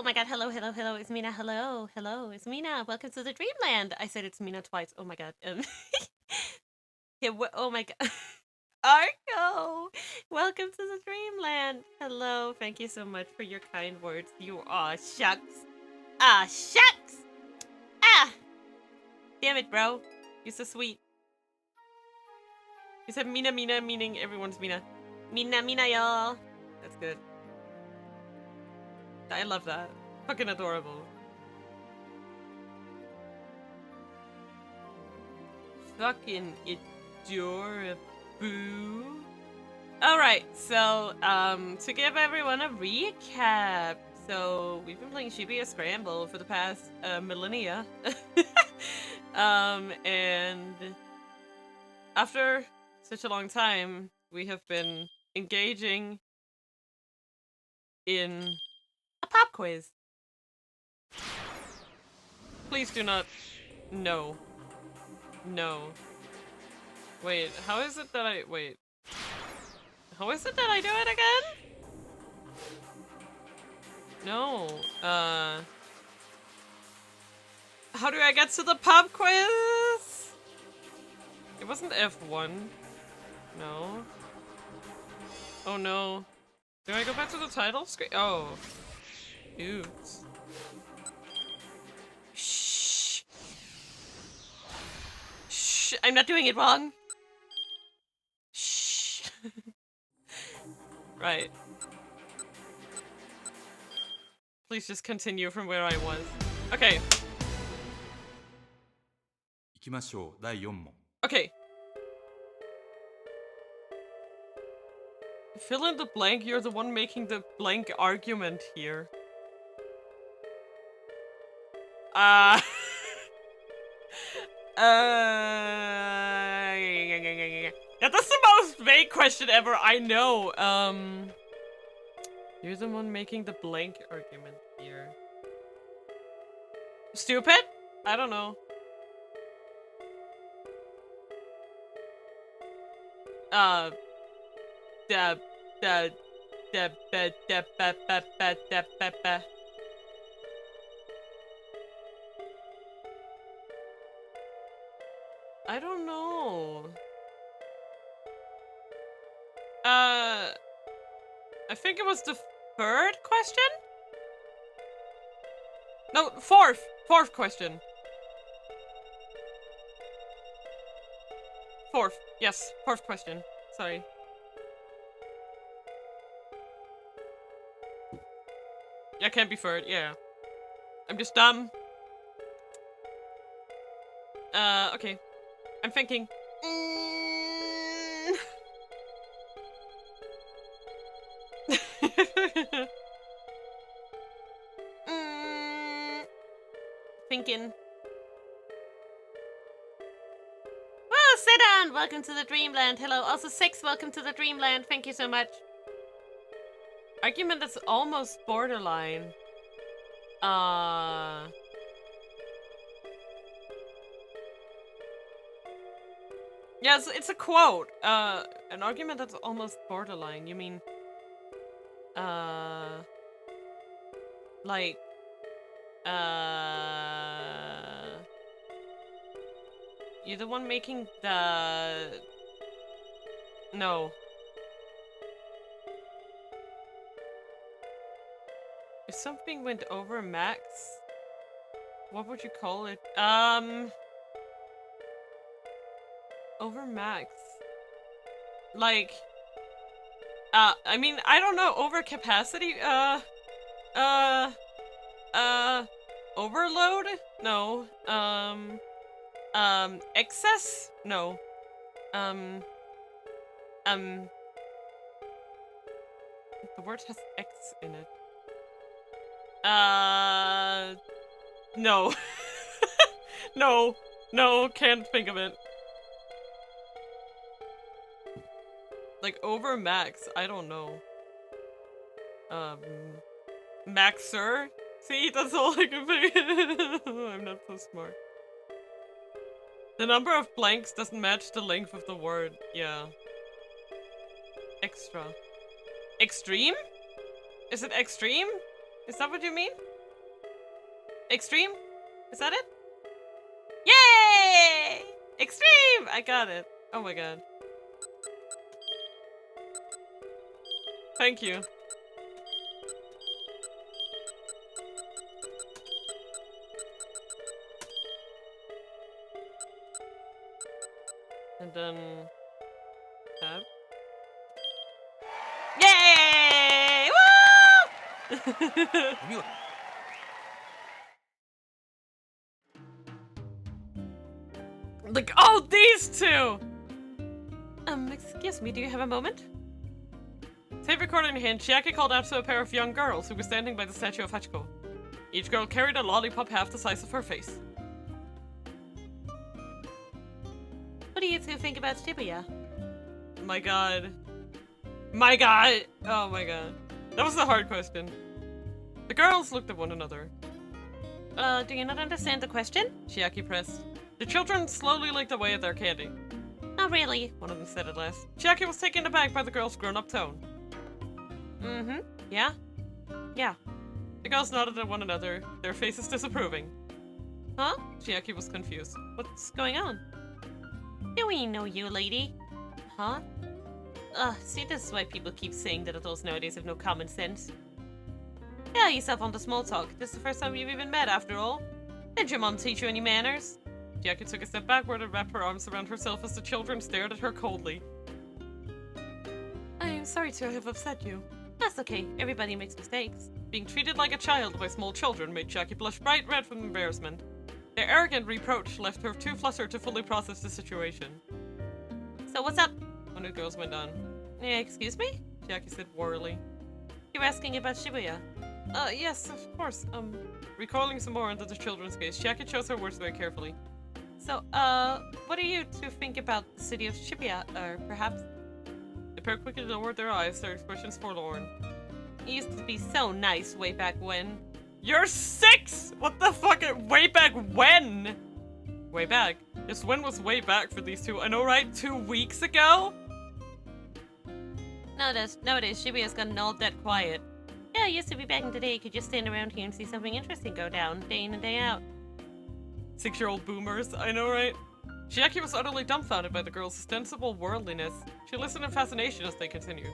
Oh my god, hello, hello, hello, it's Mina, hello, hello, it's Mina, welcome to the Dreamland. I said it's Mina twice, oh my god. Yeah, oh my god. Arco, welcome to the Dreamland. Hello, thank you so much for your kind words. You are shucks. Ah, shucks! Ah! Damn it, bro. You're so sweet. You said Mina, Mina, meaning everyone's Mina. Mina, Mina, y'all. That's good. I love that. Fucking adorable. Fucking adorable. Alright, so, to give everyone a recap. So, we've been playing Shibuya Scramble for the past, millennia. And after such a long time, we have been engaging in a pop quiz. Please do not. No. No. Wait, how is it that I. Wait. How is it that I do it again? No. How do I get to the pop quiz? It wasn't F1. No. Oh no. Do I go back to the title screen? Oh. Oops. Shh. Shh. I'm not doing it wrong. Shh. Right. Please just continue from where I was. Okay. 行きましょう。第4問。 Okay. Fill in the blank. You're the one making the blank argument here. Yeah, that's the most vague question ever. I know. You're the one making the blank argument here. Stupid? I don't know. I don't know. I think it was the third question? No, fourth question. Fourth, yes, fourth question. Sorry. Yeah, can't be third, yeah. I'm just dumb. Okay. I'm thinking. Thinking. Well, sit down! Welcome to the Dreamland. Hello. Also, 6, welcome to the Dreamland. Thank you so much. Argument that's almost borderline. Yes, it's a quote. An argument that's almost borderline. You mean, like, you're the one making the... No. If something went over max, what would you call it? Over max. Like, I mean, I don't know, over capacity? Overload? No. Excess? No. The word has X in it. No. No. No, can't think of it. Like, over max, I don't know. Maxer? See, that's all I can think. I'm not so smart. The number of blanks doesn't match the length of the word. Yeah. Extra. Extreme? Is it extreme? Is that what you mean? Extreme? Is that it? Yay! Extreme! I got it. Oh my god. Thank you. And then... tab. Yay! Woo! お見事 Like, oh, these two! Excuse me, do you have a moment? Tape recorder in hand, Chiaki called out to a pair of young girls who were standing by the statue of Hachiko. Each girl carried a lollipop half the size of her face. What do you two think about Shibuya? My god. My god! Oh my god. That was a hard question. The girls looked at one another. Do you not understand the question? Chiaki pressed. The children slowly licked away at their candy. Not really, one of them said at last. Chiaki was taken aback by the girl's grown-up tone. Mm-hmm. Yeah? Yeah. The girls nodded at one another, their faces disapproving. Huh? Chiaki was confused. What's going on? Do we know you, lady? Huh? See, this is why people keep saying that adults nowadays have no common sense. Yeah, yourself on the small talk. This is the first time you've even met, after all. Did your mom teach you any manners? Chiaki took a step backward and wrapped her arms around herself as the children stared at her coldly. I am sorry to have upset you. That's okay. Everybody makes mistakes. Being treated like a child by small children made Chiaki blush bright red from embarrassment. Their arrogant reproach left her too flustered to fully process the situation. So what's up? One of the girls went on. Excuse me? Chiaki said warily. You're asking about Shibuya? Yes, of course. Recalling some more into the children's gaze, Chiaki chose her words very carefully. So, what do you two think about the city of Shibuya, perhaps? The pair quickly lowered their eyes, their expressions forlorn. It used to be so nice way back when. You're 6! What the fuck? Way back when? Way back? Just when was way back for these two? I know, right? 2 weeks ago? Nowadays, Shibuya's gotten all that quiet. Yeah, it used to be back in the day you could just stand around here and see something interesting go down, day in and day out. 6-year-old boomers, I know, right? Chiaki was utterly dumbfounded by the girl's ostensible worldliness. She listened in fascination as they continued.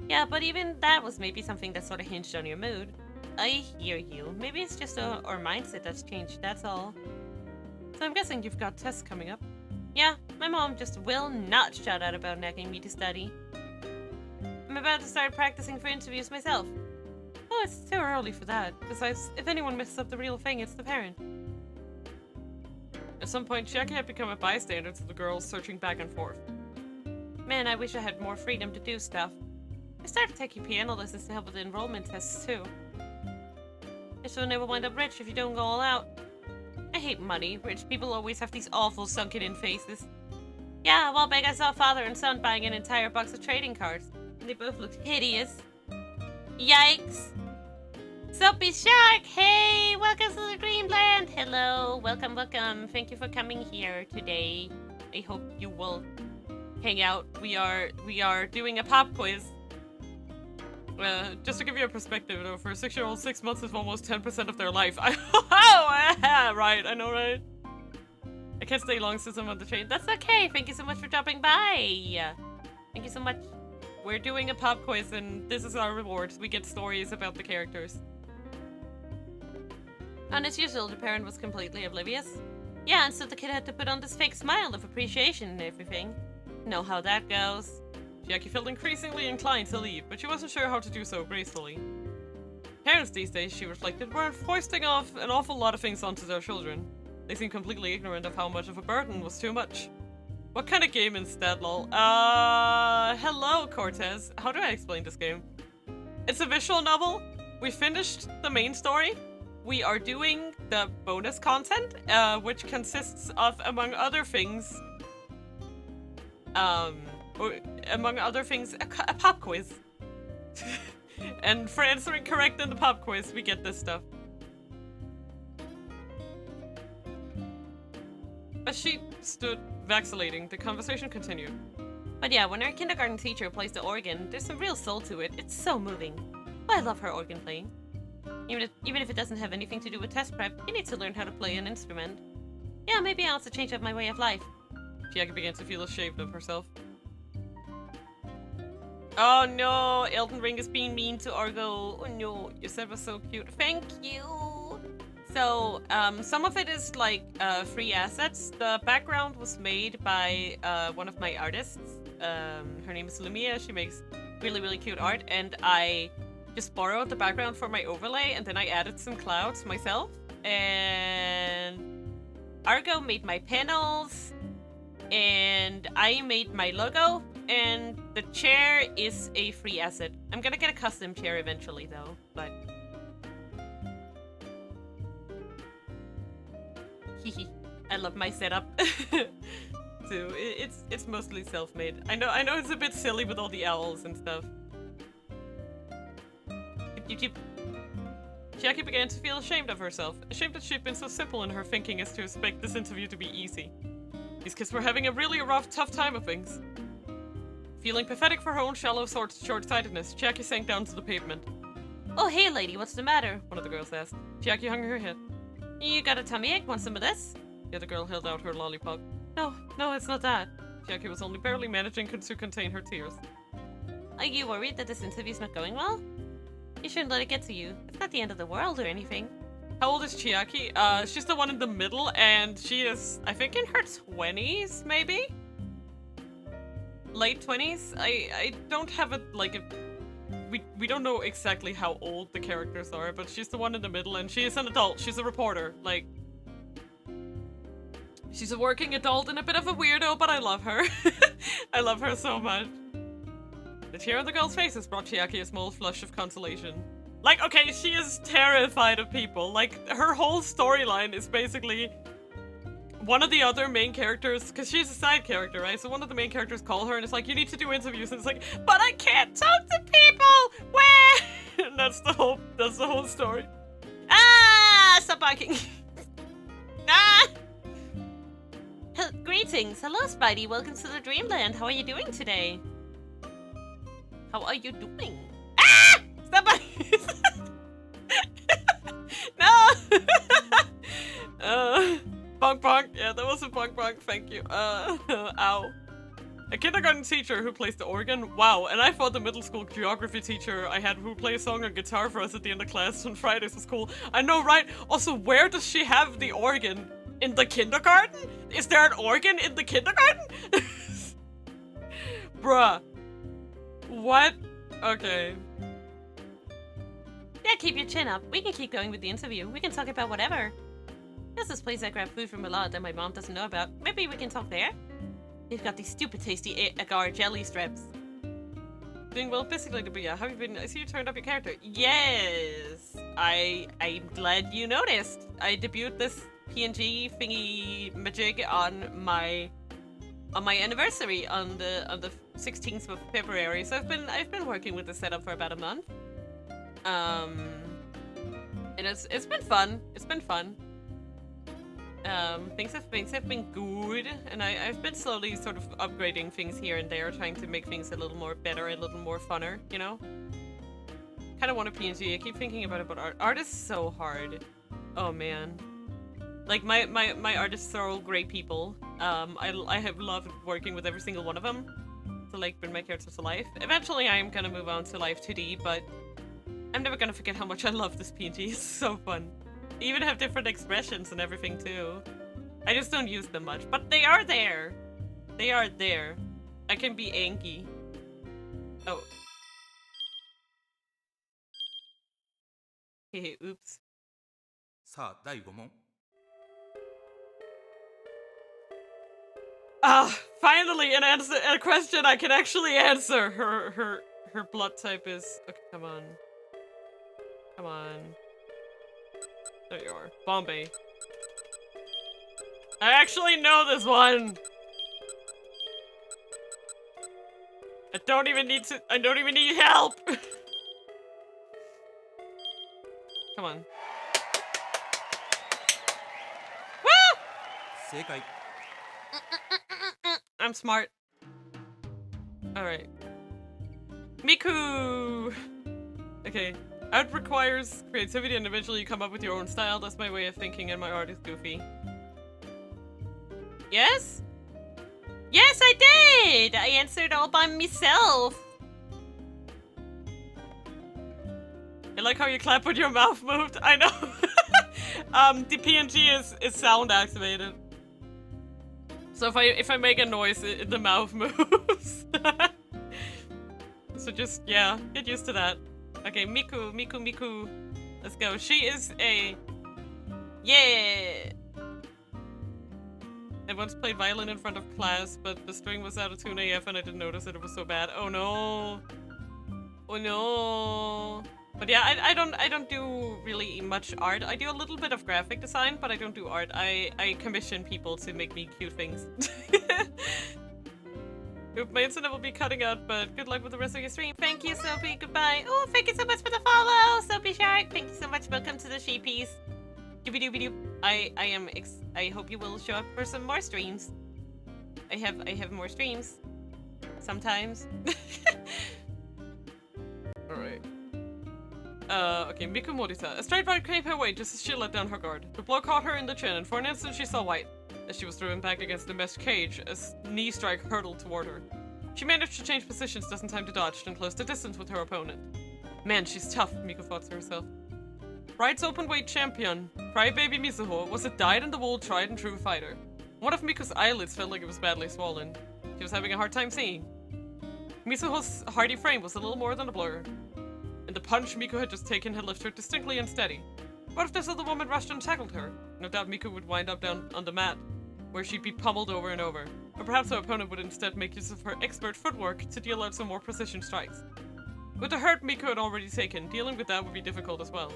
Yeah, but even that was maybe something that sort of hinged on your mood. I hear you. Maybe it's just our mindset that's changed, that's all. So I'm guessing you've got tests coming up. Yeah, my mom just will not shout out about nagging me to study. I'm about to start practicing for interviews myself. Oh, it's too early for that. Besides, if anyone messes up the real thing, it's the parent. At some point, Chiaki had become a bystander to the girls searching back and forth. Man, I wish I had more freedom to do stuff. I started taking piano lessons to help with the enrollment tests, too. Guess you'll never wind up rich if you don't go all out. I hate money. Rich people always have these awful sunken-in faces. Yeah, a while back I saw a father and son buying an entire box of trading cards. And they both looked hideous. Yikes! Soapy Shark! Hey! Welcome to the Dreamland! Hello! Welcome, welcome. Thank you for coming here today. I hope you will hang out. We are doing a pop quiz. Just to give you a perspective, though, for a 6-year-old, 6 months is almost 10% of their life. Right, I know, right? I can't stay long since I'm on the train. That's okay. Thank you so much for dropping by. Thank you so much. We're doing a pop quiz, and this is our reward. We get stories about the characters. And as usual, the parent was completely oblivious. Yeah, and so the kid had to put on this fake smile of appreciation and everything. Know how that goes. Chiaki felt increasingly inclined to leave, but she wasn't sure how to do so gracefully. Parents these days, she reflected, were foisting off an awful lot of things onto their children. They seemed completely ignorant of how much of a burden was too much. What kind of game instead, lol? Hello, Cortez. How do I explain this game? It's a visual novel. We finished the main story. We are doing the bonus content, which consists of, among other things, a pop quiz. And for answering correct in the pop quiz, we get this stuff. As she stood vacillating, the conversation continued. But yeah, when our kindergarten teacher plays the organ, there's some real soul to it. It's so moving. I love her organ playing. Even if it doesn't have anything to do with test prep, you need to learn how to play an instrument. Yeah, maybe I also change up my way of life. Chiaki began to feel ashamed of herself. Oh no, Elden Ring is being mean to Argo. Oh no, your set was so cute. Thank you. So, some of it is like free assets. The background was made by one of my artists. Her name is Lumia. She makes really, really cute art, and I just borrowed the background for my overlay, and then I added some clouds myself. And Argo made my panels, and I made my logo, and the chair is a free asset. I'm gonna get a custom chair eventually, though, but... I love my setup. Too. It's mostly self-made. I know it's a bit silly with all the owls and stuff. Chiaki began to feel ashamed of herself. Ashamed that she'd been so simple in her thinking as to expect this interview to be easy. These kids were having a really rough, tough time of things. Feeling pathetic for her own shallow short-sightedness, Chiaki sank down to the pavement. Oh, hey lady, what's the matter? One of the girls asked. Chiaki hung her head. You got a tummy ache? Want some of this? The other girl held out her lollipop. No, it's not that. Chiaki was only barely managing to contain her tears. Are you worried that this interview's not going well? You shouldn't let it get to you. It's not the end of the world or anything. How old is Chiaki? She's the one in the middle, and she is, I think, in her 20s, maybe? Late 20s? I don't have a, like, a... We don't know exactly how old the characters are, but she's the one in the middle, and she is an adult. She's a reporter. Like, she's a working adult and a bit of a weirdo, but I love her. I love her so much. The tear on the girl's faces brought Chiaki a small flush of consolation. Like, okay, she is terrified of people. Like, her whole storyline is basically one of the other main characters, because she's a side character, right? So one of the main characters call her and it's like, you need to do interviews, and it's like, but I can't talk to people! Where? And that's the whole story. Ah! Stop barking. Ah! Greetings. Hello, Spidey. Welcome to the Dreamland. How are you doing today? How are you doing? Ah! Stop barking. No! Bonk bonk. Yeah, that was a bonk bonk. Thank you. Ow. A kindergarten teacher who plays the organ. Wow, and I thought the middle school geography teacher I had who play a song on guitar for us at the end of class on Fridays was cool. I know, right? Also, where does she have the organ? In the kindergarten? Is there an organ in the kindergarten? Bruh. What? Okay. Yeah, keep your chin up. We can keep going with the interview. We can talk about whatever. There's this place I grab food from a lot that my mom doesn't know about. Maybe we can talk there? They've got these stupid tasty agar jelly strips. Doing well physically, but yeah, how have you been? I see you turned up your character. Yes! I'm glad you noticed. I debuted this PNG thingy magic on my anniversary on the 16th of February. So I've been working with the setup for about a month. And it's been fun. It's been fun. Things have been good, and I've been slowly sort of upgrading things here and there, trying to make things a little more better, a little more funner, you know? Kind of want a PNG. I keep thinking about it, but art is so hard. Oh man. Like my artists are all great people. I have loved working with every single one of them to like bring my characters to life. Eventually I am gonna move on to Live 2D, but I'm never gonna forget how much I love this PNG. It's so fun. They even have different expressions and everything too. I just don't use them much, but they are there. They are there. I can be Anki. Oh. Hey, oops. さあ、第5問。 Ah, finally an answer, a question I can actually answer. Her blood type is, okay, come on. Come on. There you are. Bombay. I actually know this one. I don't even need help. Come on. Woo! 正解。 I'm smart. Alright. Miku! Okay. Art requires creativity and eventually you come up with your own style. That's my way of thinking and my art is goofy. Yes? Yes, I did! I answered all by myself. I like how you clap with your mouth moved. I know. The PNG is sound activated. So if I make a noise, the mouth moves. So just, yeah, get used to that. Okay, Miku. Let's go. She is a... Yeah! I once played violin in front of class, but the string was out of tune AF and I didn't notice it was so bad. Oh no! Oh no! But yeah, I don't do really much art. I do a little bit of graphic design, but I don't do art. I commission people to make me cute things. Oop, my internet will be cutting out, but good luck with the rest of your stream. Thank you, Soapy. Goodbye. Oh, thank you so much for the follow, Soapy Shark. Thank you so much. Welcome to the sheepies. Doobie-doobie-doo. I hope you will show up for some more streams. I have more streams. Sometimes. Alright. Okay, Miku Morita. A straight ride came her way just as she let down her guard. The blow caught her in the chin, and for an instant she saw white, as she was driven back against the mesh cage as knee strike hurtled toward her. She managed to change positions just in time to dodge and close the distance with her opponent. Man, she's tough, Miku thought to herself. Ride's open-weight champion, Crybaby Mizuho, was a dyed-in-the-wool, tried-and-true fighter. One of Miku's eyelids felt like it was badly swollen. She was having a hard time seeing. Mizuho's hardy frame was a little more than a blur, and the punch Miku had just taken had left her distinctly unsteady. What if this other woman rushed and tackled her? No doubt Miku would wind up down on the mat, where she'd be pummeled over and over. Or perhaps her opponent would instead make use of her expert footwork to deal out some more precision strikes. With the hurt Miku had already taken, dealing with that would be difficult as well.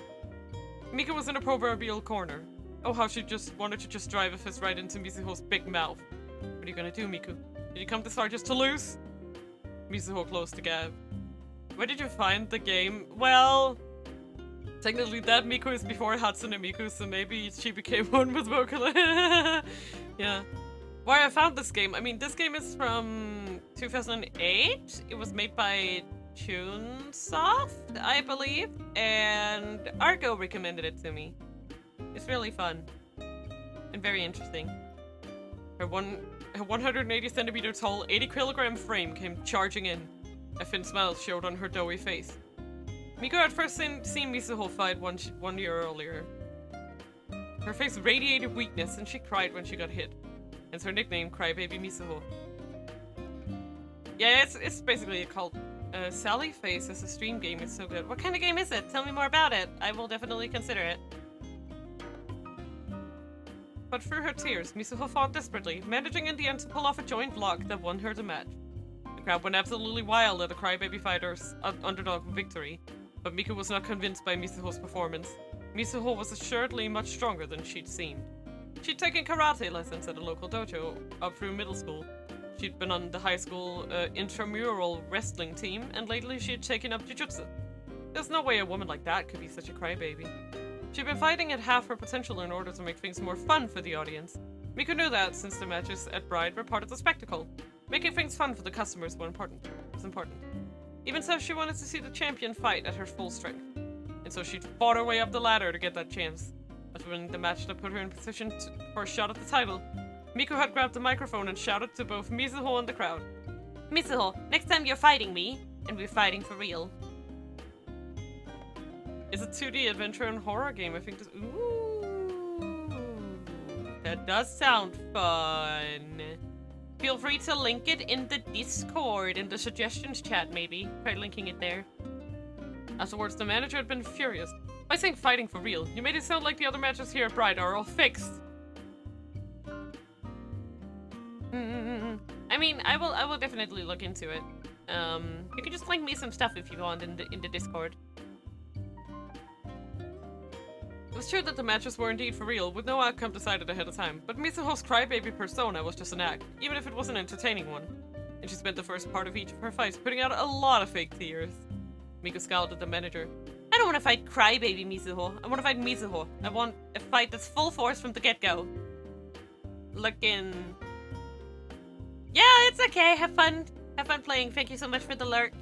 Miku was in a proverbial corner. Oh, how she just wanted to just drive a fist right into Mizuho's big mouth. What are you gonna do, Miku? Did you come this far just to lose? Mizuho closed the gap. Where did you find the game? Well, technically that Miku is before Hatsune Miku, so maybe she became one with Vocaloid. Yeah. Why I found this game? I mean, this game is from 2008. It was made by Toonsoft, I believe, and Argo recommended it to me. It's really fun and very interesting. Her 180 centimeter tall, 80 kilogram frame came charging in. A thin smile showed on her doughy face. Miku had first seen Mizuho fight one year earlier. Her face radiated weakness and she cried when she got hit. Hence her nickname, Crybaby Mizuho. Yeah, it's basically a cult. Sally Face is a stream game. It's so good. What kind of game is it? Tell me more about it. I will definitely consider it. But through her tears, Mizuho fought desperately, managing in the end to pull off a joint block that won her the match. The crowd went absolutely wild at the Crybaby Fighter's underdog victory, but Miku was not convinced by Mizuho's performance. Mizuho was assuredly much stronger than she'd seemed. She'd taken karate lessons at a local dojo up through middle school. She'd been on the high school intramural wrestling team, and lately she'd taken up jujutsu. There's no way a woman like that could be such a crybaby. She'd been fighting at half her potential in order to make things more fun for the audience. Miku knew that since the matches at Bride were part of the spectacle. Making things fun for the customers was important. Even so, she wanted to see the champion fight at her full strength. And so she'd fought her way up the ladder to get that chance. After winning the match that put her in position for a shot at the title, Miku had grabbed the microphone and shouted to both Mizuho and the crowd. Mizuho, next time you're fighting me, and we're fighting for real. It's a 2D adventure and horror game. I think this. Ooh, that does sound fun. Feel free to link it in the Discord, in the suggestions chat, maybe. Try linking it there. Afterwards, the manager had been furious. By saying fighting for real, you made it sound like the other matches here at Bride are all fixed. I mean, I will definitely look into it. You can just link me some stuff if you want in the Discord. It was true that the matches were indeed for real, with no outcome decided ahead of time, but Mizuho's crybaby persona was just an act, even if it was an entertaining one. And she spent the first part of each of her fights putting out a lot of fake tears. Miku scowled at the manager. I don't want to fight crybaby Mizuho. I want to fight Mizuho. I want a fight that's full force from the get-go. Looking... Yeah, it's okay. Have fun. Have fun playing. Thank you so much for the lurk.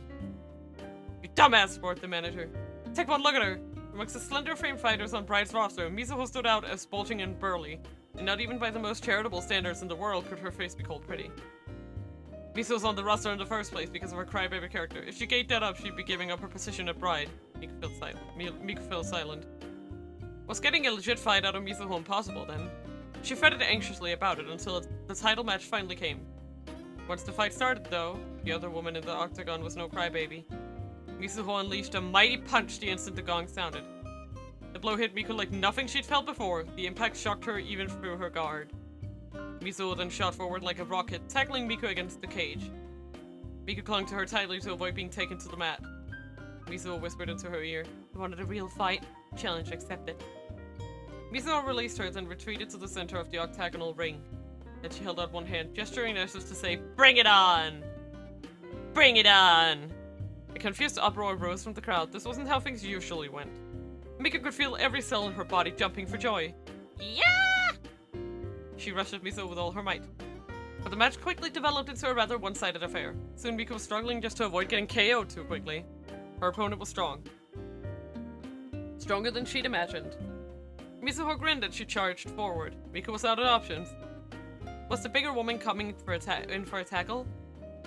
You dumbass, roared the manager. Take one look at her. Amongst the slender frame fighters on Bride's roster, Mizuho stood out as bulging and burly, and not even by the most charitable standards in the world could her face be called pretty. Mizuho's on the roster in the first place because of her crybaby character. If she gave that up, she'd be giving up her position at Bride. Miku fell silent. Was getting a legit fight out of Mizuho impossible then? She fretted anxiously about it until the title match finally came. Once the fight started, though, the other woman in the octagon was no crybaby. Mizuho unleashed a mighty punch the instant the gong sounded. The blow hit Miku like nothing she'd felt before. The impact shocked her even through her guard. Mizuho then shot forward like a rocket, tackling Miku against the cage. Miku clung to her tightly to avoid being taken to the mat. Mizuho whispered into her ear, "You wanted a real fight? Challenge accepted." Mizuho released her, then retreated to the center of the octagonal ring. Then she held out one hand, gesturing as if to say, "Bring it on! Bring it on!" A confused uproar rose from the crowd. This wasn't how things usually went. Miku could feel every cell in her body jumping for joy. Yeah! She rushed at Mizuho with all her might. But the match quickly developed into a rather one-sided affair. Soon Miku was struggling just to avoid getting KO'd too quickly. Her opponent was strong. Stronger than she'd imagined. Mizuho grinned as she charged forward. Miku was out of options. Was the bigger woman coming in for a tackle?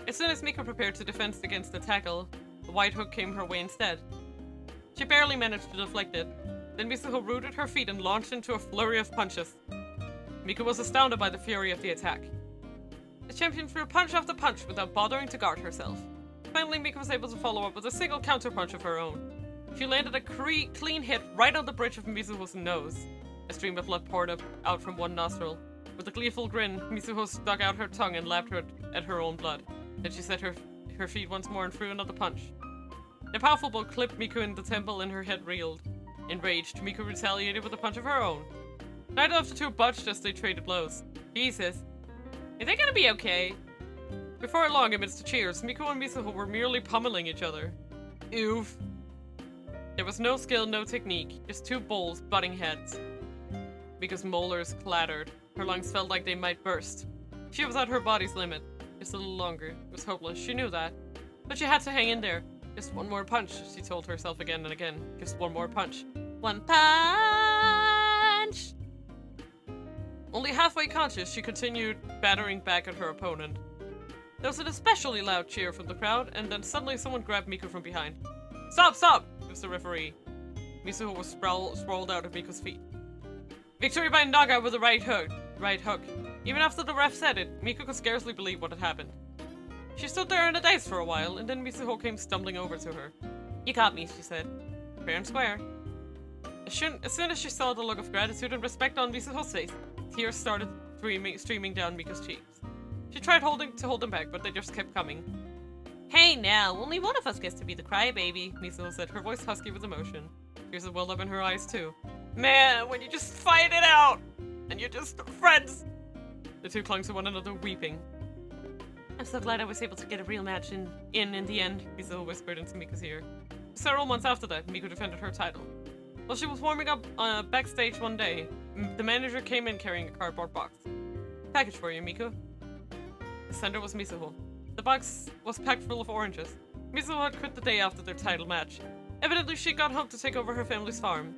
As soon as Miku prepared to defend against the tackle, the wide hook came her way instead. She barely managed to deflect it. Then Mizuho rooted her feet and launched into a flurry of punches. Miku was astounded by the fury of the attack. The champion threw punch after punch without bothering to guard herself. Finally, Miku was able to follow up with a single counterpunch of her own. She landed a clean hit right on the bridge of Mizuho's nose. A stream of blood poured out from one nostril. With a gleeful grin, Mizuho stuck out her tongue and lapped at her own blood. Then she set her feet once more and threw another punch. The powerful blow clipped Miku in the temple and her head reeled. Enraged, Miku retaliated with a punch of her own. Neither of the two budged as they traded blows. Jesus. Are they gonna be okay? Before long, amidst the cheers, Miku and Mizuho were merely pummeling each other. Oof. There was no skill, no technique, just two bulls butting heads. Miku's molars clattered. Her lungs felt like they might burst. She was at her body's limit. Just a little longer. It was hopeless, she knew that. But she had to hang in there. Just one more punch, she told herself again and again. Just one more punch. One punch! Only halfway conscious, she continued battering back at her opponent. There was an especially loud cheer from the crowd, and then suddenly someone grabbed Miku from behind. Stop, stop! It was the referee. Mizuho was sprawled out at Miku's feet. Victory by knockout with a right hook. Even after the ref said it, Miku could scarcely believe what had happened. She stood there in a daze for a while, and then Mizuho came stumbling over to her. You got me, she said. Fair and square. As soon as she saw the look of gratitude and respect on Mizuho's face, tears started streaming down Miku's cheeks. She tried to hold them back, but they just kept coming. Hey now, only one of us gets to be the crybaby, Mizuho said, her voice husky with emotion. Tears had welled up in her eyes too. Man, when you just fight it out, and you're just friends. The two clung to one another, weeping. I'm so glad I was able to get a real match in the end, Mizuho whispered into Miku's ear. Several months after that, Miku defended her title. While she was warming up backstage one day, the manager came in carrying a cardboard box. Package for you, Miku. The sender was Mizuho. The box was packed full of oranges. Mizuho had quit the day after their title match. Evidently, she got home to take over her family's farm.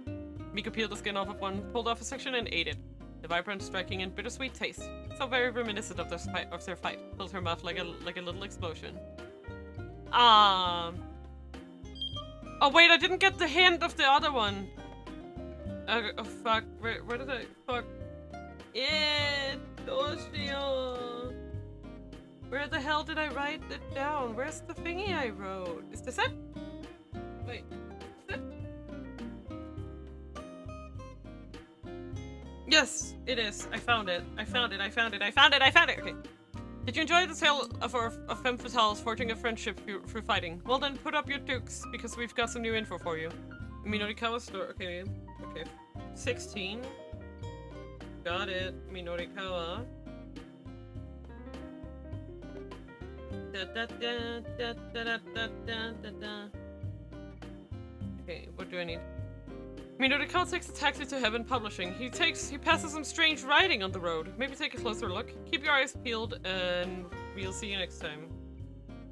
Miku peeled the skin off of one, pulled off a section, and ate it. The vibrant, striking, and bittersweet taste, so very reminiscent of their fight, filled her mouth like a little explosion. Oh wait, I didn't get the hint of the other one. Oh fuck, where did I? Fuck. Where the hell did I write it down? Where's the thingy I wrote? Is this it? Wait, is it? Yes, it is. I found it. Okay. Did you enjoy the tale of femme fatales forging a friendship through fighting? Well then, put up your dukes, because we've got some new info for you. Minorikawa store. Okay. 16. Got it. Minorikawa. Okay, what do I need? Minorikawa takes a taxi to Heaven Publishing. He passes some strange writing on the road. Maybe take a closer look. Keep your eyes peeled, and we'll see you next time.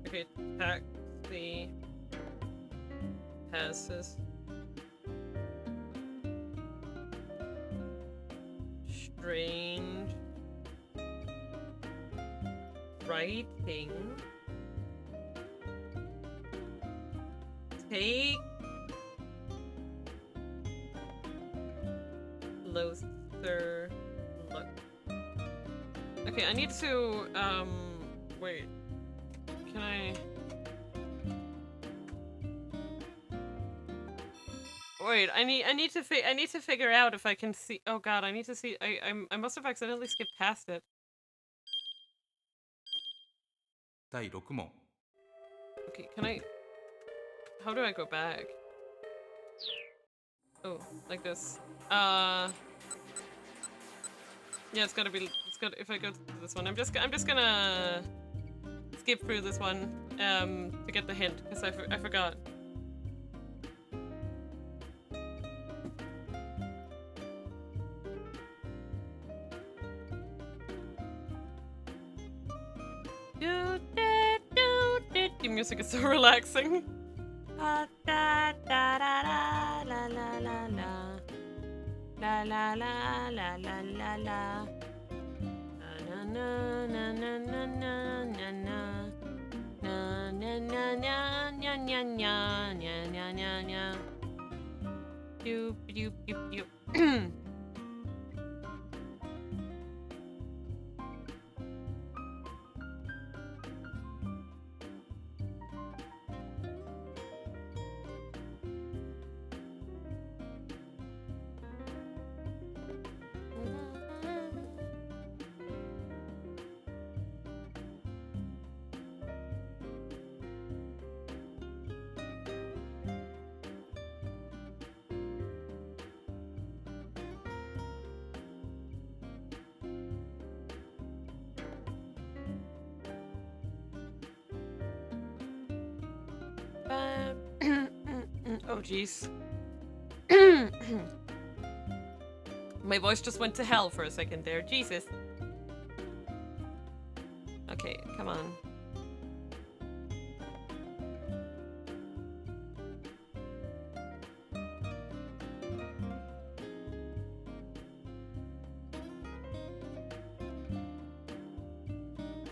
Okay, taxi passes strange writing. Take closer look. Okay, I need to wait. Can I wait, I need to figure out if I can see. Oh god, I need to see. I must have accidentally skipped past it. 第6問 Okay, can I how do I go back? Oh, like this. Yeah, it's gotta be. It's got. If I go to this one, I'm just gonna skip through this one to get the hint because I forgot. The music is so relaxing. La la la la la la la la la la la la la la la. Na na na na na na na na na na na na na na na na na na. Doop doop doop doop. Oh jeez. My voice just went to hell for a second there. Jesus. Okay, come on.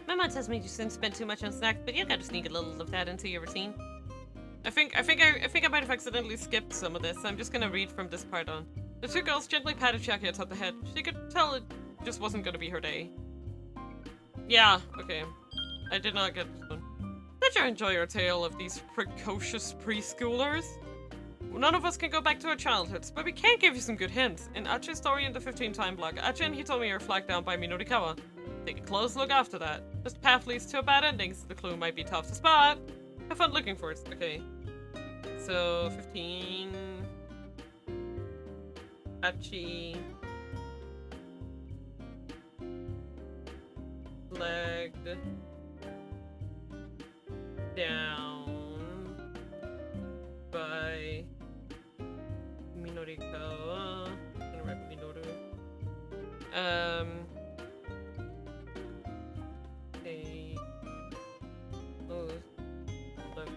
My mom tells me you shouldn't spend too much on snacks, but you gotta sneak a little of that into your routine. I think I might have accidentally skipped some of this. I'm just gonna read from this part on. The two girls gently patted Chiaki atop the head. She could tell it just wasn't gonna be her day. Yeah, okay. I did not get this one. Did you enjoy your tale of these precocious preschoolers? None of us can go back to our childhoods, but we can give you some good hints. In Achi's story in the 15 time blog, Achin he told me you were flagged down by Minorikawa. Take a close look after that. This path leads to a bad ending, so the clue might be tough to spot. Have fun looking for it. Okay. So 15. Achi. Flagged down by Minorikawa. I'm gonna write Minoru. Take close look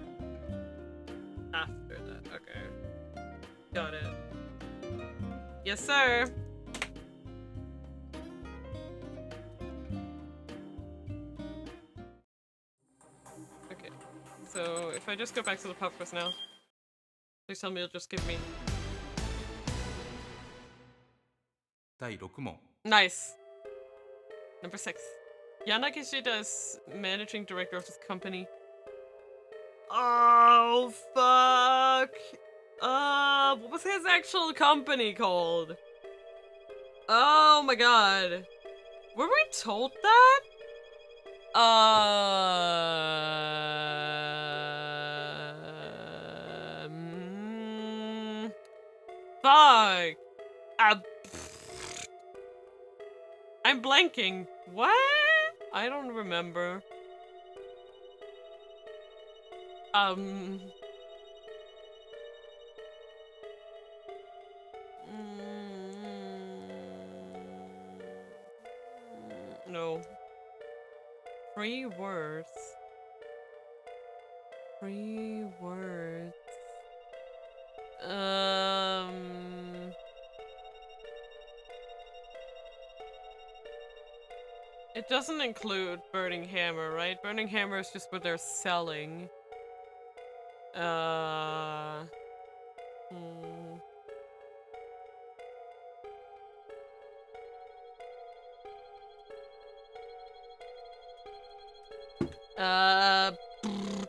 after that. Okay. Got it. Yes, sir. Okay. So if I just go back to the pub quiz now, please tell me you'll just give me. 第6問 Nice. Number 6. Yana Kishida is managing director of this company. Oh, fuck. What was his actual company called? Oh my god. Were we told that? Fuck. I'm blanking. What? I don't remember. No. 3 words. 3 words. It doesn't include Burning Hammer, right? Burning Hammer is just what they're selling. Hmm.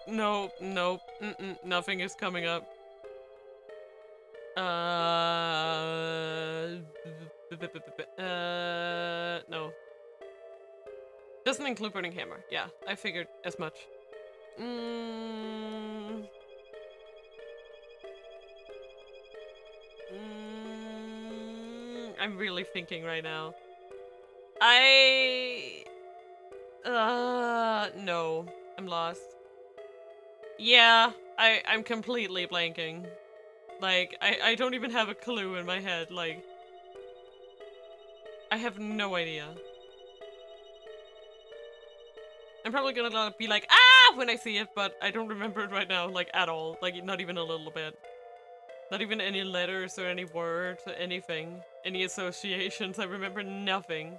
Nope, nope, nothing is coming up. No. Doesn't include Burning Hammer. Yeah, I figured as much. I'm really thinking right now. No. I'm lost. Yeah, I'm completely blanking. Like, I don't even have a clue in my head, like... I have no idea. I'm probably gonna be like, ah, when I see it, but I don't remember it right now, like, at all. Like, not even a little bit. Not even any letters or any words or anything. Any associations, I remember nothing.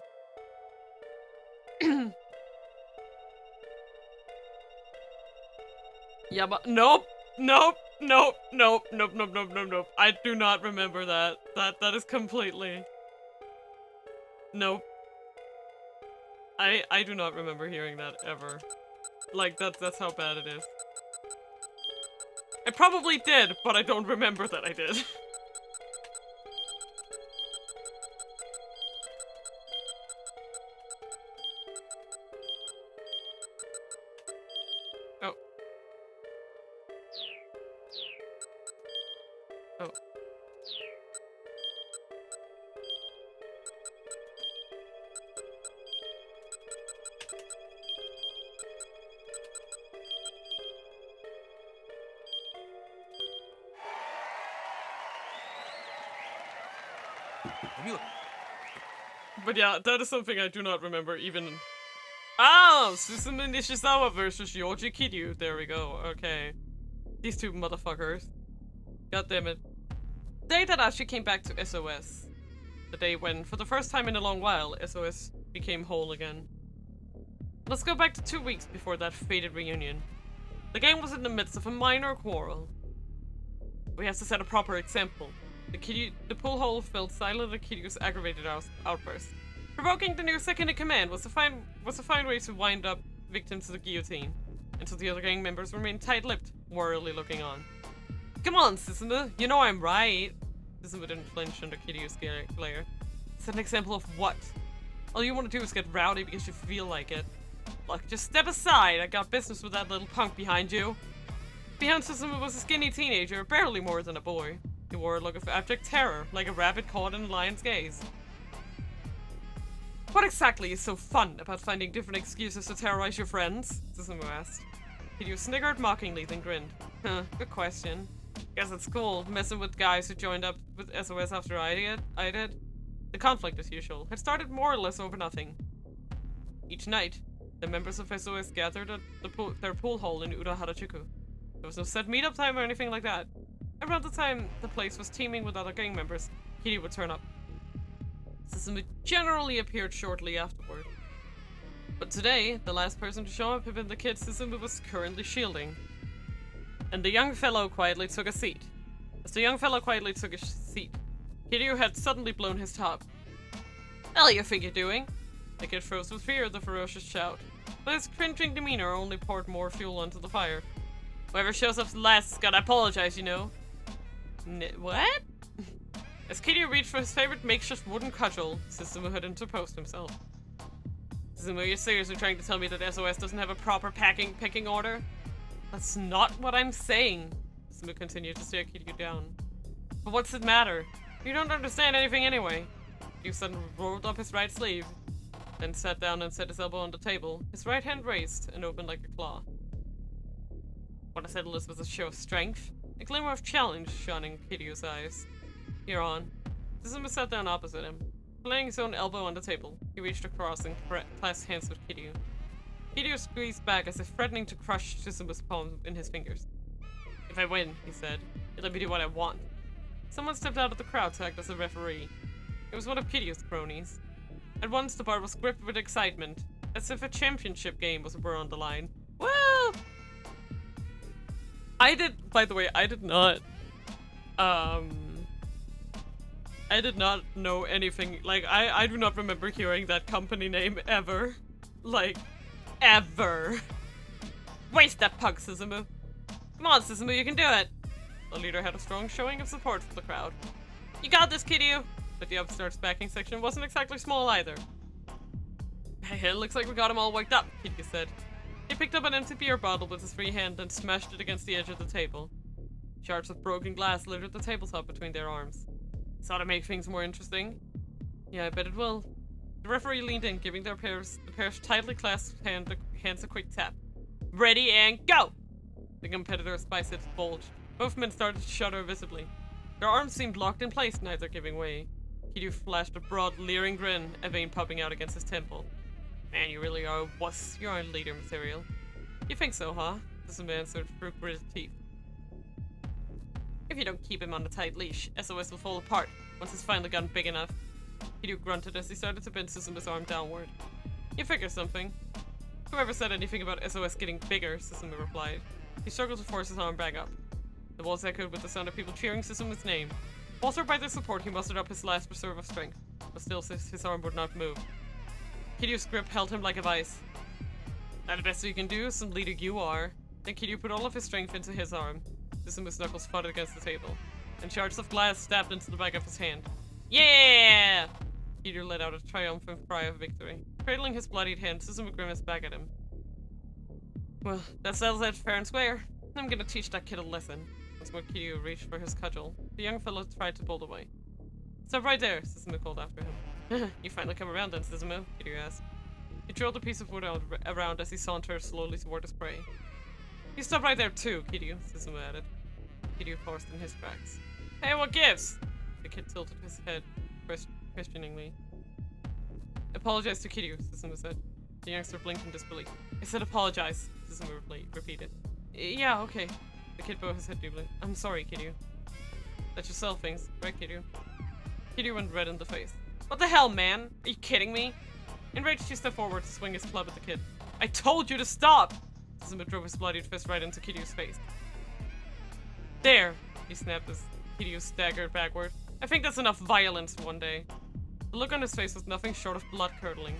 Yeah, but nope, nope, nope, nope, nope, nope, nope, nope, nope. I do not remember that. That is completely... Nope. I do not remember hearing that ever. Like, that's how bad it is. I probably did, but I don't remember that I did. Oh. Oh. But yeah, that is something I do not remember even... Oh! Susumu Nishizawa versus Yoji Kiryu. There we go. Okay. These two motherfuckers. God damn it. The day that Ashi came back to SOS. The day when, for the first time in a long while, SOS became whole again. Let's go back to 2 weeks before that fated reunion. The game was in the midst of a minor quarrel. We have to set a proper example. The pool hole filled silent at Kiryu's aggravated outburst. Provoking the new second-in-command was a fine way to wind up victims to the guillotine, until the other gang members remained tight-lipped, warily looking on. Come on, Susumu, you know I'm right. Susumu didn't flinch under Kiryu's glare. Set an example of what? All you want to do is get rowdy because you feel like it. Look, just step aside, I got business with that little punk behind you. Behind Susumu was a skinny teenager, barely more than a boy. He wore a look of abject terror, like a rabbit caught in a lion's gaze. What exactly is so fun about finding different excuses to terrorize your friends? Susumu asked. Kiryu sniggered mockingly, then grinned. Huh, good question. Guess it's cool, messing with guys who joined up with SOS after I did. The conflict, as usual, had started more or less over nothing. Each night, the members of SOS gathered at their pool hall in Ura Harajuku. There was no set meetup time or anything like that. Around the time the place was teeming with other gang members, Kiryu would turn up. Susumu generally appeared shortly afterward. But today, the last person to show up had been the kid Susumu was currently shielding. And the young fellow quietly took a seat. As the young fellow quietly took a seat, Kiryu had suddenly blown his top. Hell you think you're doing? The kid froze with fear at the ferocious shout, but his cringing demeanor only poured more fuel onto the fire. Whoever shows up last gotta apologize, you know. What? As Kiryu reached for his favorite makeshift wooden cudgel, Susumu had interposed himself. Susumu, are you seriously trying to tell me that SOS doesn't have a proper pecking order? That's not what I'm saying. Susumu continued to stare Kiryu down. But what's it matter? You don't understand anything anyway. Kiryu suddenly rolled up his right sleeve, then sat down and set his elbow on the table, his right hand raised and open like a claw. What I said was a show of strength, a glimmer of challenge shone in Kiryu's eyes. You're on. Susumu sat down opposite him. Laying his own elbow on the table, he reached across and clasped hands with Kiryu. Kiryu squeezed back as if threatening to crush Susumu's palm in his fingers. If I win, he said, you let me do what I want. Someone stepped out of the crowd to act as a referee. It was one of Kiryu's cronies. At once, the bar was gripped with excitement. As if a championship game were on the line. Woo! By the way, I did not know anything, like, I do not remember hearing that company name ever. Like, ever. Waste that pug, Suzumu. Come on, Suzumu, you can do it. The leader had a strong showing of support from the crowd. You got this, Kiryu! But the upstart's backing section wasn't exactly small either. Hey, it looks like we got him all worked up, Kiryu said. He picked up an empty beer bottle with his free hand and smashed it against the edge of the table. Shards of broken glass littered the tabletop between their arms. Thought it'd make things more interesting? Yeah, I bet it will. The referee leaned in, giving the pair's tightly clasped hands a quick tap. Ready and go! The competitor's biceps bulged. Both men started to shudder visibly. Their arms seemed locked in place, neither giving way. Kiryu flashed a broad, leering grin, a vein popping out against his temple. Man, you really are a wuss. You're our leader material. You think so, huh? Suzumu answered through gritted teeth. If you don't keep him on a tight leash, SOS will fall apart once it's finally gotten big enough. Kiryu grunted as he started to bend Suzumu's arm downward. You figure something. Whoever said anything about SOS getting bigger, Suzumu replied. He struggled to force his arm back up. The walls echoed with the sound of people cheering Suzumu's name. Bolstered by their support, he mustered up his last reserve of strength, but still his arm would not move. Kiryu's grip held him like a vice. Not the best you can do, some leader you are. Then Kiryu put all of his strength into his arm. Suzumu's knuckles fought against the table, and shards of glass stabbed into the back of his hand. Yeah! Kiryu let out a triumphant cry of victory. Cradling his bloodied hand, Suzumu grimaced back at him. Well, that settles it fair and square. I'm gonna teach that kid a lesson. Once more Kiryu reached for his cudgel. The young fellow tried to bolt away. Stop right there, Suzumu called after him. You finally come around then, Suzumu, Kiryu asked. He drilled a piece of wood around as he sauntered slowly toward his prey. You stop right there too, Kiryu, Suzumu added. Kiryu paused in his tracks. Hey, what gives? The kid tilted his head questioningly. Apologize to Kiryu, Suzumu said. The youngster blinked in disbelief. I said apologize, Suzumu repeated. Yeah, okay. The kid bowed his head deeply. I'm sorry, Kiryu. Let you sell things, right, Kiryu? Kiryu went red in the face. What the hell, man? Are you kidding me? Enraged, he stepped forward to swing his club at the kid. I told you to stop! Suzumu drove his bloodied fist right into Kiryu's face. There! He snapped as Kiryu staggered backward. I think that's enough violence for one day. The look on his face was nothing short of blood-curdling.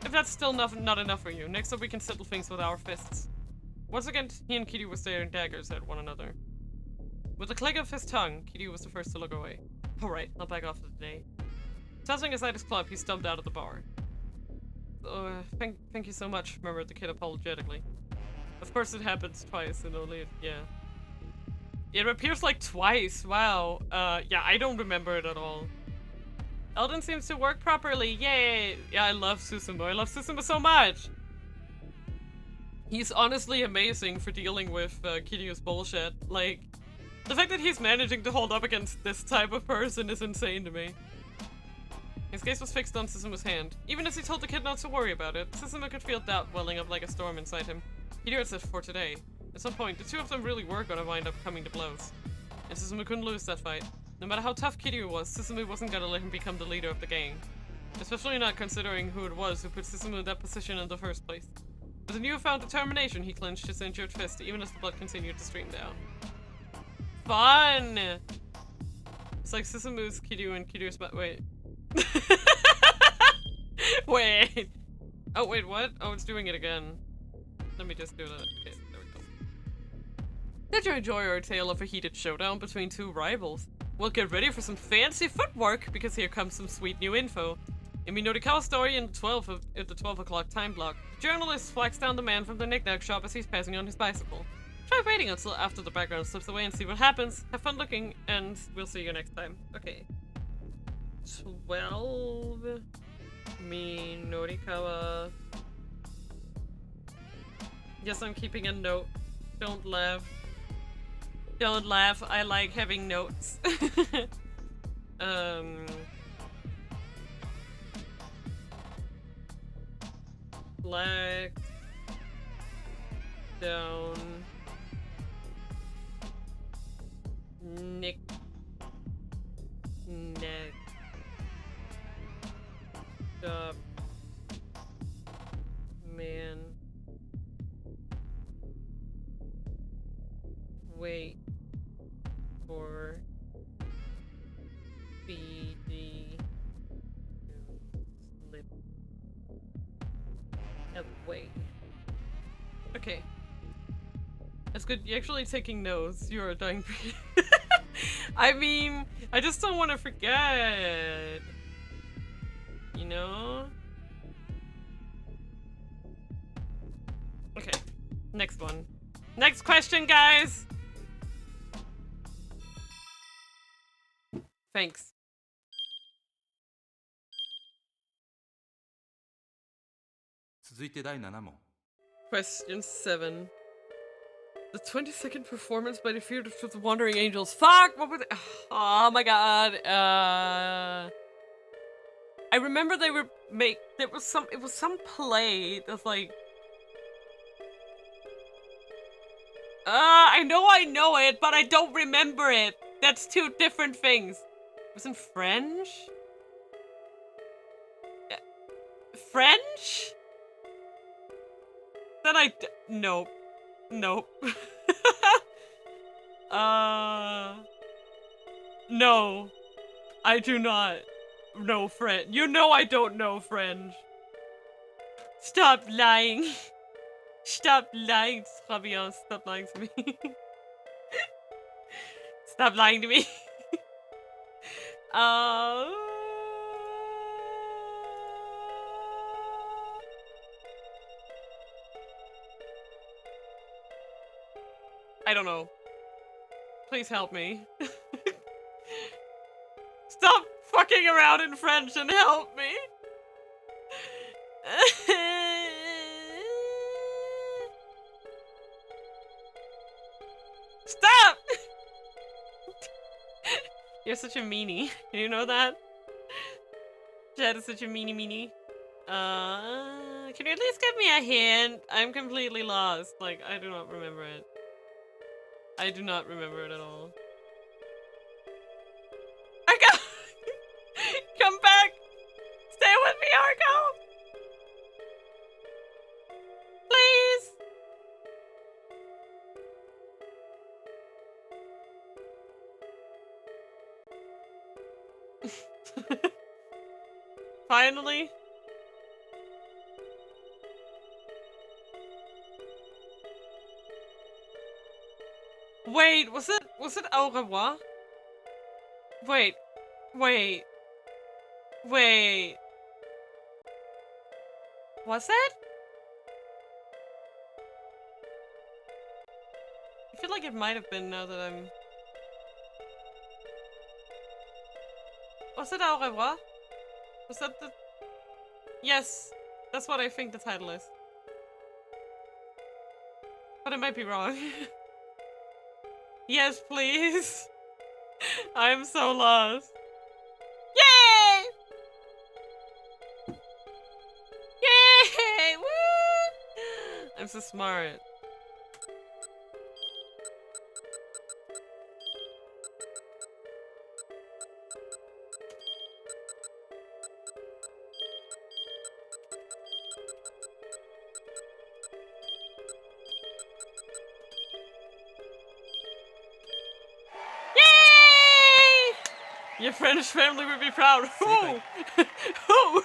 If that's still not enough for you, next up we can settle things with our fists. Once again, he and Kiryu were staring daggers at one another. With a click of his tongue, Kiryu was the first to look away. Alright, I'll back off for today. Tossing aside his club, he stumped out of the bar. Thank you so much, murmured the kid apologetically. Of course it happens twice and only, yeah. It appears like twice, wow. Yeah, I don't remember it at all. Elden seems to work properly, yay! Yeah, I love Suzumu. I love Suzumu so much! He's honestly amazing for dealing with Kiryu's bullshit. Like, the fact that he's managing to hold up against this type of person is insane to me. His gaze was fixed on Suzumu's hand. Even as he told the kid not to worry about it, Suzumu could feel doubt welling up like a storm inside him. He knew it said for today. At some point, the two of them really were gonna wind up coming to blows. And Suzumu couldn't lose that fight. No matter how tough Kiryu was, Suzumu wasn't gonna let him become the leader of the gang. Especially not considering who it was who put Suzumu in that position in the first place. With a newfound determination, he clenched his injured fist, even as the blood continued to stream down. Fun! It's like Suzumu's Kiryu and Kiryu's wait. Wait! Oh, wait, what? Oh, it's doing it again. Let me just do that. Okay, there we go. Did you enjoy our tale of a heated showdown between two rivals? Well, get ready for some fancy footwork, because here comes some sweet new info. In Minori story in the 12 o'clock time block, the journalist flags down the man from the knick-knack shop as he's passing on his bicycle. Try waiting until after the background slips away and see what happens. Have fun looking, and we'll see you next time. Okay. 12 Minorikawa. Yes, I'm keeping a note. Don't laugh. Don't laugh. I like having notes. Flag down knick knack shop Wait. Okay. That's good. You're actually taking notes. You're a dying breed. I mean, I just don't want to forget. You know? Okay. Next one. Next question, guys! Thanks. Question 7. The 20-second performance by the Theater of the Wandering Angels. Fuck! What was it? Oh my god. I remember they were it was some play that's like... I know it, but I don't remember it. That's two different things. It was in French? French? Then nope. Nope. No. I do not know French. You know I don't know French. Stop lying. Stop lying, Fabian. Stop lying to me. Stop lying to me. I don't know. Please help me. Stop fucking around in French and help me. Stop! You're such a meanie. You know that? Jed is such a meanie. Can you at least give me a hint? I'm completely lost. Like, I do not remember it. I do not remember it at all. Argo! Come back! Stay with me, Argo! Please! Finally? Wait, was it au revoir? Wait. Was it? I feel like it might have been now that I'm... Was it au revoir? Was that the... Yes, that's what I think the title is. But I might be wrong. Yes, please. I'm so lost. Yay! Yay! Woo! I'm so smart. Your French family would be proud. Who? Who?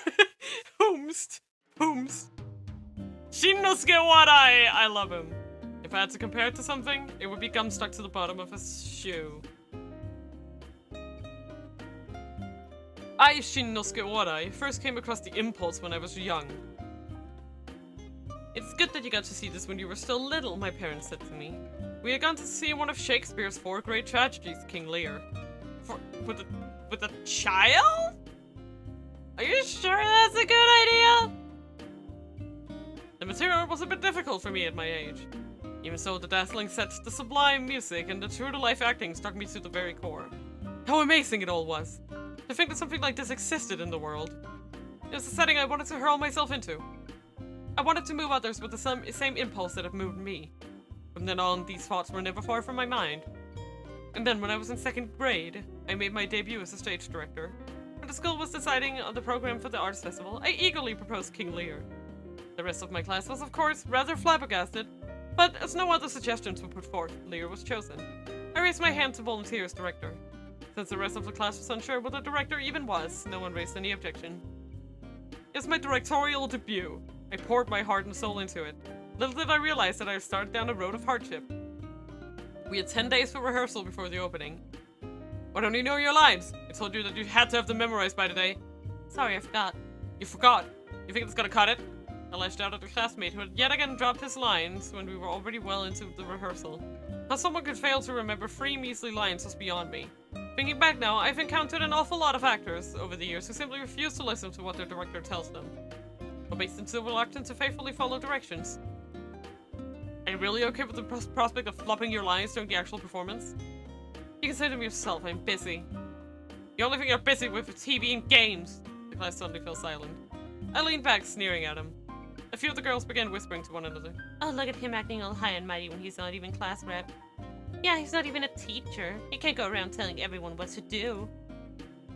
Whomst? Shinnosuke Wadai! I love him. If I had to compare it to something, it would be gum stuck to the bottom of his shoe. I, Shinnosuke Wadai, first came across the impulse when I was young. It's good that you got to see this when you were still little, my parents said to me. We had gone to see one of Shakespeare's 4 great tragedies, King Lear. With a child? Are you sure that's a good idea? The material was a bit difficult for me at my age. Even so, the dazzling sets, the sublime music, and the true-to-life acting struck me to the very core. How amazing it all was. To think that something like this existed in the world. It was a setting I wanted to hurl myself into. I wanted to move others with the same impulse that had moved me. From then on, these thoughts were never far from my mind. And then, when I was in 2nd grade, I made my debut as a stage director. When the school was deciding on the program for the arts festival, I eagerly proposed King Lear. The rest of my class was, of course, rather flabbergasted, but as no other suggestions were put forth, Lear was chosen. I raised my hand to volunteer as director. Since the rest of the class was unsure what a director even was, no one raised any objection. It was my directorial debut. I poured my heart and soul into it. Little did I realize that I had started down a road of hardship. We had 10 days for rehearsal before the opening. Why don't you know your lines? I told you that you had to have them memorized by today. Sorry, I forgot. You forgot. You think it's gonna cut it? I lashed out at a classmate who had yet again dropped his lines when we were already well into the rehearsal. How someone could fail to remember 3 measly lines was beyond me. Thinking back now, I've encountered an awful lot of actors over the years who simply refuse to listen to what their director tells them. Or based in so reluctant to faithfully follow directions. Are you really okay with the prospect of flopping your lines during the actual performance? You can say to me yourself, I'm busy. The only thing you're busy with is TV and games. The class suddenly fell silent. I leaned back, sneering at him. A few of the girls began whispering to one another. Oh, look at him acting all high and mighty when he's not even class rep. Yeah, he's not even a teacher. He can't go around telling everyone what to do.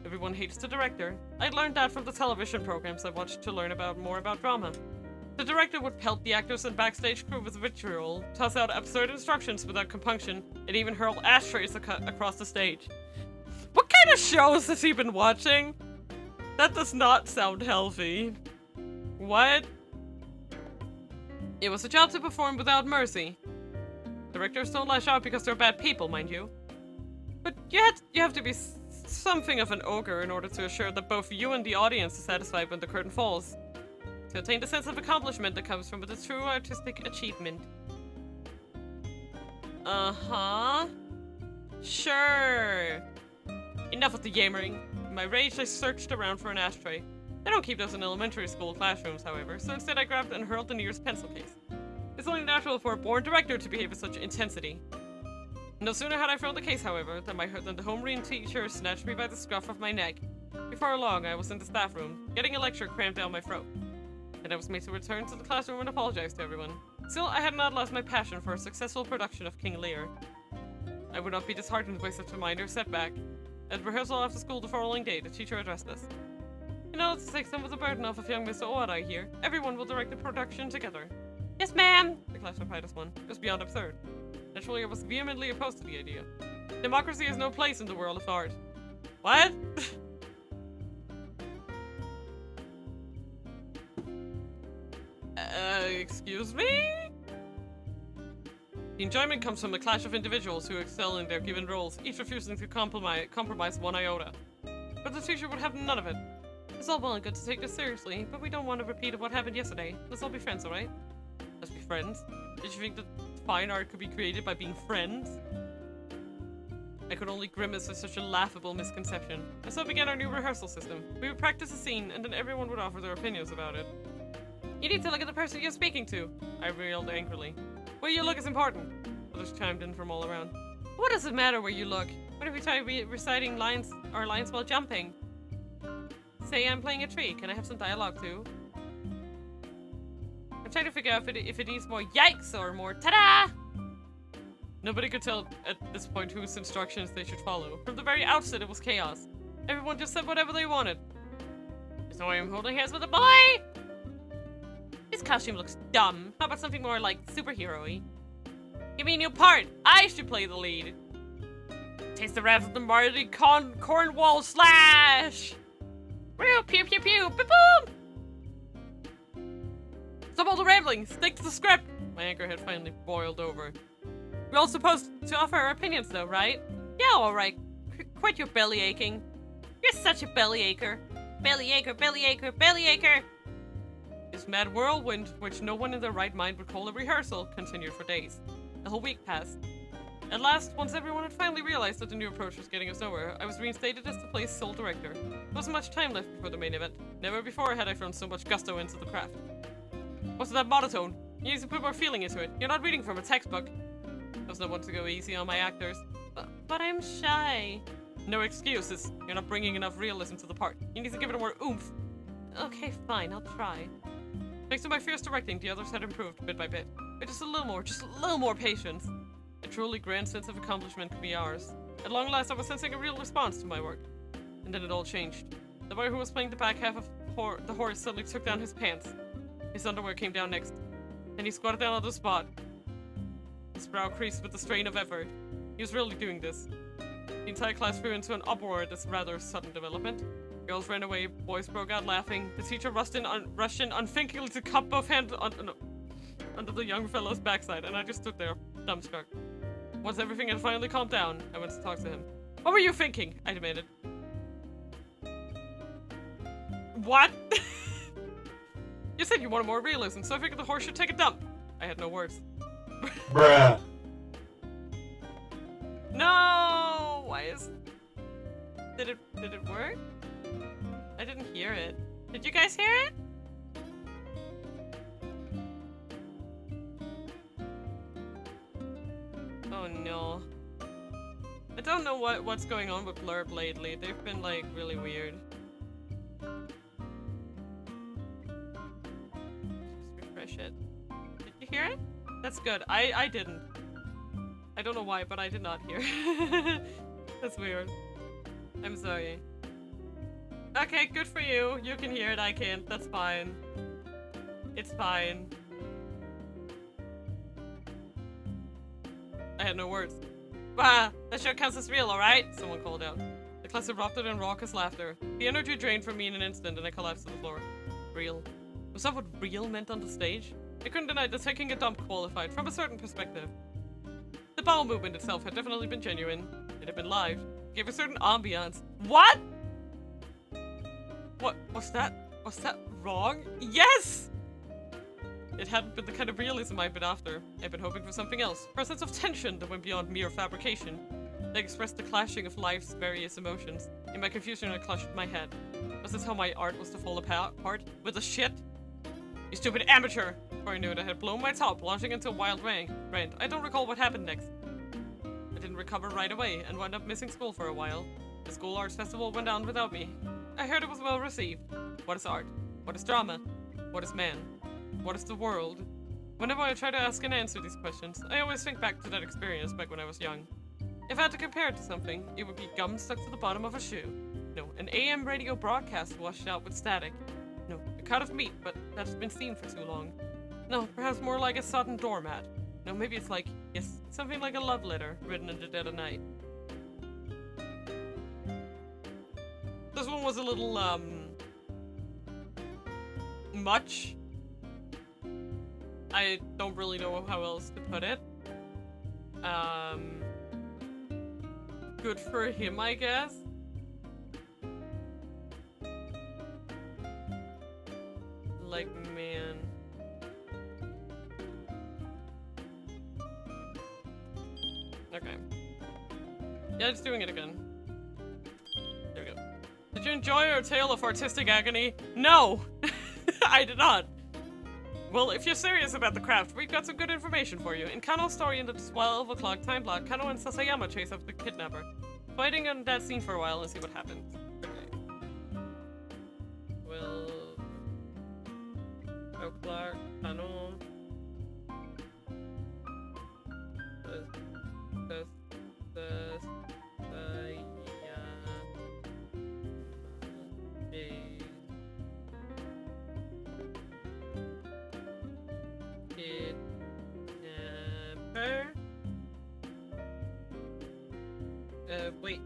Everyone hates the director. I'd learned that from the television programs I watched to learn more about drama. The director would pelt the actors and backstage crew with vitriol, toss out absurd instructions without compunction, and even hurl ashtrays across the stage. What kind of shows has he been watching? That does not sound healthy. What? It was a job to perform without mercy. Directors don't lash out because they're bad people, mind you. But you have to be something of an ogre in order to assure that both you and the audience are satisfied when the curtain falls. To attain the sense of accomplishment that comes from the true artistic achievement. Uh-huh. Sure. Enough of the yammering. In my rage, I searched around for an ashtray. They don't keep those in elementary school classrooms, however, so instead I grabbed and hurled the nearest pencil case. It's only natural for a born director to behave with such intensity. No sooner had I thrown the case, however, than the homeroom teacher snatched me by the scruff of my neck. Before long, I was in the staff room, getting a lecture crammed down my throat. And I was made to return to the classroom and apologize to everyone. Still, I had not lost my passion for a successful production of King Lear. I would not be disheartened by such a minor setback. At rehearsal after school the following day, the teacher addressed us. In order to take some of the burden off of young Mr. Oda here, everyone will direct the production together. Yes, ma'am! The class replied as one. It was beyond absurd. Naturally, I was vehemently opposed to the idea. Democracy has no place in the world of art. What? Excuse me? The enjoyment comes from a clash of individuals who excel in their given roles, each refusing to compromise one iota. But the teacher would have none of it. It's all well and good to take this seriously, but we don't want a repeat of what happened yesterday. Let's all be friends, alright? Let's be friends? Did you think that fine art could be created by being friends? I could only grimace at such a laughable misconception. And so began our new rehearsal system. We would practice a scene, and then everyone would offer their opinions about it. You need to look at the person you're speaking to, I railed angrily. Where you look is important. Others chimed in from all around. What does it matter where you look? What if we try reciting our lines while jumping? Say I'm playing a tree. Can I have some dialogue too? I'm trying to figure out if it needs more yikes or more ta-da! Nobody could tell at this point whose instructions they should follow. From the very outset, it was chaos. Everyone just said whatever they wanted. So I'm holding hands with a boy! This costume looks dumb. How about something more like superhero-y? Give me a new part. I should play the lead. Taste the wrath of the mighty Cornwall slash! Pew pew pew pew! Boom! Stop all the rambling! Stick to the script! My anger had finally boiled over. We're all supposed to offer our opinions though, right? Yeah, alright. Quit your belly aching. You're such a belly acher. Belly acher, belly acher, belly acher! This mad whirlwind, which no one in their right mind would call a rehearsal, continued for days. A whole week passed. At last, once everyone had finally realized that the new approach was getting us nowhere, I was reinstated as the play's sole director. There wasn't much time left before the main event. Never before had I thrown so much gusto into the craft. What's that monotone? You need to put more feeling into it. You're not reading from a textbook. I was not one to go easy on my actors. But I'm shy. No excuses. You're not bringing enough realism to the part. You need to give it more oomph. Okay, fine. I'll try. Thanks to my fierce directing, the others had improved bit by bit. But just a little more patience. A truly grand sense of accomplishment could be ours. At long last, I was sensing a real response to my work. And then it all changed. The boy who was playing the back half of the horse suddenly took down his pants. His underwear came down next. And he squatted down on the spot. His brow creased with the strain of effort. He was really doing this. The entire class flew into an uproar at this rather sudden development. Girls ran away, boys broke out laughing. The teacher rushed in unthinkingly to cup both hands under the young fellow's backside, and I just stood there, dumbstruck. Once everything had finally calmed down, I went to talk to him. What were you thinking? I demanded. What? You said you wanted more realism, so I figured the horse should take a dump. I had no words. Bruh. No! Why is... Did it work? I didn't hear it. Did you guys hear it? Oh no. I don't know what's going on with Blurb lately. They've been like really weird. Just refresh it. Did you hear it? That's good. I didn't. I don't know why, but I did not hear. That's weird. I'm sorry. Okay, good for you. You can hear it, I can't. That's fine. It's fine. I had no words. Bah! That sure counts as real, alright? Someone called out. The class erupted in raucous laughter. The energy drained from me in an instant and I collapsed to the floor. Real. Was that what real meant on the stage? I couldn't deny that taking a dump qualified, from a certain perspective. The bowel movement itself had definitely been genuine. It had been live. It gave a certain ambiance. What? What? Was that wrong? Yes! It hadn't been the kind of realism I'd been after. I'd been hoping for something else. For a sense of tension that went beyond mere fabrication. They expressed the clashing of life's various emotions. In my confusion, I clutched my head. Was this how my art was to fall apart? With a shit? You stupid amateur! Before I knew it, I had blown my top, launching into a wild rant. I don't recall what happened next. I didn't recover right away, and wound up missing school for a while. The school arts festival went on without me. I heard it was well received. What is art? What is drama? What is man? What is the world? Whenever I try to ask and answer these questions, I always think back to that experience back when I was young. If I had to compare it to something, it would be gum stuck to the bottom of a shoe. No, an AM radio broadcast washed out with static. No, a cut of meat, but that's been seen for too long. No, perhaps more like a sodden doormat. No, maybe it's like, yes, something like a love letter written in the dead of night. This one was a little, much. I don't really know how else to put it. Good for him, I guess. Like, man. Okay. Yeah, it's doing it again. There we go. Did you enjoy our tale of artistic agony? No! I did not. Well, if you're serious about the craft, we've got some good information for you. In Kano's story in the 12 o'clock time block, Kano and Sasayama chase up the kidnapper. Fighting on that scene for a while and see what happens. Okay. Well... o'clock, Kano... Wait.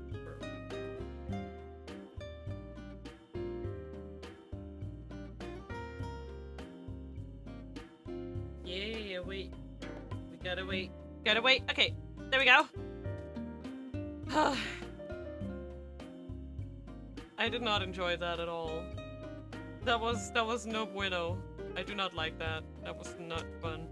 Yeah, wait. We gotta wait. Gotta wait. Okay, there we go. I did not enjoy that at all. That was no bueno. I do not like that. That was not fun.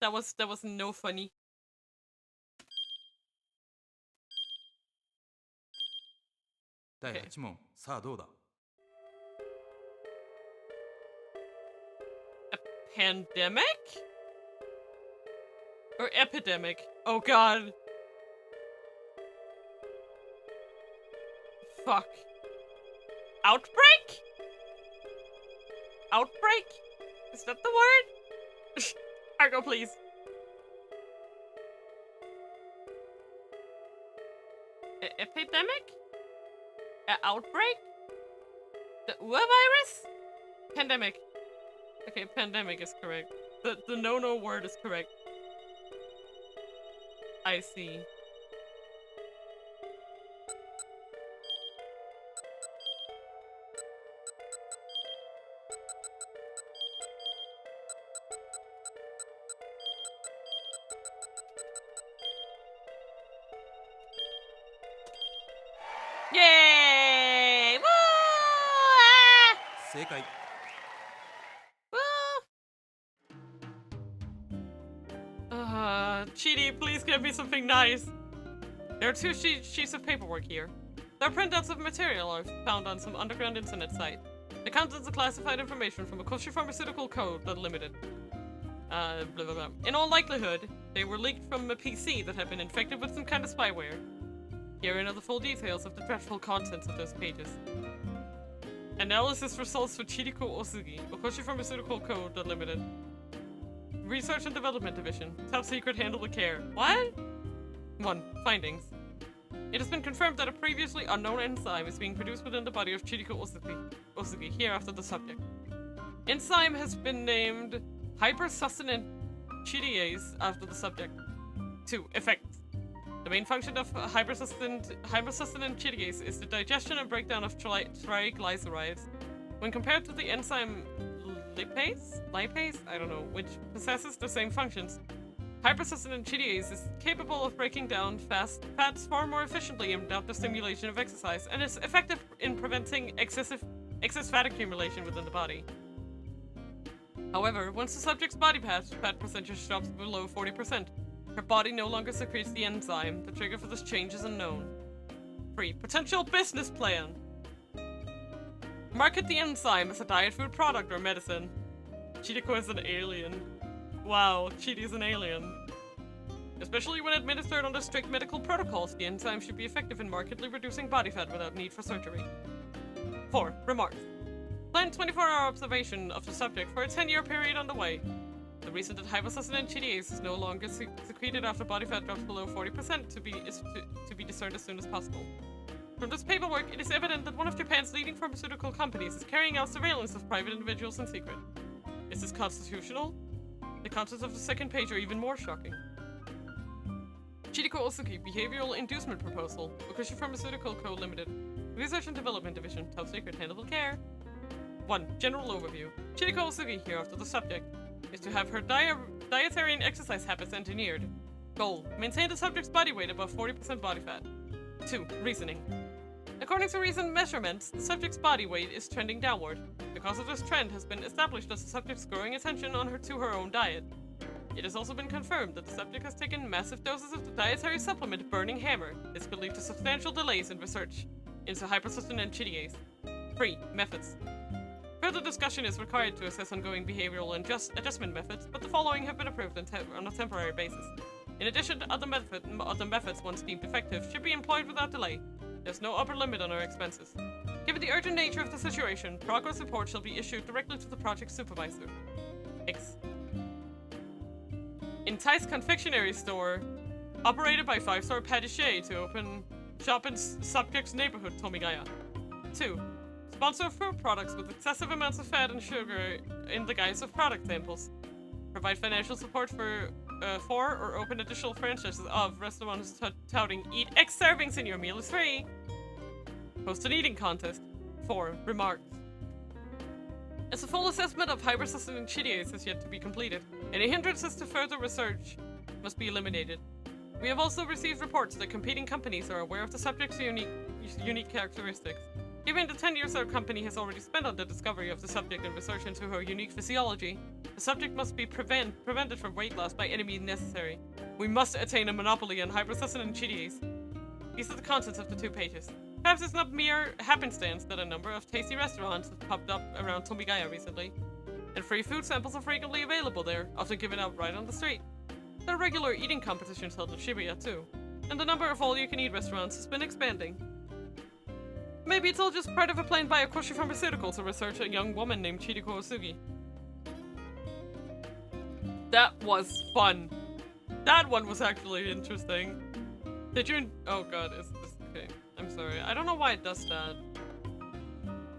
That was no funny.第 Okay. 8問さあどうだ Pandemic? Or epidemic? Oh god. Fuck. Outbreak? Outbreak? Is that the word? Argo, please. Epidemic? Outbreak? The virus? Pandemic. Okay, pandemic is correct. The no-no word is correct. I see. Yay! Woo! Ah! 正解 Woo! Chidi, please give me something nice. There are two sheets of paperwork here. They're printouts of material I've found on some underground internet site. The contents are classified information from a Koshi Pharmaceutical Code that limited. Blah, blah, blah. In all likelihood, they were leaked from a PC that had been infected with some kind of spyware. Here are the full details of the dreadful contents of those pages. Analysis results for Chiriko Osugi, Okoshi Pharmaceutical Code Unlimited. Research and Development Division. Top secret, handle with care. What? 1. Findings. It has been confirmed that a previously unknown enzyme is being produced within the body of Chiriko Osugi, here after the subject. Enzyme has been named hypersuccinate chitidase after the subject. 2. Effects. The main function of hypersuccinate chitidase is the digestion and breakdown of triglycerides. When compared to the enzyme lipase, I don't know, which possesses the same functions, hypersuccinate chitidase is capable of breaking down fats far more efficiently without the stimulation of exercise, and is effective in preventing excess fat accumulation within the body. However, once the subject's body fat percentage drops below 40%, her body no longer secretes the enzyme. The trigger for this change is unknown. 3. Potential business plan. Market the enzyme as a diet food product or medicine. Chidiko is an alien. Wow, Chidi is an alien. Especially when administered under strict medical protocols, the enzyme should be effective in markedly reducing body fat without need for surgery. 4. Remarks. Plan 24-hour observation of the subject for a 10-year period on the way. The reason that hypersuccinate chitidase is no longer secreted after body fat drops below 40% to be discerned as soon as possible. From this paperwork, it is evident that one of Japan's leading pharmaceutical companies is carrying out surveillance of private individuals in secret. Is this constitutional? The contents of the second page are even more shocking. Chiriko Osugi, Behavioral Inducement Proposal, Okushi Pharmaceutical Co. Limited. Research and Development Division, Top Secret, Handle with Care. 1. General Overview. Chiriko Osugi, here after the subject, is to have her dietary and exercise habits engineered. Goal. Maintain the subject's body weight above 40% body fat. 2. Reasoning. According to recent measurements, the subject's body weight is trending downward. The cause of this trend has been established as the subject's growing attention to her own diet. It has also been confirmed that the subject has taken massive doses of the dietary supplement Burning Hammer. This could lead to substantial delays in research into hypersuccinate chitidase. 3. Methods. Further discussion is required to assess ongoing behavioral and adjustment methods, but the following have been approved on a temporary basis. In addition, other methods once deemed effective should be employed without delay. There's no upper limit on our expenses. Given the urgent nature of the situation, progress report shall be issued directly to the project supervisor. X. Entice Confectionery Store, operated by 5-star Patissier to open shop in subject's neighborhood, Tomigaya. 2. Sponsor food products with excessive amounts of fat and sugar in the guise of product samples. Provide financial support for or open additional franchises of restaurants touting eat X servings and your meal is free. Host an eating contest. 4. Remarks. As a full assessment of hypersuccinate chitidase has yet to be completed, any hindrances to further research must be eliminated. We have also received reports that competing companies are aware of the subject's unique characteristics. Given the 10 years our company has already spent on the discovery of the subject and research into her unique physiology, the subject must be prevented from weight loss by any means necessary. We must attain a monopoly on hypersuccinate chitidase. These are the contents of the 2 pages. Perhaps it's not mere happenstance that a number of tasty restaurants have popped up around Tomigaya recently, and free food samples are frequently available there, often given out right on the street. There are regular eating competitions held in Shibuya too, and the number of all-you-can-eat restaurants has been expanding. Maybe it's all just part of a plan by Okoshi Pharmaceutical to research a young woman named Chiriko Osugi. That was fun. That one was actually interesting. Did you? Oh god, is this okay? I'm sorry. I don't know why it does that.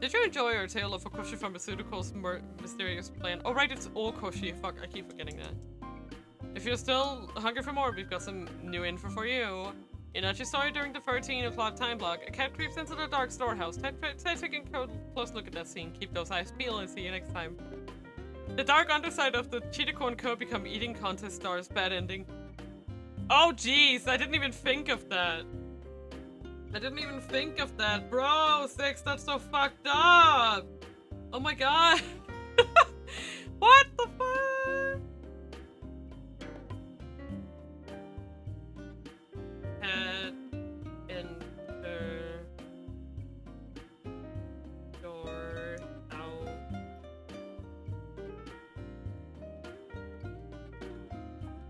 Did you enjoy our tale of Okoshi Pharmaceutical's mysterious plan? Oh right, it's Okoshi. Fuck, I keep forgetting that. If you're still hungry for more, we've got some new info for you. In Archie's story during the 13 o'clock time block, a cat creeps into the dark storehouse. Taking a close look at that scene. Keep those eyes peeled and see you next time. The dark underside of the Chidoko & Co. become eating contest stars. Bad ending. Oh jeez, I didn't even think of that. I didn't even think of that. Bro, 6, that's so fucked up. Oh my god. What the fuck? Head, enter, door, out.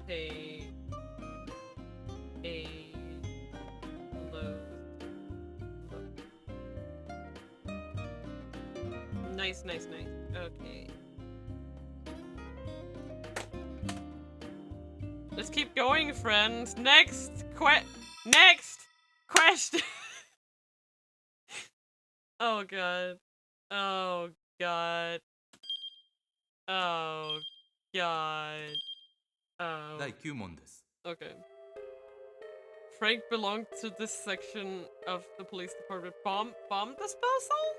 Pay, a, load. Nice, nice, nice. Okay. Let's keep going, friends. Next question. Oh god. Oh god. Oh god. Oh. 第9問です。 Okay. Frank belonged to this section of the police department. Bomb disposal?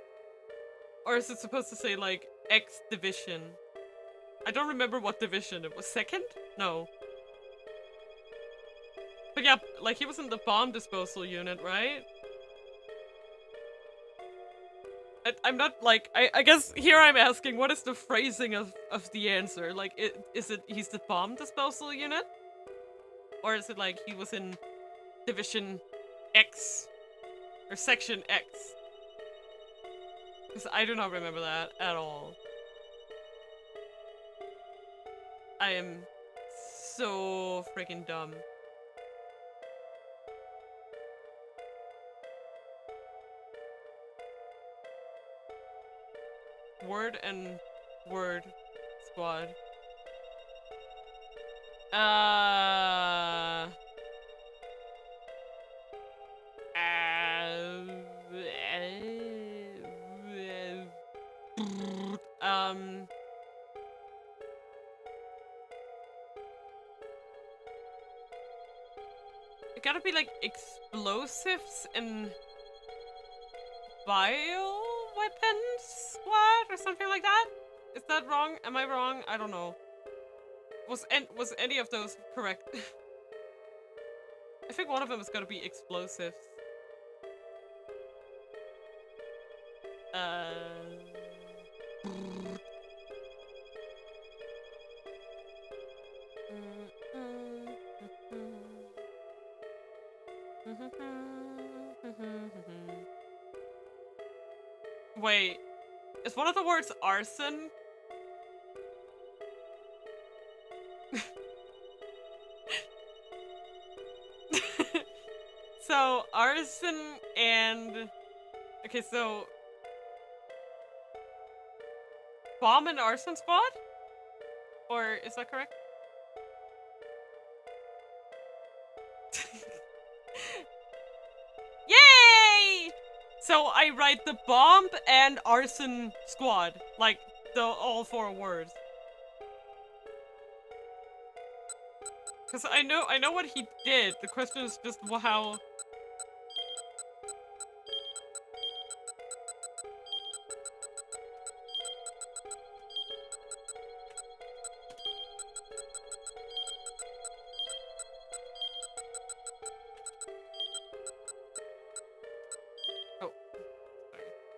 Or is it supposed to say like X division? I don't remember what division it was. Second? No. But yeah, like he was in the bomb disposal unit, right? I'm not like I guess here I'm asking what is the phrasing of the answer? Like is it he's the bomb disposal unit? Or is it like he was in division X or section X? Because I do not remember that at all. I am so freaking dumb. Word and word squad. It gotta be like explosives and bio weapons squad or something like that? Is that wrong? Am I wrong? I don't know. Was any of those correct? I think one of them is gonna be explosives. Wait, is one of the words arson? So, arson and... Okay, so... Bomb and arson squad? Or is that correct? Yay! So I write the bomb and arson squad. Like, all 4 words. Because I know what he did. The question is just how... Oh.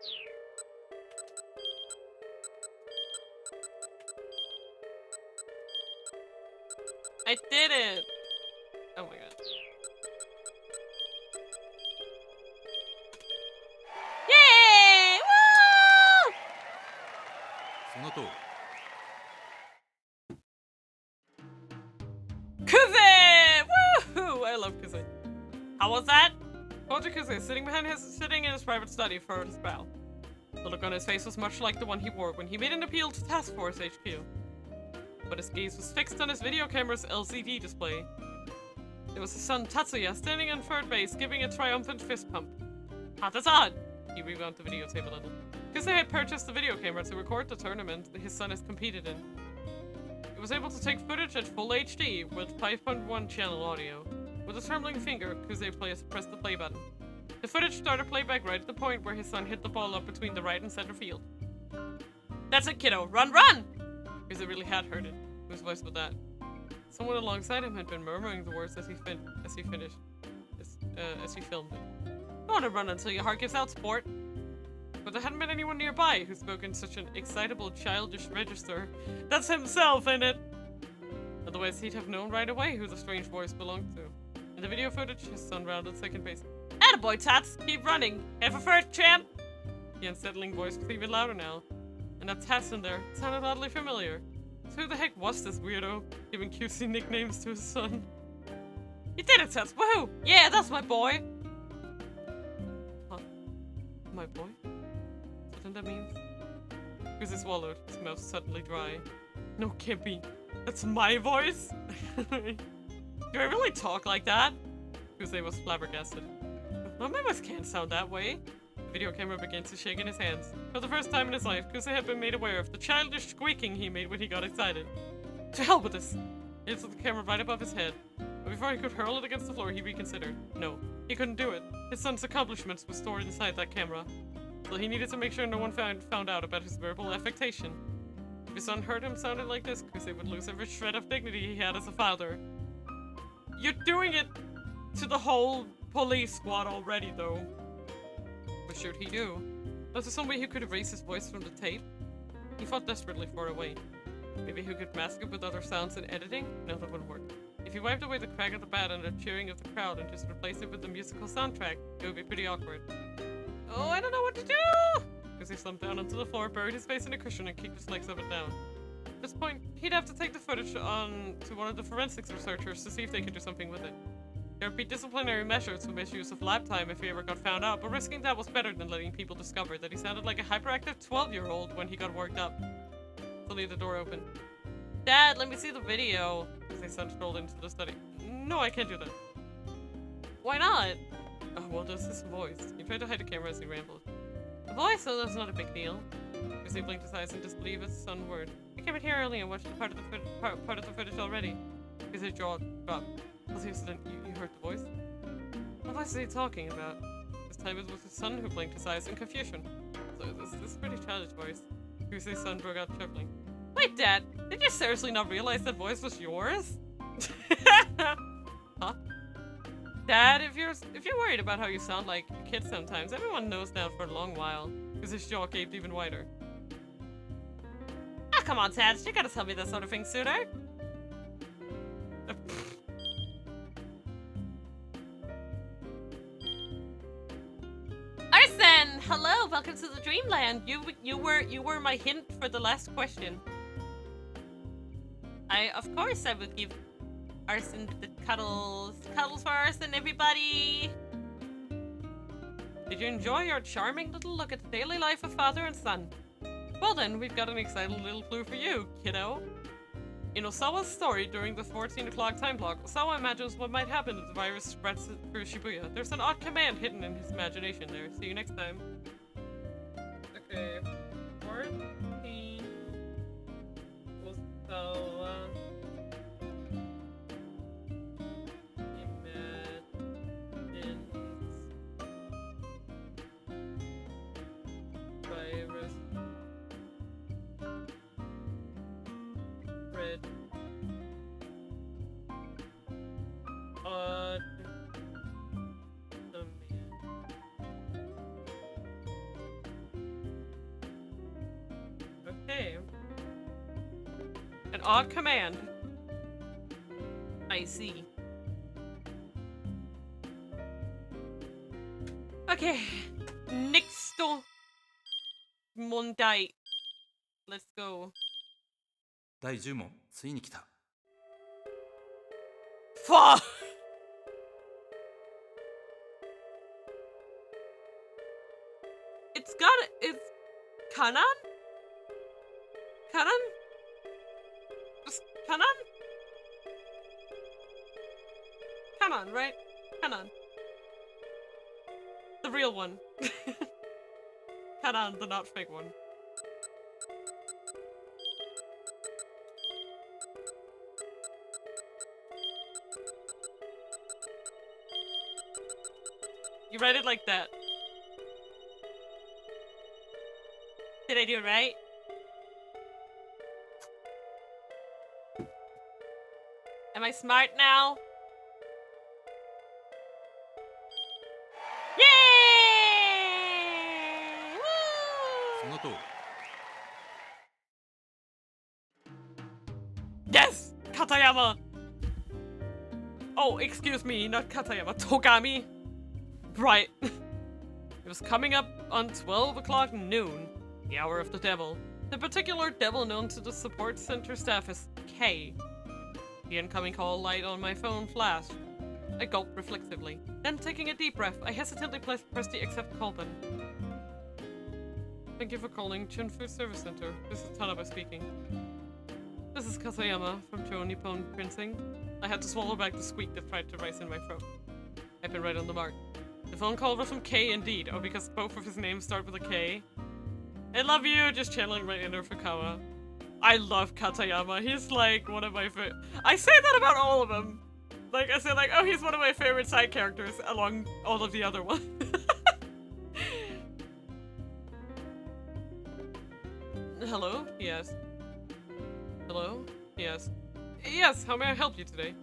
Sorry. I did it! Oh my god. Yay! Woo! その通り。 Kuze! Woohoo! I love Kuze. How was that? Soldier Kuze sitting in his private study for his bow. The look on his face was much like the one he wore when he made an appeal to Task Force HQ. But his gaze was fixed on his video camera's LCD display. There was his son Tatsuya standing on third base, giving a triumphant fist pump. Ah, that's odd! He rewound the videotape a little. Kuze had purchased the video camera to record the tournament that his son has competed in. It was able to take footage at full HD with 5.1 channel audio. With a trembling finger, Kuze pressed the play button. The footage started playback right at the point where his son hit the ball up between the right and center field. That's it, kiddo! Run, run! Kuze really had heard it. Whose voice was that? Someone alongside him had been murmuring the words as he filmed it. want to run until your heart gives out, sport. But there hadn't been anyone nearby who spoke in such an excitable, childish register. That's himself, ain't it? Otherwise, he'd have known right away who the strange voice belonged to. In the video footage, his son rounded second base. Attaboy, Tats! Keep running! Head for first, champ! The unsettling voice was even louder now. And that Tats in there sounded oddly familiar. So who the heck was this weirdo, giving cutesy nicknames to his son? You did it, Tats! Woohoo! Yeah, that's my boy! Huh? My boy? Something that means? Kuze swallowed, his mouth suddenly dry. No, can't be. That's my voice? Do I really talk like that? Kuze was flabbergasted. No, my voice can't sound that way. The video camera began to shake in his hands. For the first time in his life, Kuze had been made aware of the childish squeaking he made when he got excited. To hell with this! He lifted the camera right above his head. But before he could hurl it against the floor, he reconsidered. No, he couldn't do it. His son's accomplishments were stored inside that camera. So he needed to make sure no one found out about his verbal affectation. If his son heard him sounding like this, Kuze would lose every shred of dignity he had as a father. You're doing it to the whole police squad already, though. What should he do? Was there some way he could erase his voice from the tape? He fought desperately for a way. Maybe he could mask it with other sounds and editing? No, that wouldn't work. If he wiped away the crack of the bat and the cheering of the crowd and just replaced it with the musical soundtrack, it would be pretty awkward. Oh, I don't know what to do! Kuze slumped down onto the floor, buried his face in a cushion, and kicked his legs up and down. At this point, he'd have to take the footage on to one of the forensics researchers to see if they could do something with it. There would be disciplinary measures for misuse of lab time if he ever got found out, but risking that was better than letting people discover that he sounded like a hyperactive 12-year-old when he got worked up. Suddenly the door opened. Dad, let me see the video! His son strolled into the study. No, I can't do that. Why not? Oh, well, there's his voice. He tried to hide the camera as he rambled. A voice? Oh, that's not a big deal. Kuze blinked his eyes in disbelief as his son word. I came in here early and watched part of the footage already. Kuze's jaw dropped. Was he you heard the voice? What voice is he talking about? This time it was his son who blinked his eyes in confusion. So this is a pretty childish voice. Kuze's son broke out chuckling. Wait, Dad, did you seriously not realize that voice was yours? Huh? Dad, if you're worried about how you sound like a kid sometimes, everyone knows now for a long while. His jaw gaped even wider. Ah, come on, Tad, you gotta tell me that sort of thing sooner. Arson, hello, welcome to the Dreamland. You were my hint for the last question. Of course I would give Arson the cuddles. Cuddles for Arson, everybody! Did you enjoy your charming little look at the daily life of father and son? Well then, we've got an exciting little clue for you, kiddo. In Osawa's story during the 14 o'clock time block, Osawa imagines what might happen if the virus spreads through Shibuya. There's an odd command hidden in his imagination there. See you next time. Okay. 14 Osawa virus spread odd command. Okay. An odd command. I see. Okay. Next Mondai. Let's go. 第10問ついに来た Fuck! It's Kanan? Kanan? Just Kanan? Kanan, right? Kanan. The real one. Kanan, the not fake one. You read it like that. Did I do it right? Am I smart now? Yay! ことを。 Yes! Katayama! Oh, excuse me, not Katayama. Togami! Right. It was coming up on 12 o'clock noon, the hour of the devil. The particular devil known to the support center staff as K. The incoming call light on my phone flashed. I gulped reflexively. Then, taking a deep breath, I hesitantly pressed the accept call button. Thank you for calling Chun Food Service Center. This is Tanaba speaking. This is Katayama from Joe Nippon Printing. I had to swallow back the squeak that tried to rise in my throat. I've been right on the mark. The phone call was from K indeed. Oh, because both of his names start with a K. I love you, just channeling my inner Fukawa. I love Katayama. He's like one of my favorite. I say that about all of them. Like, I say like, oh, he's one of my favorite side characters along all of the other ones. Hello? Yes. Hello? Yes. Yes, how may I help you today?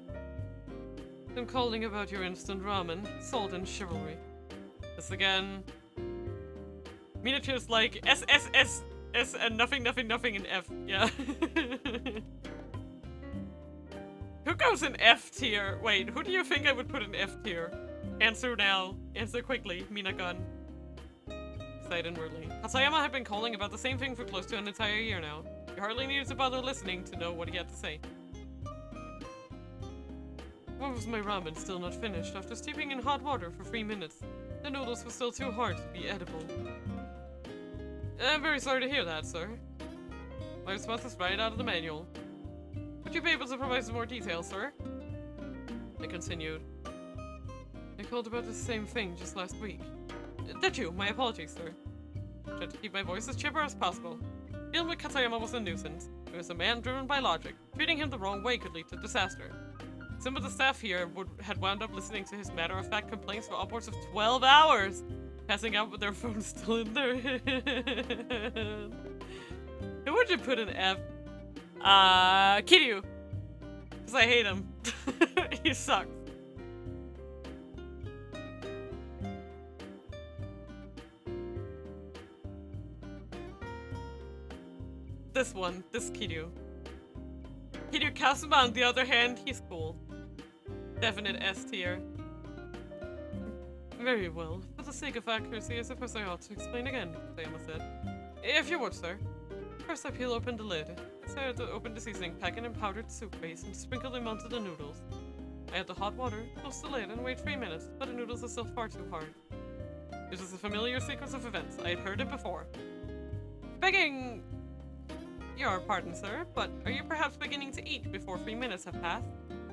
I'm calling about your instant ramen, salt and chivalry. This again. Miniatures like S, S, S, S, and nothing, nothing, nothing in F. Yeah. Who goes in F tier? Wait, who do you think I would put in F tier? Answer now. Answer quickly. Mina gun. Sighed inwardly. Katayama had been calling about the same thing for close to an entire year now. You hardly needed to bother listening to know what he had to say. Why was my ramen still not finished after steeping in hot water for 3 minutes? The noodles were still too hard to be edible. I'm very sorry to hear that, sir. My response is right out of the manual. Would you be able to provide some more details, sir? I continued. I called about the same thing just last week. Did you? My apologies, sir. Tried to keep my voice as chipper as possible. Dealing with Katayama was a nuisance. He was a man driven by logic. Treating him the wrong way could lead to disaster. Some of the staff here had wound up listening to his matter-of-fact complaints for upwards of 12 hours, passing out with their phones still in their hand. Who would you put in F? Kiryu. Because I hate him. He sucks. This one, this Kiryu. Kiryu Kasuma, on the other hand, he's cool. Definite S tier. Very well. For the sake of accuracy, I suppose I ought to explain again, Sayama said. If you would, sir. First, I peel open the lid. I started to open the seasoning packet and powdered soup base and sprinkled them onto the noodles. I add the hot water, close the lid, and wait 3 minutes, but the noodles are still far too hard. This is a familiar sequence of events. I had heard it before. Begging your pardon, sir, but are you perhaps beginning to eat before 3 minutes have passed?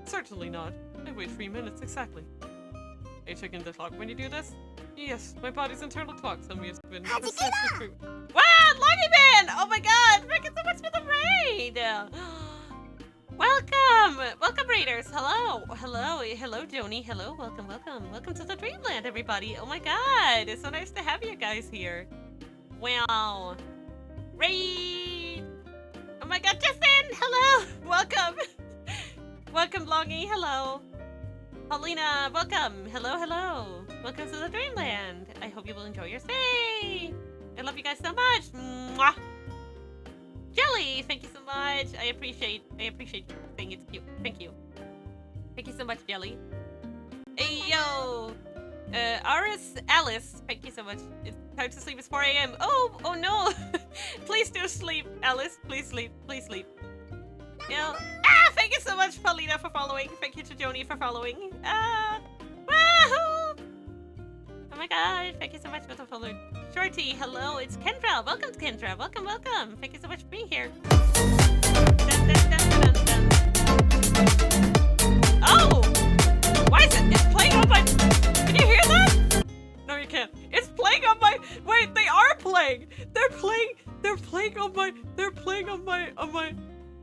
Certainly not. I wait 3 minutes exactly. Are you checking the clock when you do this? Yes, my body's internal clock tells me it's been precisely 3. Wow, Lonnie Man! Oh my god, thank you so much for the raid! Welcome! Welcome, raiders! Hello! Hello, hello, Joni. Hello, welcome, welcome. Welcome to the Dreamland, everybody. Oh my god, it's so nice to have you guys here. Wow. Raid! Oh my god, Justin! Hello! Welcome! Welcome, Longy. Hello. Paulina, welcome. Hello, hello. Welcome to the Dreamland. I hope you will enjoy your stay. I love you guys so much. Mwah. Jelly, thank you so much. I appreciate you saying it's cute. Thank you. Thank you so much, Jelly. Hey, yo. Alice, thank you so much. It's time to sleep. It's 4 a.m. Oh no. Please do sleep, Alice. Please sleep. Please sleep. Thank you so much, Paulina, for following. Thank you to Joni for following. Wahoo! Oh my god, thank you so much for the follow. Shorty, hello, it's Kendra. Welcome to Kendra. Welcome, welcome. Thank you so much for being here. Dun, dun, dun, dun, dun. Oh! Why is it? It's playing on my... Can you hear that? No, you can't. It's playing on my... Wait, they are playing. They're playing on my... They're playing on my...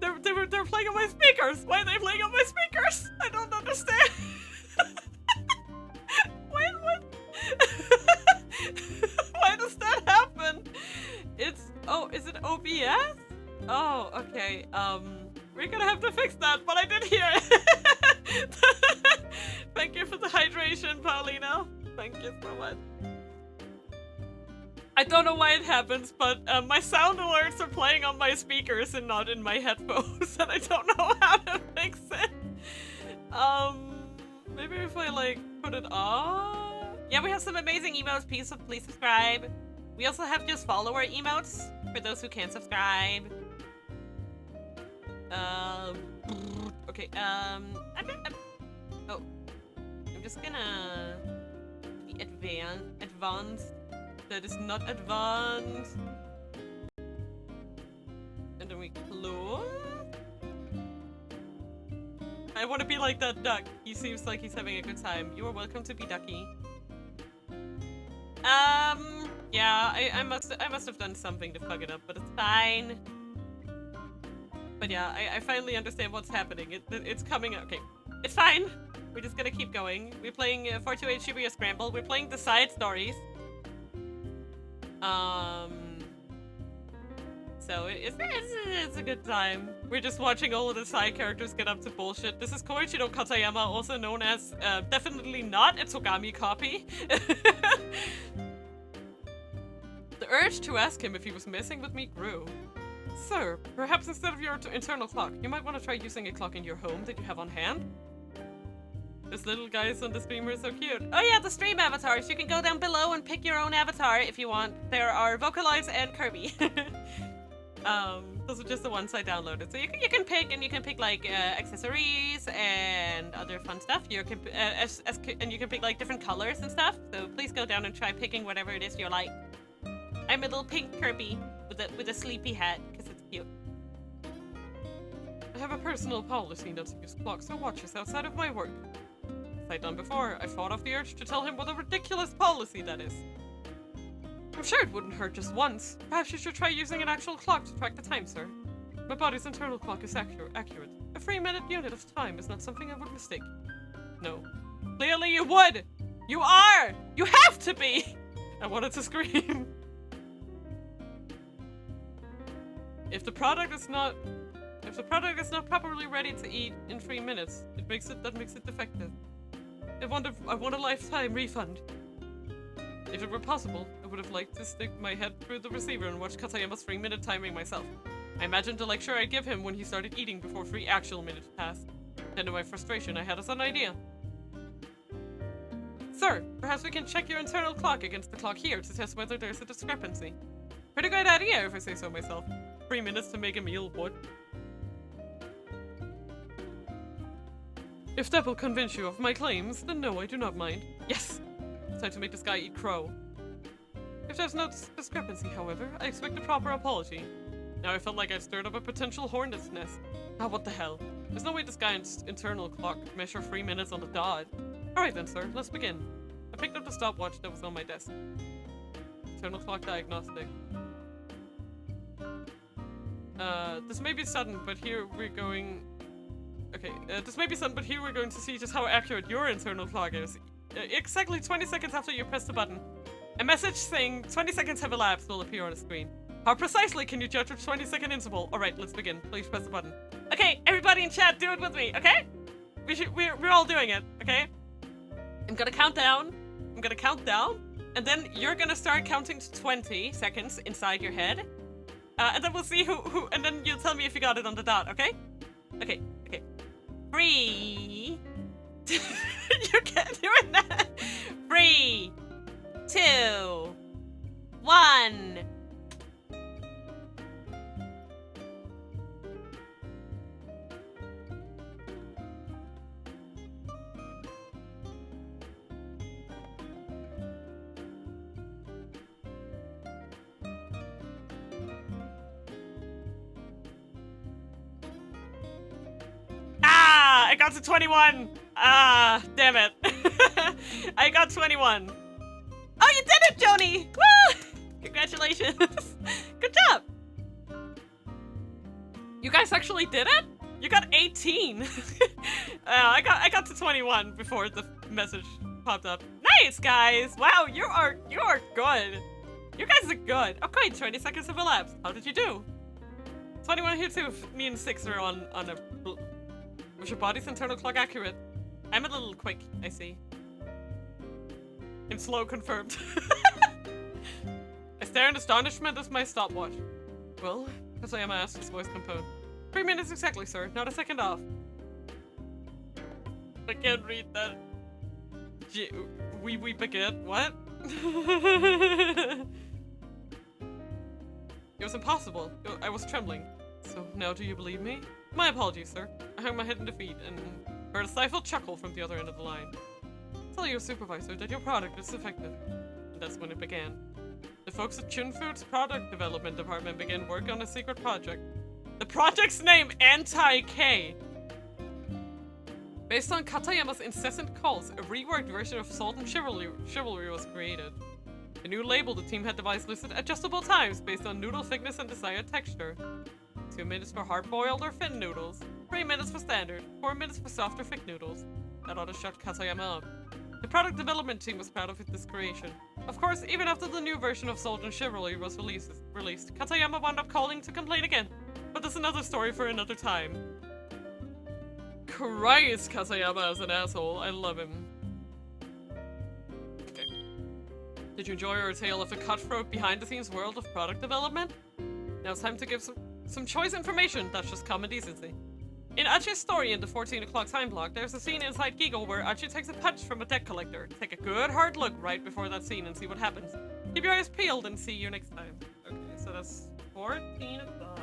They're playing on my speakers. Why are they playing on my speakers? I don't understand. Wait, what? Why does that happen? It's... Oh, is it OBS? Oh, okay. We're gonna have to fix that, but I did hear it. Thank you for the hydration, Paulina. Thank you so much. I don't know why it happens, but my sound alerts are playing on my speakers and not in my headphones, and I don't know how to fix it. Maybe if I like put it on. Yeah, we have some amazing emotes. Please subscribe. We also have just follower emotes for those who can't subscribe. Okay. I'm just gonna be advanced. That is not advanced. And then we close. I want to be like that duck. He seems like he's having a good time. You are welcome to be ducky. Yeah, I must have done something to fuck it up, but it's fine. But yeah, I finally understand what's happening. It's coming. Okay, it's fine. We're just gonna keep going. We're playing 428 Shibuya Scramble. We're playing the side stories. So it's a good time. We're just watching all of the side characters get up to bullshit. This is Koichiro Katayama, also known as definitely not a Tsugami copy. The urge to ask him if he was messing with me grew. Sir, perhaps instead of your internal clock, you might want to try using a clock in your home that you have on hand. This little guy on the streamer is so cute. Oh yeah, the stream avatars. You can go down below and pick your own avatar if you want. There are Vocalize and Kirby. Those are just the ones I downloaded. So you can pick like accessories and other fun stuff. You can and you can pick like different colors and stuff. So please go down and try picking whatever it is you like. I'm a little pink Kirby with a sleepy hat because it's cute. I have a personal policy not to use clocks or watches outside of my work. As I've done before, I fought off the urge to tell him what a ridiculous policy that is. I'm sure it wouldn't hurt just once. Perhaps you should try using an actual clock to track the time, sir. My body's internal clock is accurate. A 3-minute unit of time is not something I would mistake. No. Clearly you would! You are! You have to be! I wanted to scream. If the product is not properly ready to eat in 3 minutes, that makes it defective. I want a lifetime refund. If it were possible, I would have liked to stick my head through the receiver and watch Katayama's 3-minute timing myself. I imagined the lecture I'd give him when he started eating before 3 actual minutes passed. Then to my frustration, I had a sudden idea. Sir, perhaps we can check your internal clock against the clock here to test whether there's a discrepancy. Pretty good idea if I say so myself. 3 minutes to make a meal, what? If that will convince you of my claims, then no, I do not mind. Yes! It's time to make this guy eat crow. If there's no discrepancy, however, I expect a proper apology. Now I felt like I'd stirred up a potential hornet's nest. Ah, what the hell. There's no way this guy's internal clock could measure 3 minutes on the dot. Alright then, sir, let's begin. I picked up the stopwatch that was on my desk. Internal clock diagnostic. This may be sudden, but here we're going... Okay, this may be sudden, but here we're going to see just how accurate your internal clock is. Exactly 20 seconds after you press the button. A message saying 20 seconds have elapsed will appear on the screen. How precisely can you judge a 20-second interval? Alright, let's begin. Please press the button. Okay, everybody in chat, do it with me, okay? We're all doing it, okay? I'm gonna count down. And then you're gonna start counting to 20 seconds inside your head. And then we'll see who, and then you'll tell me if you got it on the dot, okay? Okay. 3. You can't do it now. 3, 2, 1. I got to 21! Ah, damn it. I got 21. Oh, you did it, Joni! Woo! Congratulations. Good job. You guys actually did it? You got 18. I got to 21 before the message popped up. Nice, guys. Wow, you are good. You guys are good. Okay, 20 seconds have elapsed. How did you do? 21 here too. Me and 6 are on a... Was your body's internal clock accurate? I'm a little quick, I see. I'm slow confirmed. stare in astonishment as my stopwatch. Well, Kasayama asked, his voice composed. 3 minutes exactly, sir. Not a second off. I can't read that. We baguette? What? It was impossible. I was trembling. So now do you believe me? My apologies, sir. I hung my head in defeat and heard a stifled chuckle from the other end of the line. Tell your supervisor that your product is defective. And that's when it began. The folks at Chunfood's product development department began work on a secret project. The project's name, Anti-K. Based on Katayama's incessant calls, a reworked version of Salt and Chivalry was created. A new label the team had devised listed adjustable times based on noodle thickness and desired texture. 2 minutes for hard-boiled or thin noodles, 3 minutes for standard, 4 minutes for soft or thick noodles. That ought to shut Katayama up. The product development team was proud of this creation. Of course, even after the new version of Salt and Chivalry was released, Katayama wound up calling to complain again. But that's another story for another time. Christ, Katayama is an asshole. I love him. Okay. Did you enjoy our tale of the cutthroat behind-the-scenes world of product development? Now it's time to give some choice information that's just common decency. In Achi's story in the 14 o'clock time block, there's a scene inside Gigo where Achi takes a punch from a deck collector. Take a good hard look right before that scene and see what happens. Keep your eyes peeled and see you next time. Okay, so that's 14 o'clock.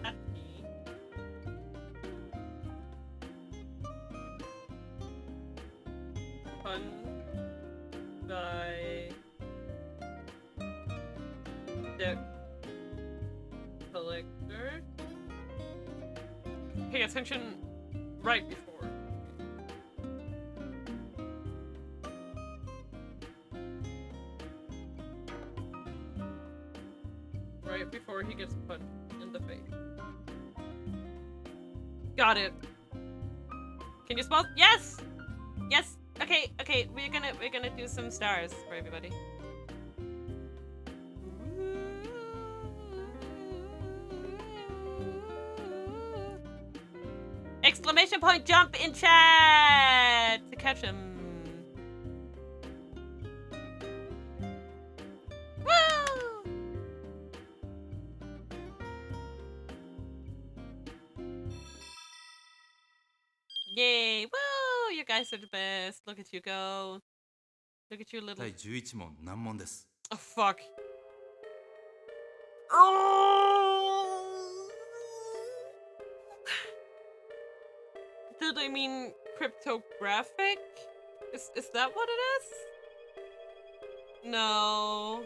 Achi. Punch by deck collector. Pay attention right before. Right before he gets punched in the face. Got it. Can you spell? Yes! Yes! Okay, okay, we're gonna do some stars for everybody. Exclamation point jump in chat to catch him. Woo! Yay! Woo! You guys are the best. Look at you go. Look at your little. 第11問難問です。 Oh fuck. Oh! Do they mean cryptographic? Is that what it is? No.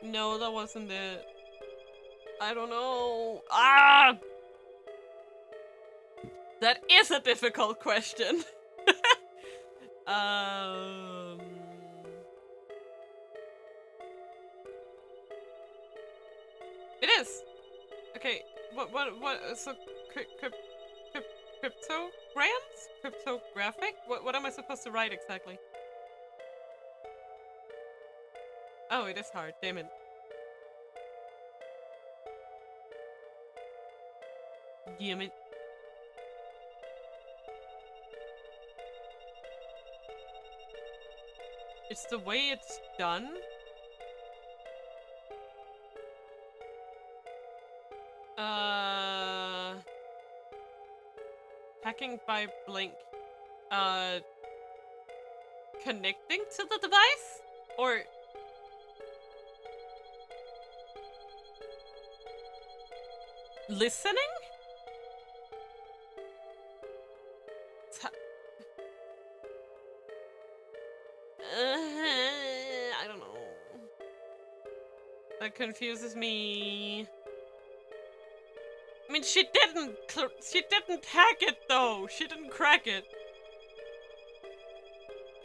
No, that wasn't it. I don't know. Ah! That is a difficult question. It is. Okay. What? So, cryptograms? Cryptographic? What am I supposed to write exactly? Oh, it is hard. Damn it. Damn it. It's the way it's done. Hacking by blink. Connecting to the device? Or... listening? I don't know. That confuses me. I mean, she didn't hack it though. She didn't crack it.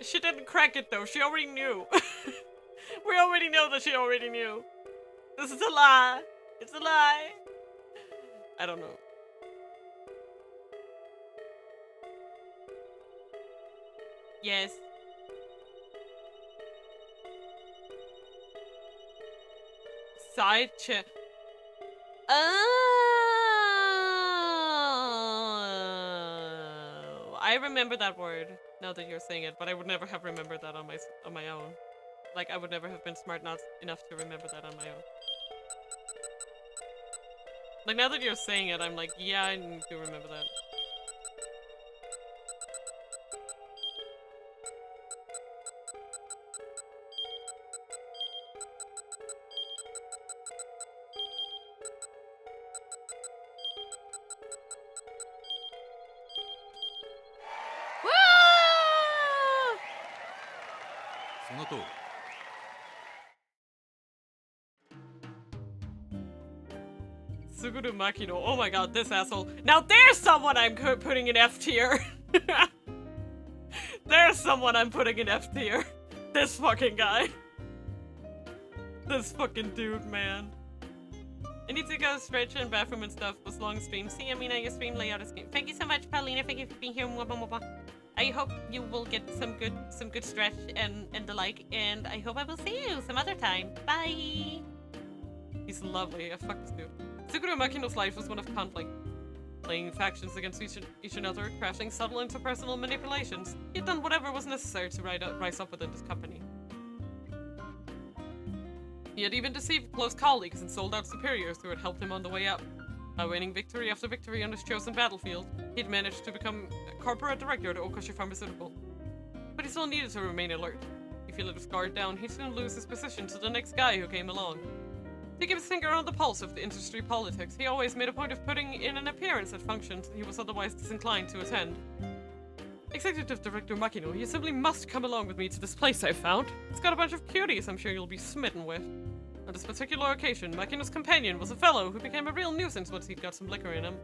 She didn't crack it though. She already knew. We already know that she already knew. This is a lie. It's a lie. I don't know. Yes. Side check. I remember that word now that you're saying it, but I would never have remembered that on my own. Like, I would never have been smart enough to remember that on my own. Like, now that you're saying it, I'm like, yeah, I do remember that. Woo! その通り。 Suguru Makino. Oh my god, this asshole. Now there's someone I'm putting in F tier. There's someone I'm putting in F tier. This fucking guy. This fucking dude, man. I need to go stretch and bathroom and stuff. Was long stream. See you, Mina. Your stream layout is good. Thank you so much, Paulina. Thank you for being here. I hope you will get some good stretch and the like. And I hope I will see you some other time. Bye. He's lovely. I fuck this dude. Suguru Makino's life was one of conflict, playing factions against each another, crafting subtle interpersonal manipulations. He had done whatever was necessary to rise up within this company. He had even deceived close colleagues and sold out superiors who had helped him on the way up. By winning victory after victory on his chosen battlefield, he'd managed to become a corporate director at Okashi Pharmaceutical. But he still needed to remain alert. If he let his guard down, he'd soon lose his position to the next guy who came along. To keep his finger on the pulse of the industry politics, he always made a point of putting in an appearance at functions he was otherwise disinclined to attend. Executive Director Makino, you simply must come along with me to this place I've found. It's got a bunch of cuties I'm sure you'll be smitten with. On this particular occasion, Makino's companion was a fellow who became a real nuisance once he'd got some liquor in him.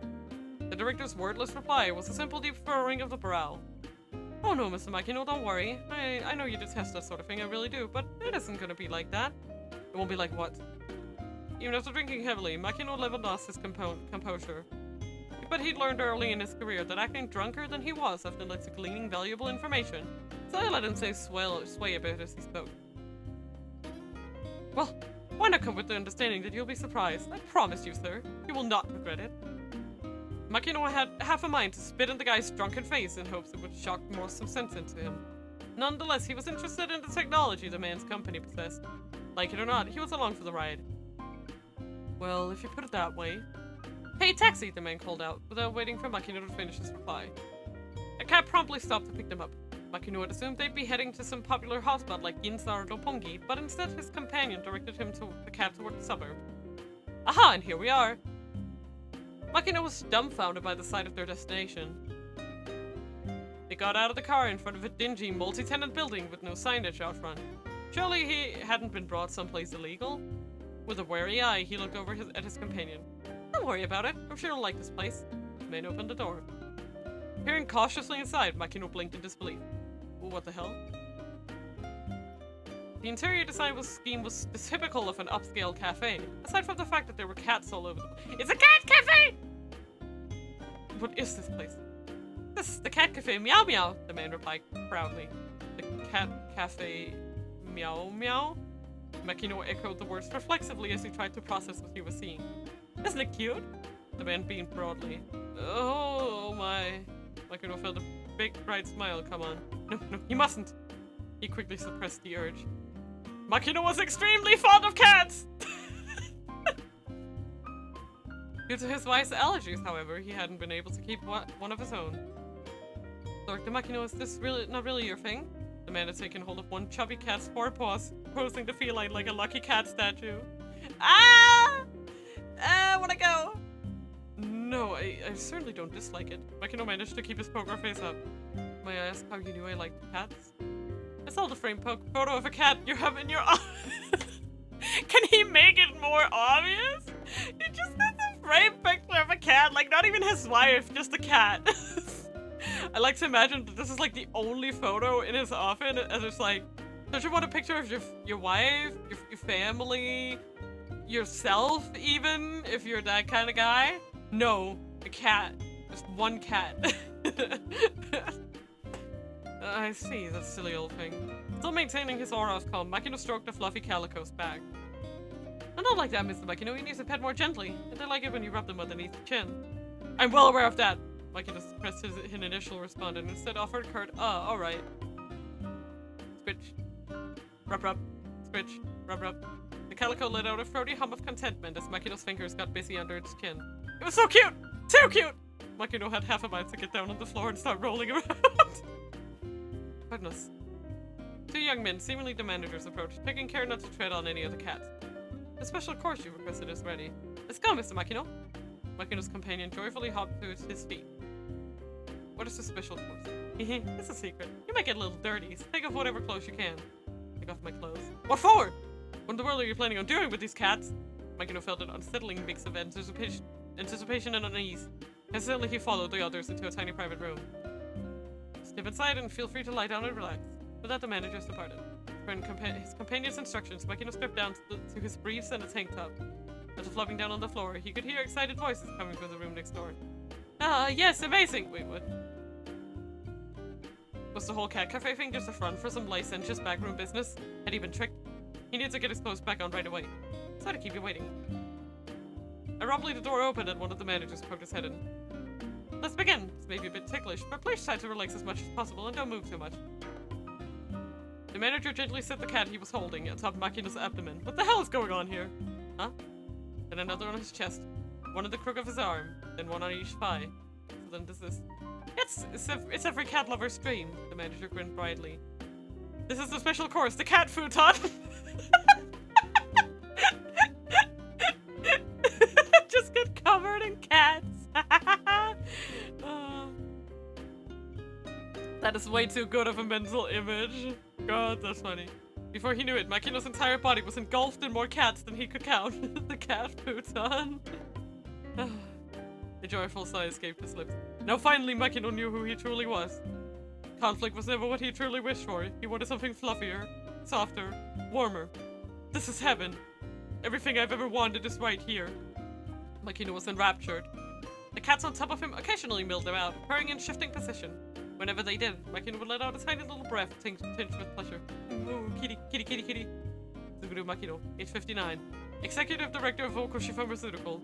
The director's wordless reply was a simple deep furrowing of the brow. Oh no, Mr. Makino, don't worry. I know you detest that sort of thing, I really do, but it isn't gonna be like that. It won't be like what? Even after drinking heavily, Makino never lost his composure. But he'd learned early in his career that acting drunker than he was often led to gleaning valuable information, so I let him sway a bit as he spoke. Well, why not come with the understanding that you'll be surprised? I promise you, sir. You will not regret it. Makino had half a mind to spit in the guy's drunken face in hopes it would shock some sense into him. Nonetheless, he was interested in the technology the man's company possessed. Like it or not, he was along for the ride. Well, if you put it that way. Hey, taxi, the man called out, without waiting for Makino to finish his reply. A cab promptly stopped to pick them up. Makino had assumed they'd be heading to some popular hotspot like Ginza or Roppongi, but instead his companion directed him to the cab toward the suburb. Aha, and here we are! Makino was dumbfounded by the sight of their destination. They got out of the car in front of a dingy, multi-tenant building with no signage out front. Surely he hadn't been brought someplace illegal? With a wary eye, he looked over at his companion. Don't worry about it. I'm sure you'll like this place. The man opened the door. Peering cautiously inside, Makino blinked in disbelief. What the hell? The interior design scheme was typical of an upscale cafe, aside from the fact that there were cats all over the place. It's a cat cafe! What is this place? This is the cat cafe Meow Meow, the man replied proudly. The cat cafe Meow Meow? Makino echoed the words reflexively as he tried to process what he was seeing. Isn't it cute? The man beamed broadly. Oh my. Makino felt a big bright smile come on. No, you mustn't. He quickly suppressed the urge. Makino was extremely fond of cats! Due to his wife's allergies, however, he hadn't been able to keep one of his own. Dr. Makino, is this not really your thing? The man had taken hold of one chubby cat's forepaws, posing the feline like a lucky cat statue. Ah! I wanna go! No, I certainly don't dislike it. Makino managed to keep his poker face up. May I ask how you knew I liked cats? I saw the framed photo of a cat you have in your Can he make it more obvious? He just has a framed picture of a cat, like not even his wife, just a cat. I like to imagine that this is like the only photo in his office, as it's like, don't you want a picture of your wife, your family, yourself even, if you're that kind of guy? No, a cat. Just one cat. I see, that silly old thing. Still maintaining his aura of calm, Makino stroked the fluffy calico's back. I'm not like that, Mr. Makino. You need to pet more gently, and I like it when you rub them underneath the chin. I'm well aware of that. Makino suppressed his initial response and instead offered Kurt, alright. Scritch. Rub rub. Scritch. Rub rub. The calico let out a throaty hum of contentment as Makino's fingers got busy under its chin. It was so cute! Too cute! Makino had half a mind to get down on the floor and start rolling around. Goodness. Two young men, seemingly the managers, approached, taking care not to tread on any of the cats. The special course you requested is ready. Let's go, Mr. Makino. Makino's companion joyfully hopped to his feet. What is the special course? It's a secret. You might get a little dirty, so take off whatever clothes you can. Take off my clothes. What for? What in the world are you planning on doing with these cats? Makino felt an unsettling mix of anticipation and unease. Hesitantly, he followed the others into a tiny private room. Step inside and feel free to lie down and relax. With that, the managers departed. For his companion's instructions, Makino stripped down to his briefs and a tank top. After flopping down on the floor, he could hear excited voices coming from the room next door. Ah, yes, amazing! Wait, what? Was the whole cat cafe thing just a front for some licentious backroom business? Had he been tricked? He needs to get his clothes back on right away. Sorry to keep you waiting. Abruptly, the door opened and one of the managers poked his head in. Let's begin. This may be a bit ticklish, but please try to relax as much as possible and don't move too much. The manager gently set the cat he was holding atop Makino's abdomen. What the hell is going on here? Huh? Then another on his chest, one on the crook of his arm, then one on each thigh. So then this is... It's every cat lover's dream, the manager grinned brightly. This is the special course, the cat futon! Just get covered in cats! That is way too good of a mental image. God, that's funny. Before he knew it, Makino's entire body was engulfed in more cats than he could count. The cat futon. A joyful sigh escaped his lips. Now finally Makino knew who he truly was. Conflict was never what he truly wished for. He wanted something fluffier, softer, warmer. This is heaven. Everything I've ever wanted is right here. Makino was enraptured. The cats on top of him occasionally milled him out, purring in shifting position. Whenever they did, Makino would let out a tiny little breath tinged with pleasure. Ooh, kitty, kitty, kitty, kitty. Suguru Makino, age 59. Executive Director of Okushi Pharmaceutical.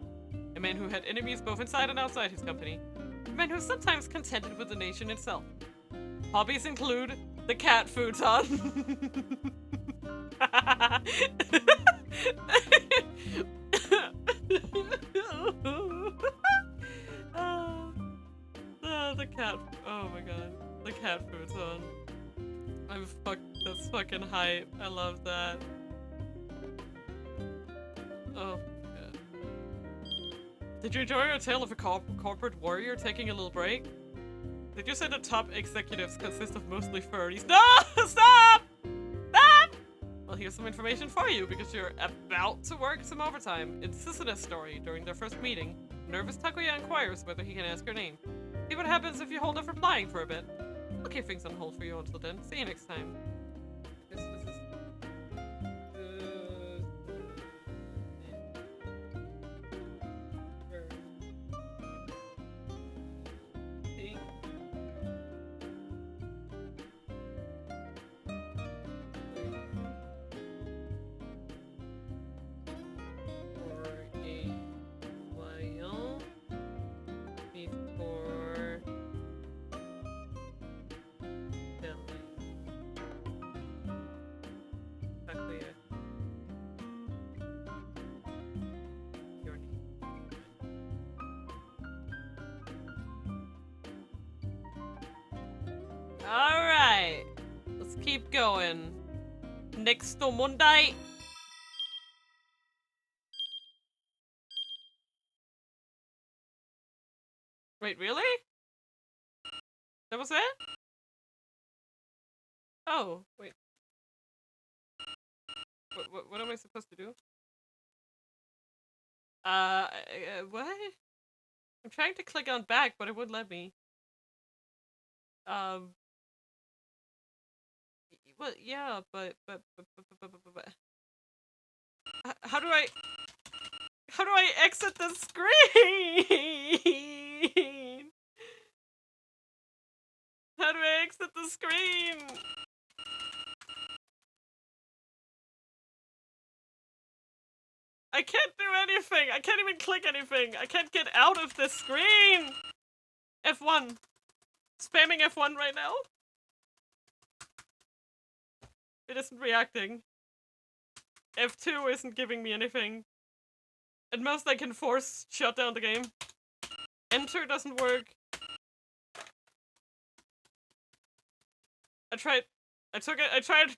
A man who had enemies both inside and outside his company. A man who was sometimes contented with the nation itself. Hobbies include the cat futon. The cat. Oh my god. The cat futon. That's fucking hype. I love that. Oh my god. Did you enjoy our tale of a corporate warrior taking a little break? Did you say the top executives consist of mostly furries? No! Stop! Stop! Well, here's some information for you because you're about to work some overtime. It's Susuna's story. During their first meeting, nervous Takuya inquires whether he can ask her name. See what happens if you hold off replying for a bit. I'll keep things on hold for you until then. See you next time. This is... Alright, let's keep going. Next Monday. Wait, really? That was it? Oh, wait. What am I supposed to do? What? I'm trying to click on back, but it wouldn't let me. Well, yeah, but how do I exit the screen? How do I exit the screen? I can't do anything. I can't even click anything. I can't get out of the screen. F1. Spamming F1 right now. It isn't reacting. F2 isn't giving me anything. At most I can force shut down the game. Enter doesn't work. I tried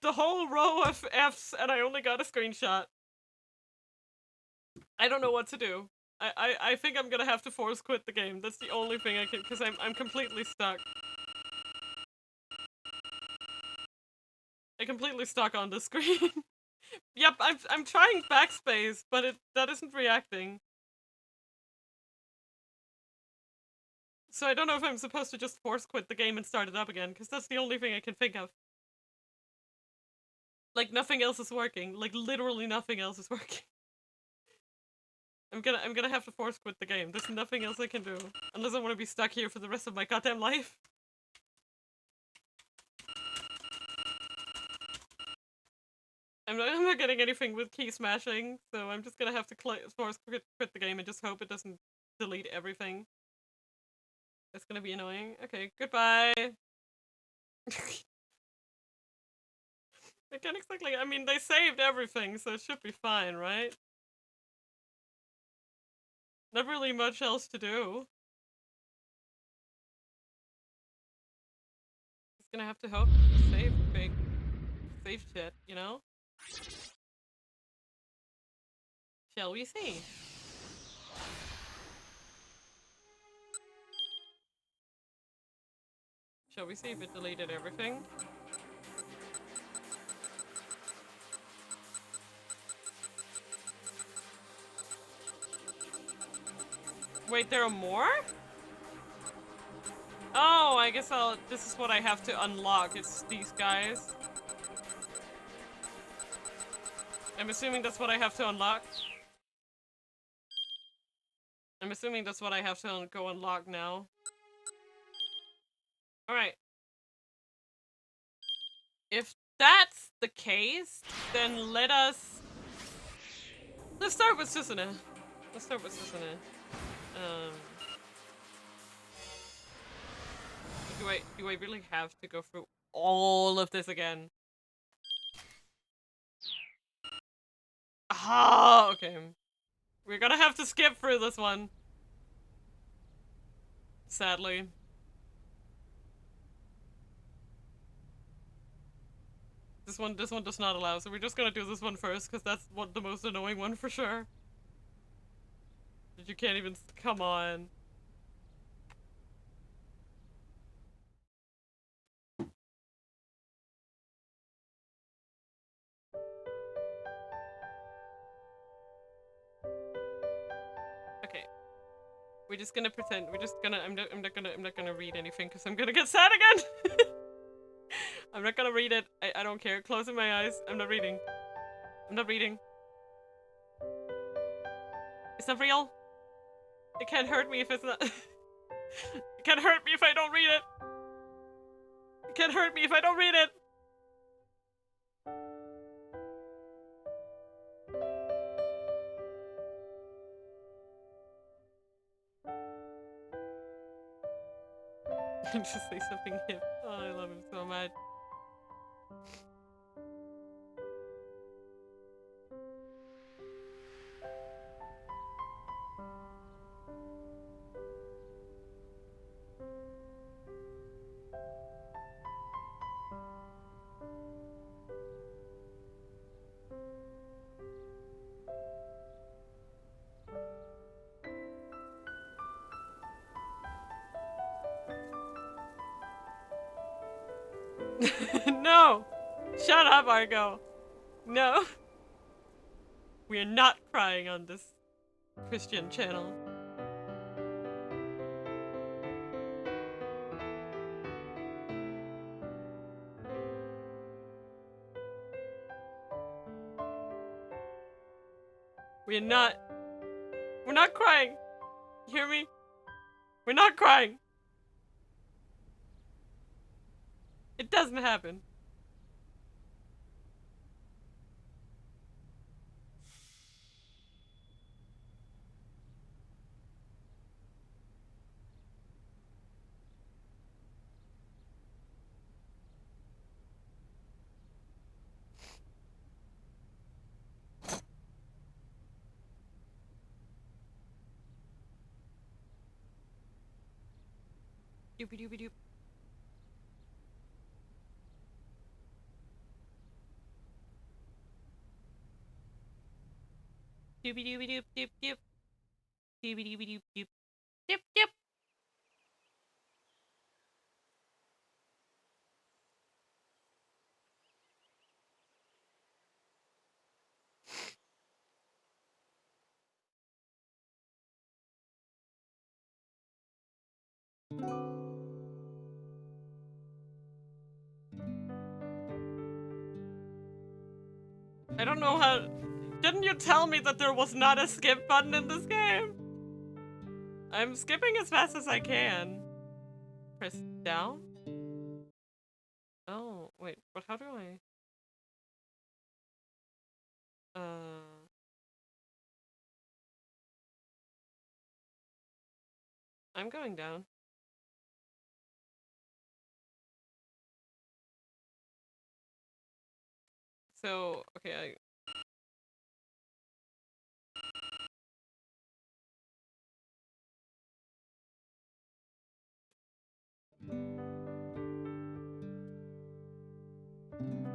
the whole row of Fs and I only got a screenshot. I don't know what to do. I think I'm gonna have to force quit the game. That's the only thing I can, because I'm completely stuck. I'm completely stuck on the screen. Yep, I'm trying backspace, but that isn't reacting. So I don't know if I'm supposed to just force quit the game and start it up again, because that's the only thing I can think of. Like, nothing else is working. Like, literally nothing else is working. I'm gonna have to force quit the game. There's nothing else I can do. Unless I want to be stuck here for the rest of my goddamn life. I'm not getting anything with key smashing, so I'm just gonna have to force quit the game and just hope it doesn't delete everything. It's gonna be annoying. Okay, goodbye. I can't exactly. I mean, they saved everything, so it should be fine, right? Not really much else to do. Just gonna have to hope save shit, you know? Shall we see? Shall we see if it deleted everything? Wait, there are more? Oh, I guess this is what I have to unlock. It's these guys. I'm assuming that's what I have to unlock. I'm assuming that's what I have to go unlock now. Alright. If that's the case, then let's start with Susanna. Let's start with Susanna. Do I really have to go through all of this again? Ah, okay. We're gonna have to skip through this one. Sadly. This one does not allow, so we're just gonna do this one first, because that's the most annoying one for sure. That you can't even, come on. Okay. We're just gonna pretend, I'm not gonna read anything, because I'm gonna get sad again! I'm not gonna read it, I don't care, closing my eyes, I'm not reading. I'm not reading. It's not real. It can't hurt me if it's not. It can't hurt me if I don't read it. It can't hurt me if I don't read it. Just say something hip. Oh, I love him so much. No! Shut up, Argo! No! We are not crying on this Christian channel. We're not crying! You hear me? We're not crying! It doesn't happen. Doopy doopy doop. Doopy doopy doop doop doop. Doopy doopy doop doop. Doop doop. I don't know how. Didn't you tell me that there was not a skip button in this game? I'm skipping as fast as I can. Press down? Oh, wait, but how do I? I'm going down. So, okay,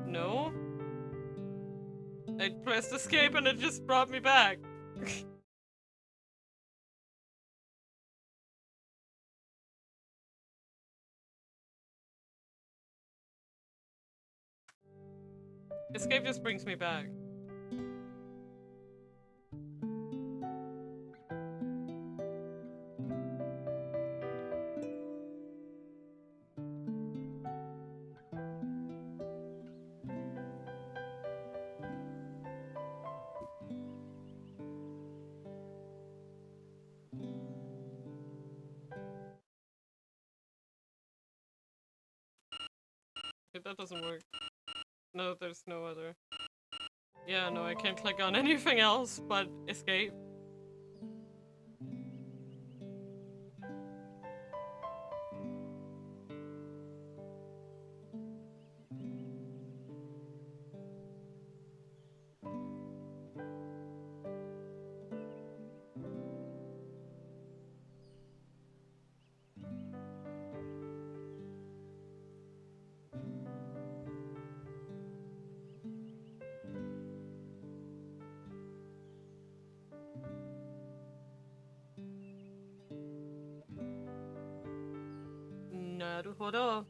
No? I pressed escape and it just brought me back. Escape just brings me back. Okay, that doesn't work. No, there's no other. Yeah, no, I can't click on anything else but escape. Naruhodo.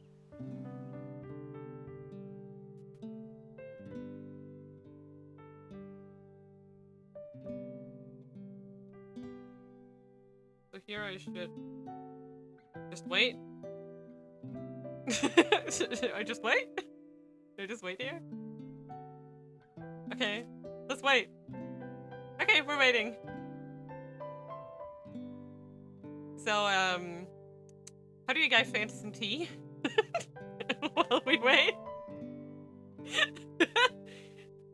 So here I should just wait. Should I just wait? Should I just wait here? Okay, let's wait. Okay, we're waiting. So, how do you guys fancy some tea? While we wait?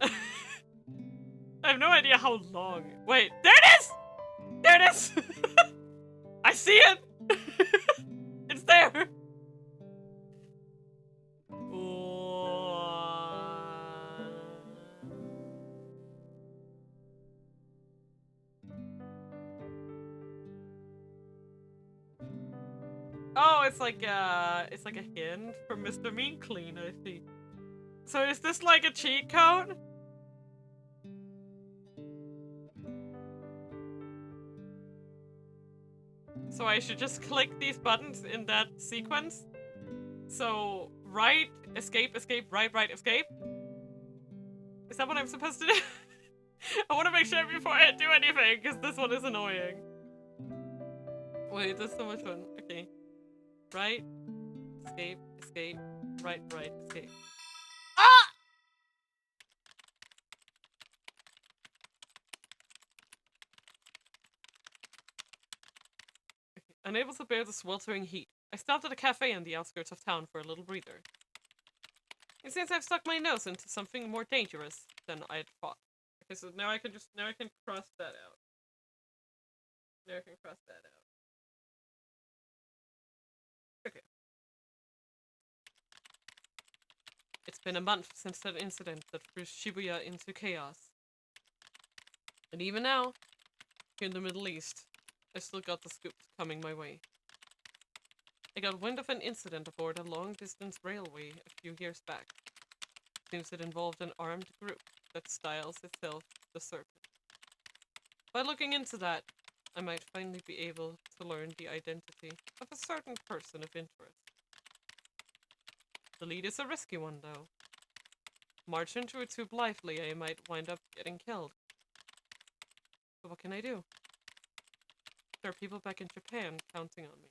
I have no idea how long. Wait, there it is! There it is! I see it! It's there! Oh, it's like a hint from Mr. Mean Clean, I see. So is this like a cheat code? So I should just click these buttons in that sequence? So, right, escape, escape, right, right, escape? Is that what I'm supposed to do? I want to make sure before I do anything, because this one is annoying. Wait, that's so much fun. Okay. Right, escape, escape, right, right, escape. Ah! Unable to bear the sweltering heat, I stopped at a cafe on the outskirts of town for a little breather. It seems I've stuck my nose into something more dangerous than I had thought. Okay, so now I can cross that out. Now I can cross that out. Okay. It's been a month since that incident that threw Shibuya into chaos. And even now, here in the Middle East, I still got the scoops coming my way. I got wind of an incident aboard a long-distance railway a few years back. Seems it involved an armed group that styles itself the Serpent. By looking into that, I might finally be able to learn the identity of a certain person of interest. The lead is a risky one, though. March into it too blithely, I might wind up getting killed. So what can I do? There are people back in Japan counting on me.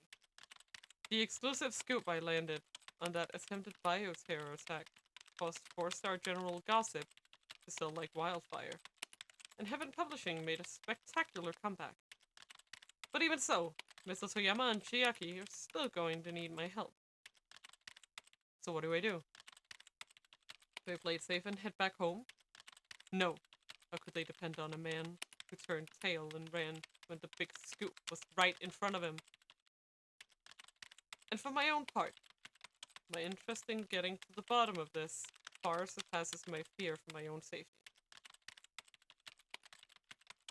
The exclusive scoop I landed on that attempted bioterror attack caused 4-star general gossip to sell like wildfire, and Heaven Publishing made a spectacular comeback. But even so, Mr. Toyama and Chiaki are still going to need my help. So what do I do? Do I play it safe and head back home? No. How could they depend on a man who turned tail and ran when the big scoop was right in front of him? And for my own part, my interest in getting to the bottom of this far surpasses my fear for my own safety.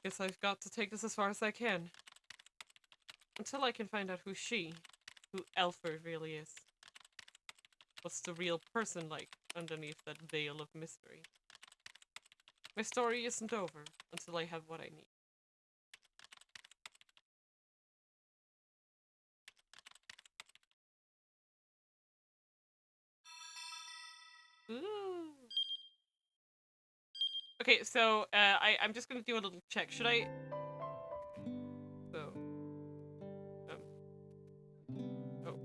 Guess I've got to take this as far as I can. Until I can find out who Alfred really is. What's the real person like underneath that veil of mystery? My story isn't over until I have what I need. Ooh. Okay, so I'm just gonna do a little check. Should I? So, oh,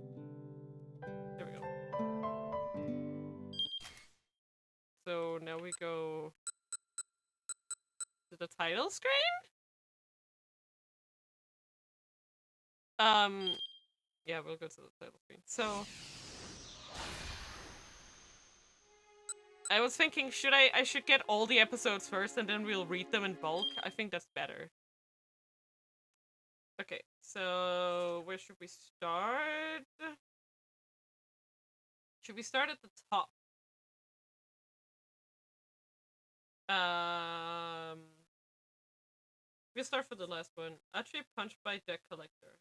there we go. So now we go to the title screen. Yeah, we'll go to the title screen. So, I was thinking, I should get all the episodes first and then we'll read them in bulk. I think that's better. Okay, so where should we start? Should we start at the top? We'll start for the last one. Actually, punched by deck collector.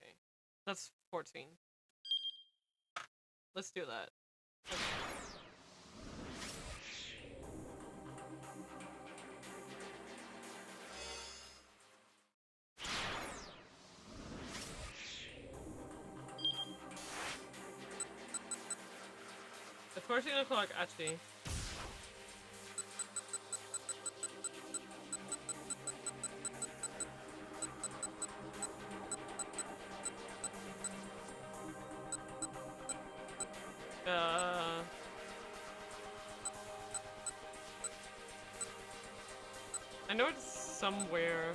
Okay, that's 14. Let's do that. Okay. At 14 o'clock, actually. I know it's somewhere.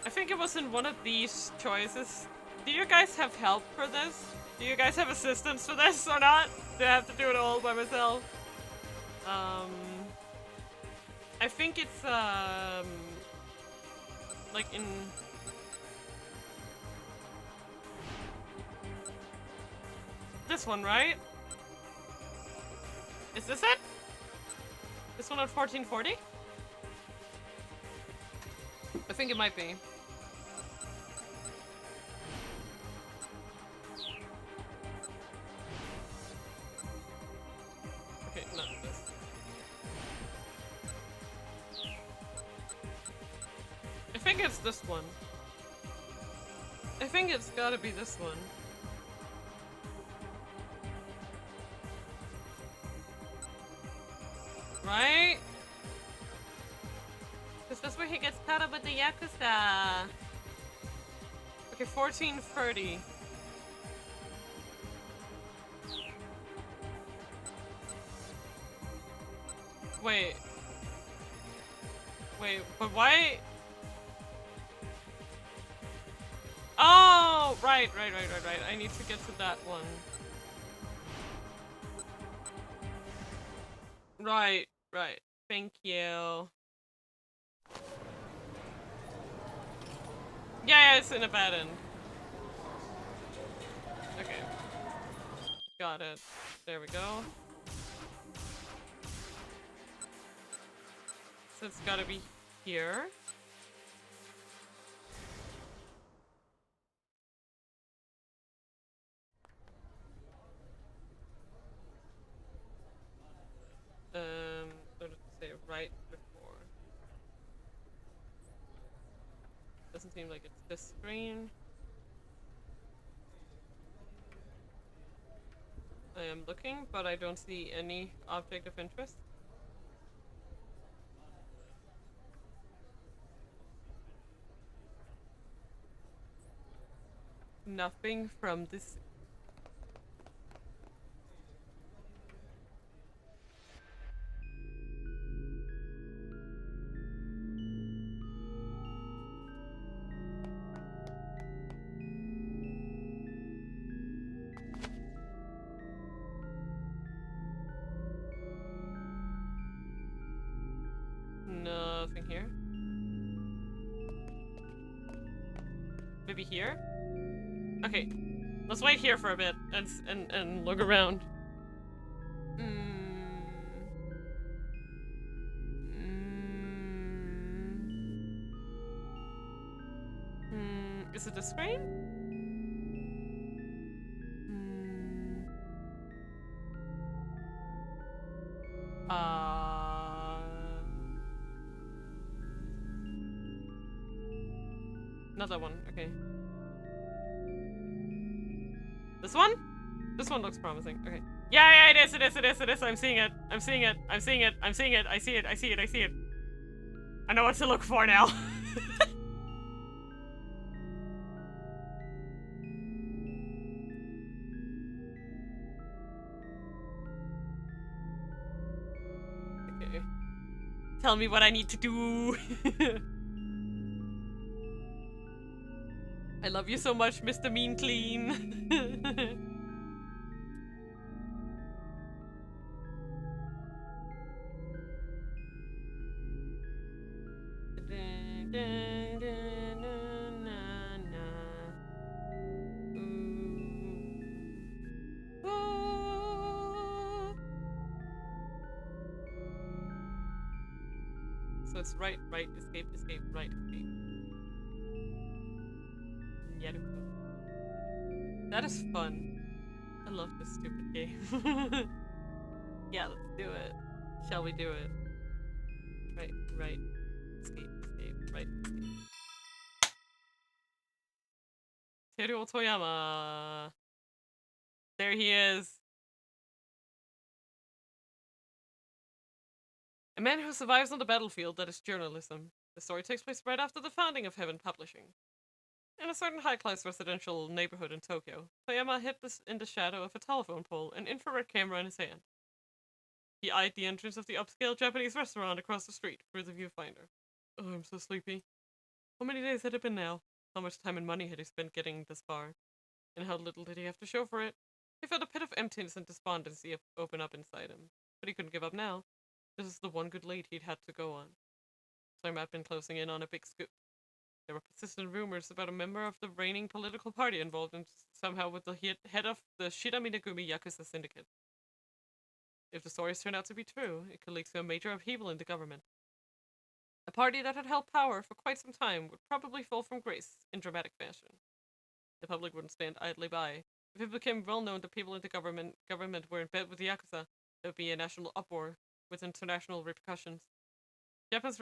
I think it was in one of these choices. Do you guys have help for this? Do you guys have assistance for this or not? Do I have to do it all by myself? I think it's like in this one, right? Is this it? This one at 1440? I think it might be. Okay, not this. I think it's this one. I think it's gotta be this one. Right? Because that's where he gets caught up with the Yakuza. Okay, 1430. Wait. Wait, but why? Oh, right. I need to get to that one. Right. Thank you. Yeah, it's in a bad end. Okay. Got it. There we go. So it's gotta be here. doesn't seem like it's this screen. I am looking, but I don't see any object of interest. Nothing from this. Nothing here. Maybe here? Okay, let's wait here for a bit and look around. Is it the screen? Not that one. Okay. This one? This one looks promising. Okay. Yeah, it is. I'm seeing it. I see it. I see it. I see it. I know what to look for now. Okay. Tell me what I need to do. I love you so much, Mr. Mean Clean. So it's right, escape, right, escape. That is fun. I love this stupid game. Yeah, let's do it. Shall we do it? Right, escape, right, escape. Teruo Toyama. There he is. A man who survives on the battlefield, that is journalism. The story takes place right after the founding of Heaven Publishing. In a certain high-class residential neighborhood in Tokyo, Toyama hid in the shadow of a telephone pole, an infrared camera in his hand. He eyed the entrance of the upscale Japanese restaurant across the street through the viewfinder. Oh, I'm so sleepy. How many days had it been now? How much time and money had he spent getting this far? And how little did he have to show for it? He felt a pit of emptiness and despondency open up inside him. But he couldn't give up now. This is the one good lead he'd had to go on. Toyama had been closing in on a big scoop. There were persistent rumors about a member of the reigning political party involved in somehow with the head of the Shiraminagumi Yakuza syndicate. If the stories turned out to be true, it could lead to a major upheaval in the government. A party that had held power for quite some time would probably fall from grace in dramatic fashion. The public wouldn't stand idly by. If it became well known that people in the government were in bed with the Yakuza, there would be a national uproar with international repercussions. Japan's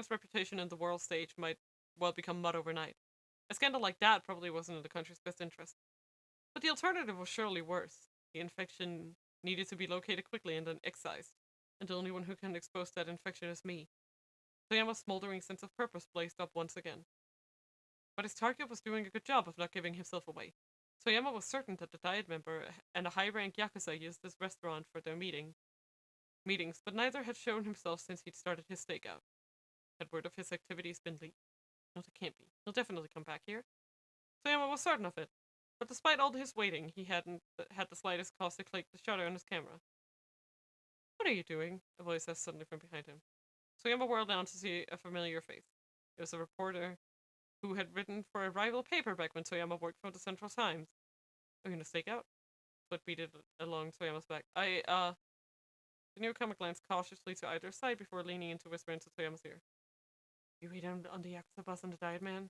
reputation in the world stage might well become mud overnight. A scandal like that probably wasn't in the country's best interest. But the alternative was surely worse. The infection needed to be located quickly and then excised, and the only one who can expose that infection is me. Toyama's smoldering sense of purpose blazed up once again. But his target was doing a good job of not giving himself away. Toyama was certain that the Diet member and a high-rank Yakuza used this restaurant for their meetings, but neither had shown himself since he'd started his stakeout. Had word of his activities been leaked? No, it can't be. He'll definitely come back here. Toyama was certain of it. But despite all his waiting, he hadn't had the slightest cause to click the shutter on his camera. What are you doing? A voice asked suddenly from behind him. Toyama whirled down to see a familiar face. It was a reporter who had written for a rival paper back when Toyama worked for the Central Times. Are you gonna stake out? Foot beaded along Toyama's back. The newcomer glanced cautiously to either side before leaning in to whisper into Toyama's ear. You read on the Yakuza bus on the Diet Man?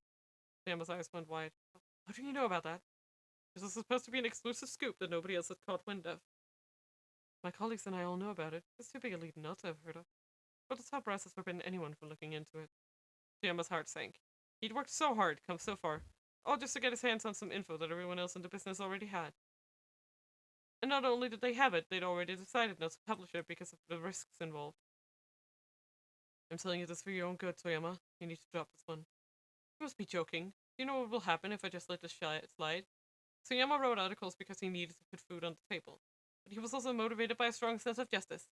Toyama's eyes went wide. How do you know about that? This was supposed to be an exclusive scoop that nobody else had caught wind of. My colleagues and I all know about it. It's too big a lead not to have heard of. But the top brass has forbidden anyone from looking into it. Toyama's heart sank. He'd worked so hard, come so far, all just to get his hands on some info that everyone else in the business already had. And not only did they have it, they'd already decided not to publish it because of the risks involved. I'm telling you this for your own good, Toyama. You need to drop this one. You must be joking. Do you know what will happen if I just let this slide? Toyama wrote articles because he needed to put food on the table, but he was also motivated by a strong sense of justice.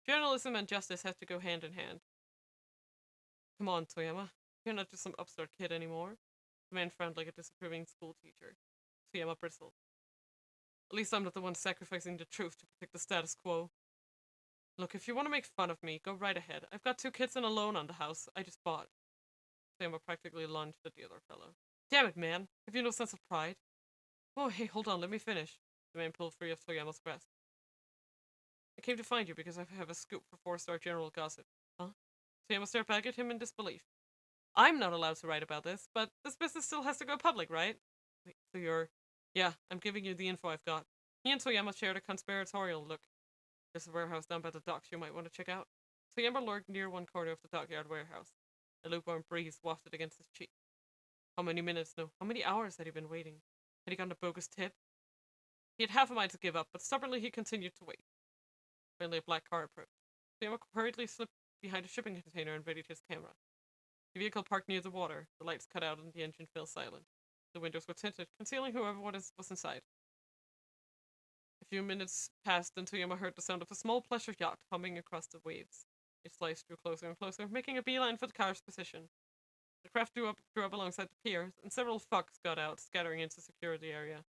Journalism and justice have to go hand in hand. Come on, Toyama. You're not just some upstart kid anymore. The man frowned like a disapproving school teacher. Toyama bristled. At least I'm not the one sacrificing the truth to protect the status quo. Look, if you want to make fun of me, go right ahead. I've got 2 kids and a loan on the house I just bought. Toyama practically lunged at the other fellow. Damn it, man. Have you no sense of pride? Oh, hey, hold on, let me finish. The man pulled free of Toyama's grasp. I came to find you because I have a scoop for 4-star general gossip. Huh? Toyama stared back at him in disbelief. I'm not allowed to write about this, but this business still has to go public, right? Wait, so you're... Yeah, I'm giving you the info I've got. He and Toyama shared a conspiratorial look. There's a warehouse down by the docks you might want to check out. Toyama lurked near one corner of the dockyard warehouse. A lukewarm breeze wafted against his cheek. How many minutes, no, how many hours had he been waiting? Had he gotten a bogus tip? He had half a mind to give up, but stubbornly he continued to wait. Finally, a black car approached. Toyama hurriedly slipped behind a shipping container and readied his camera. The vehicle parked near the water, the lights cut out and the engine fell silent. The windows were tinted, concealing whoever was inside. A few minutes passed and Toyama heard the sound of a small pleasure yacht humming across the waves. Its lights drew closer and closer, making a beeline for the car's position. The craft drew up alongside the pier, and several thugs got out, scattering into the security area.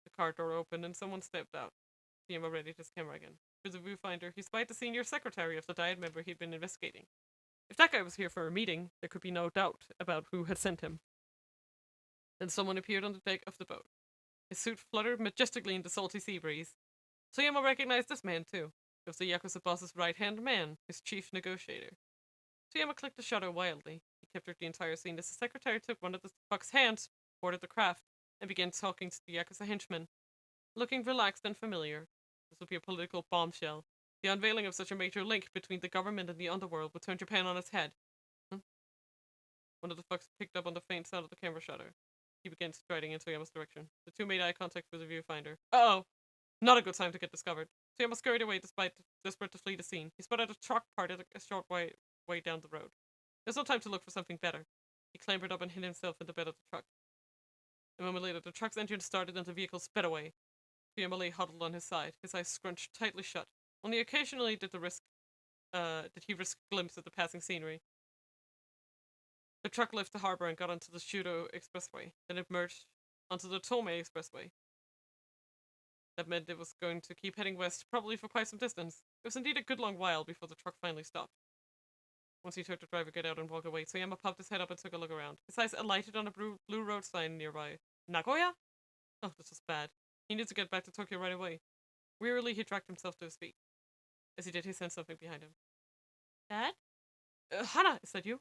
The car door opened and someone stepped out. Toyama readied his camera again. Through the viewfinder, he spied the senior secretary of the Diet member he'd been investigating. If that guy was here for a meeting, there could be no doubt about who had sent him. Then someone appeared on the deck of the boat. His suit fluttered majestically in the salty sea breeze. Toyama recognized this man, too. It was the Yakuza boss's right-hand man, his chief negotiator. Toyama clicked the shutter wildly. He captured the entire scene as the secretary took one of the fuck's hands, boarded the craft, and began talking to the Yakuza henchman. Looking relaxed and familiar. This would be a political bombshell. The unveiling of such a major link between the government and the underworld would turn Japan on its head. One of the fucks picked up on the faint sound of the camera shutter. He began striding in Toyama's direction. The two made eye contact through the viewfinder. Uh-oh! Not a good time to get discovered. Toyama scurried away despite desperate to flee the scene. He spotted a truck parked a short way down the road. There's no time to look for something better. He clambered up and hid himself in the bed of the truck. A moment later, the truck's engine started and the vehicle sped away. Toyama lay huddled on his side, his eyes scrunched tightly shut. Only occasionally did he risk a glimpse of the passing scenery. The truck left the harbor and got onto the Shudo Expressway. Then it merged onto the Tomei Expressway. That meant it was going to keep heading west, probably for quite some distance. It was indeed a good long while before the truck finally stopped. Once he heard the driver get out and walk away, Toyama popped his head up and took a look around. His eyes alighted on a blue road sign nearby. Nagoya? Oh, this was bad. He needed to get back to Tokyo right away. Wearily, he dragged himself to his feet. As he did, he sensed something behind him. Dad? Hana, is that you?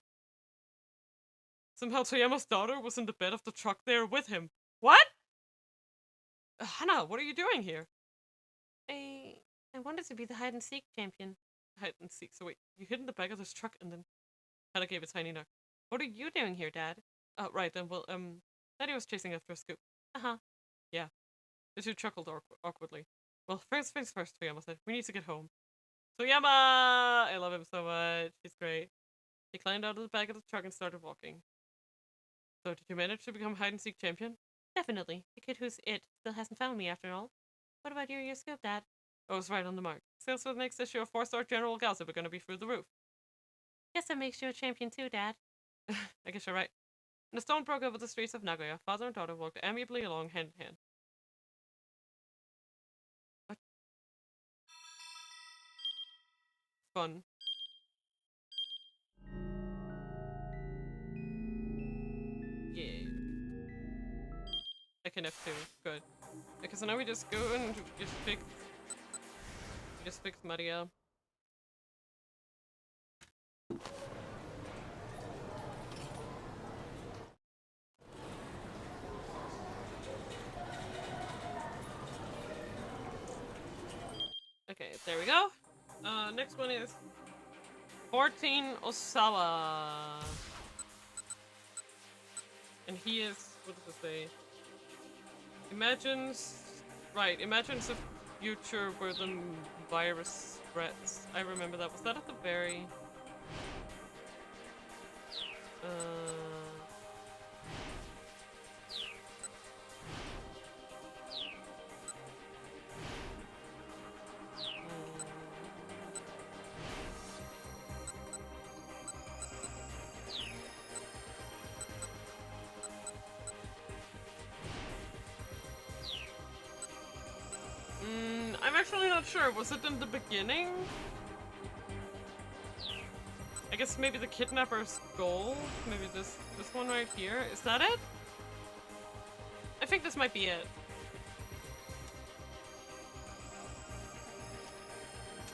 Somehow Toyama's daughter was in the bed of the truck there with him. What? Hana, what are you doing here? I wanted to be the hide-and-seek champion. Hide-and-seek, so wait, you hid in the back of this truck and then... Hana gave a tiny knock. What are you doing here, Dad? Oh, right, then, well, Daddy was chasing after a scoop. Uh-huh. Yeah. The two chuckled awkwardly. Well, first things first, Toyama said. We need to get home. Toyama! I love him so much. He's great. He climbed out of the back of the truck and started walking. So, did you manage to become hide-and-seek champion? Definitely. The kid who's it still hasn't found me after all. What about you and your scoop, Dad? I was right on the mark. Sales for the next issue of 4-star General Gossip are going to be through the roof. Guess that makes you a champion too, Dad. I guess you're right. When the stone broke over the streets of Nagoya, father and daughter walked amiably along hand in hand. What? Fun. Yeah. I can F2. Good. Okay, so now we just go and just fix Maria. Okay, there we go. Next one is 14 Osawa. And he is, what does it say? Imagines a future where the virus spreads. I remember that. Was that at the very... I'm actually not sure. Was it in the beginning? I guess maybe the kidnapper's goal? Maybe this one right here? Is that it? I think this might be it.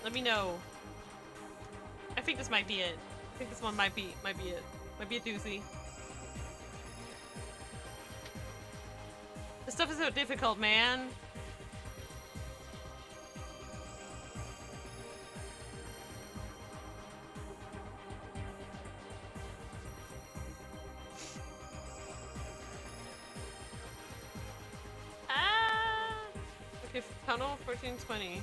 Let me know. I think this might be it. I think this one might be it. Might be a doozy. This stuff is so difficult, man. Okay, tunnel 1420.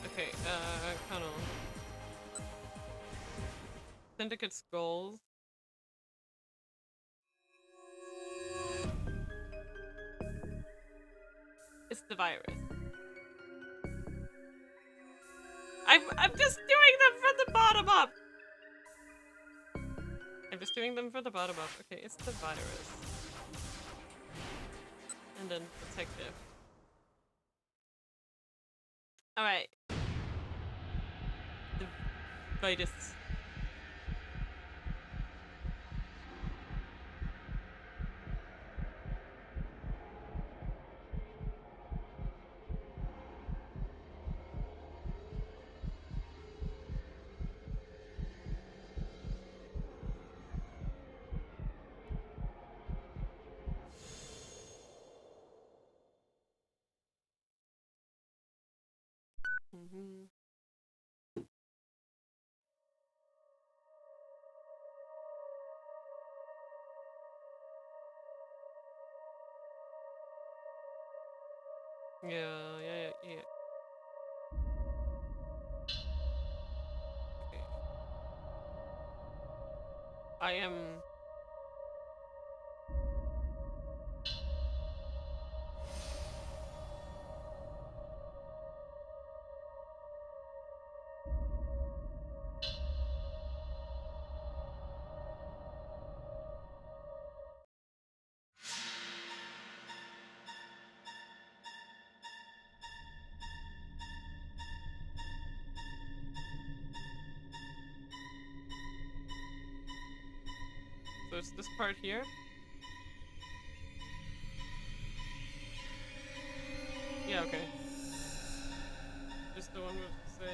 Okay, tunnel. Syndicate's goals. It's the virus. I'm just doing them from the bottom up. I'm just doing them from the bottom up. Okay, it's the virus. And then detective. Alright. The virus. Yeah. Okay. I am... So it's this part here? Yeah, okay. Just the one with say...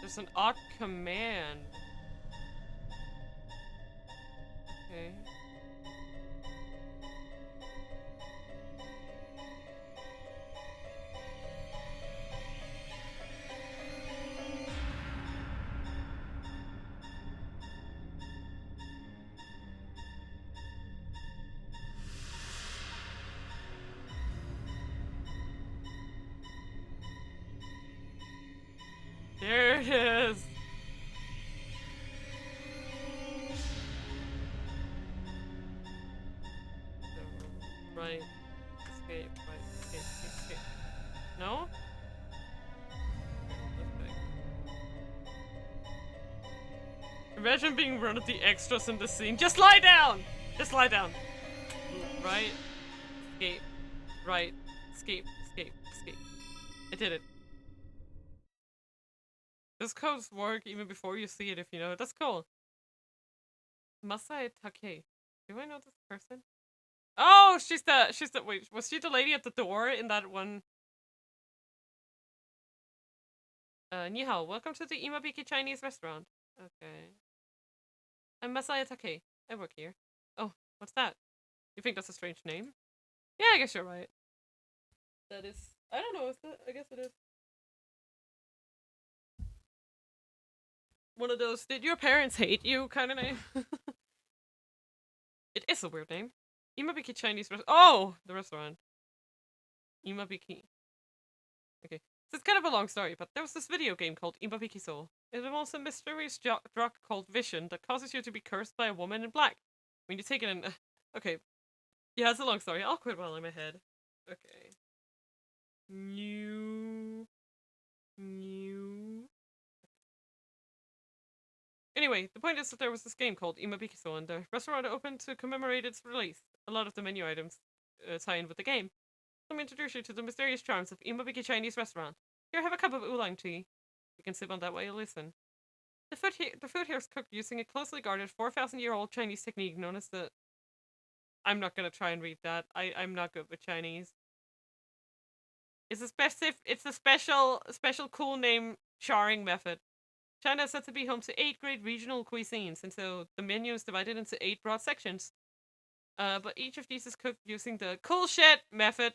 There's an odd command. Okay. There it is! Right. Escape. Right. Escape. No? Imagine being one of the extras in the scene. Just lie down! Just lie down. Right. Escape. Right. Escape. I did it. This codes work even before you see it if you know it. That's cool. Masai Take. Do I know this person? Oh, she's the wait, was she the lady at the door in that one? Ni hao, welcome to the Imabiki Chinese restaurant. Okay. I'm Masaya Take. I work here. Oh, what's that? You think that's a strange name? Yeah, I guess you're right. That is I don't know, is that? I guess it is. One of those, did your parents hate you kind of name? It is a weird name. Imabiki Chinese restaurant. Oh! The restaurant. Imabiki. Okay. So it's kind of a long story, but there was this video game called Imabiki Soul. It involves a mysterious drug called Vision that causes you to be cursed by a woman in black. When you take it in... okay. Yeah, it's a long story. I'll quit while I'm ahead. Okay. New... Anyway, the point is that there was this game called Imabikiso, and the restaurant opened to commemorate its release. A lot of the menu items tie in with the game. Let me introduce you to the mysterious charms of Imabiki Chinese Restaurant. Here, have a cup of oolong tea. You can sip on that while you listen. The food here is cooked using a closely guarded 4,000-year-old Chinese technique known as the... I'm not gonna try and read that. I'm not good with Chinese. It's a special cool name charring method. China is said to be home to 8 great regional cuisines, and so the menu is divided into 8 broad sections. But each of these is cooked using the cool shit method.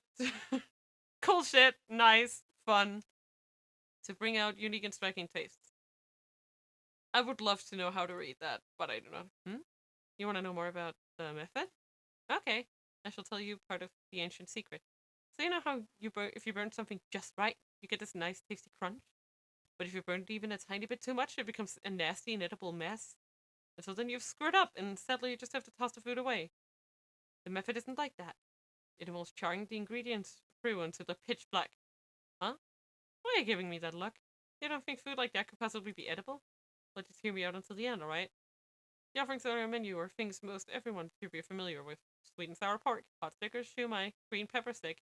Cool shit, nice, fun, to bring out unique and striking tastes. I would love to know how to read that, but I do not. You want to know more about the method? Okay, I shall tell you part of the ancient secret. So you know how if you burn something just right, you get this nice tasty crunch? But if you burn it even a tiny bit too much, it becomes a nasty, inedible mess. And so then you've screwed up, and sadly you just have to toss the food away. The method isn't like that. It involves charring the ingredients through until they're pitch black. Huh? Why are you giving me that look? You don't think food like that could possibly be edible? Well, just hear me out until the end, alright? The offerings on our menu are things most everyone should be familiar with. Sweet and sour pork, hot stickers, shumai, green pepper steak,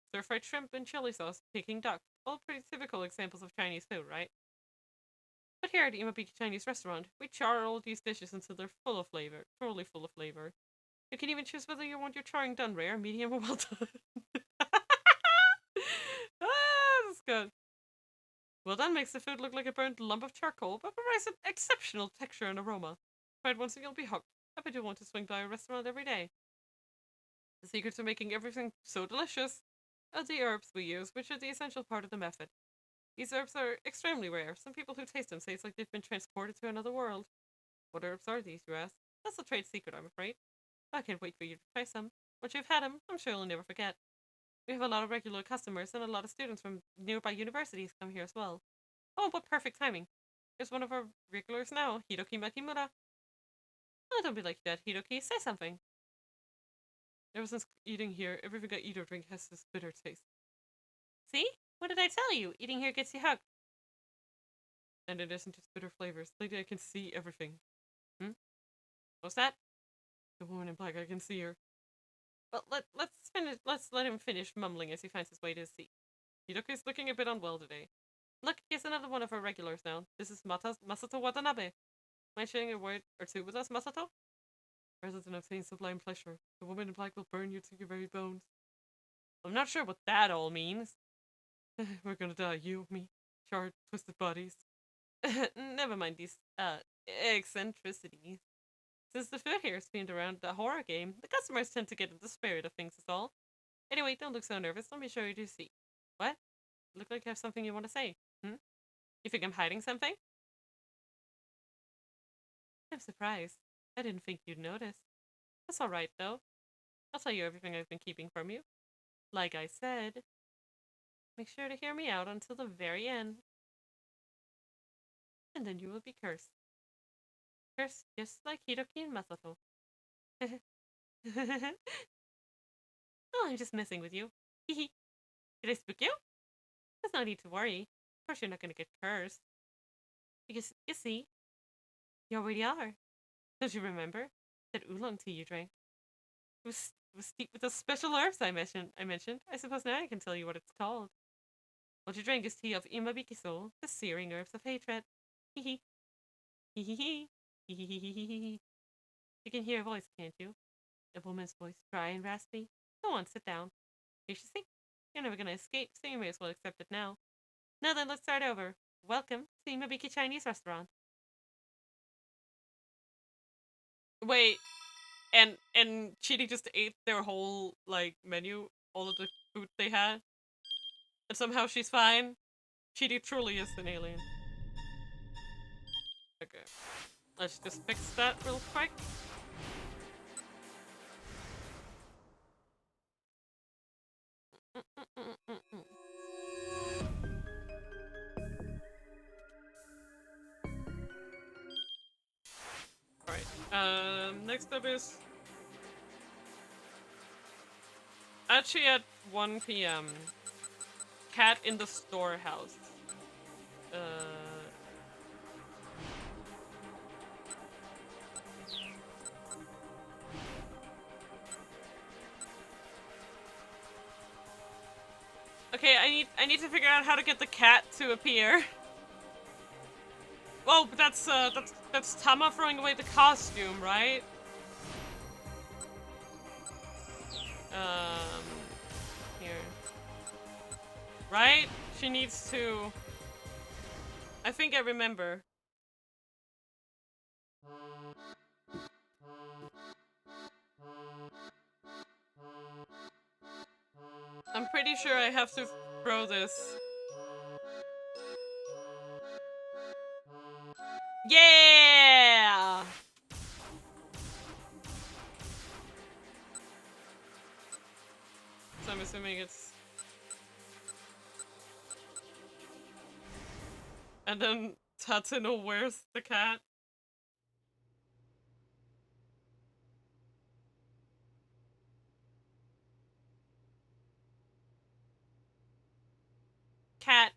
stir-fried shrimp and chili sauce, Peking duck. All pretty typical examples of Chinese food, right? But here at the Imabiki Chinese restaurant, we char all these dishes until they're full of flavor, truly full of flavor. You can even choose whether you want your charring done rare, medium, or well done. That's good. Well done makes the food look like a burnt lump of charcoal, but provides an exceptional texture and aroma. Try it once and you'll be hooked. I bet you'll want to swing by a restaurant every day. The secret to making everything so delicious are the herbs we use, which are the essential part of the method. These herbs are extremely rare. Some people who taste them say it's like they've been transported to another world. What herbs are these, you ask? That's a trade secret, I'm afraid. I can't wait for you to try some. Once you've had them, I'm sure you'll never forget. We have a lot of regular customers, and a lot of students from nearby universities come here as well. Oh, what perfect timing. Here's one of our regulars now, Hiroki Makimura. Oh, don't be like that, Hiroki. Say something. Ever since eating here, everything I eat or drink has this bitter taste. See? What did I tell you? Eating here gets you hooked. And it isn't just bitter flavors. Lady, I can see everything. What's that? The woman in black, I can see her. Well, let's let him finish mumbling as he finds his way to his seat. Hiroki's looking a bit unwell today. Look, here's another one of our regulars now. This is Masato Watanabe. Mind sharing a word or two with us, Masato? Rather than obtain sublime pleasure, the woman in black will burn you to your very bones. I'm not sure what that all means. We're gonna die, you, me, charred, twisted bodies. Never mind these, eccentricities. Since the food here is themed around the horror game, the customers tend to get in the spirit of things is all. Anyway, don't look so nervous. Let me show you your seat. What? You look like you have something you want to say. You think I'm hiding something? I'm surprised. I didn't think you'd notice. That's alright, though. I'll tell you everything I've been keeping from you. Like I said, make sure to hear me out until the very end. And then you will be cursed. Cursed just like Hiroki and Masato. Oh, I'm just messing with you. Hehe. Did I spook you? There's no need to worry. Of course you're not gonna get cursed. Because, you see, you already are. Don't you remember? That oolong tea you drank. It was steeped with those special herbs I mentioned. I suppose now I can tell you what it's called. What you drank is tea of Imabikiso, the searing herbs of hatred. Hehe. Hehehe. Hehehe. You can hear a voice, can't you? A woman's voice, dry and raspy. Go on, sit down. Here you see. You're never gonna escape, so you may as well accept it now. Now then, let's start over. Welcome to Imabiki Chinese Restaurant. Wait, and Chidi just ate their whole like menu, all of the food they had. And somehow she's fine. She truly is an alien. Okay. Let's just fix that real quick. Alright. Next up is actually at 1 p.m. Cat in the storehouse. Okay, I need to figure out how to get the cat to appear. Whoa, but that's Tama throwing away the costume, right? Here. Right? She needs to... I think I remember. I'm pretty sure I have to throw this. Yeah! So I'm assuming it's... And then Tatsuno wears the cat. Cat.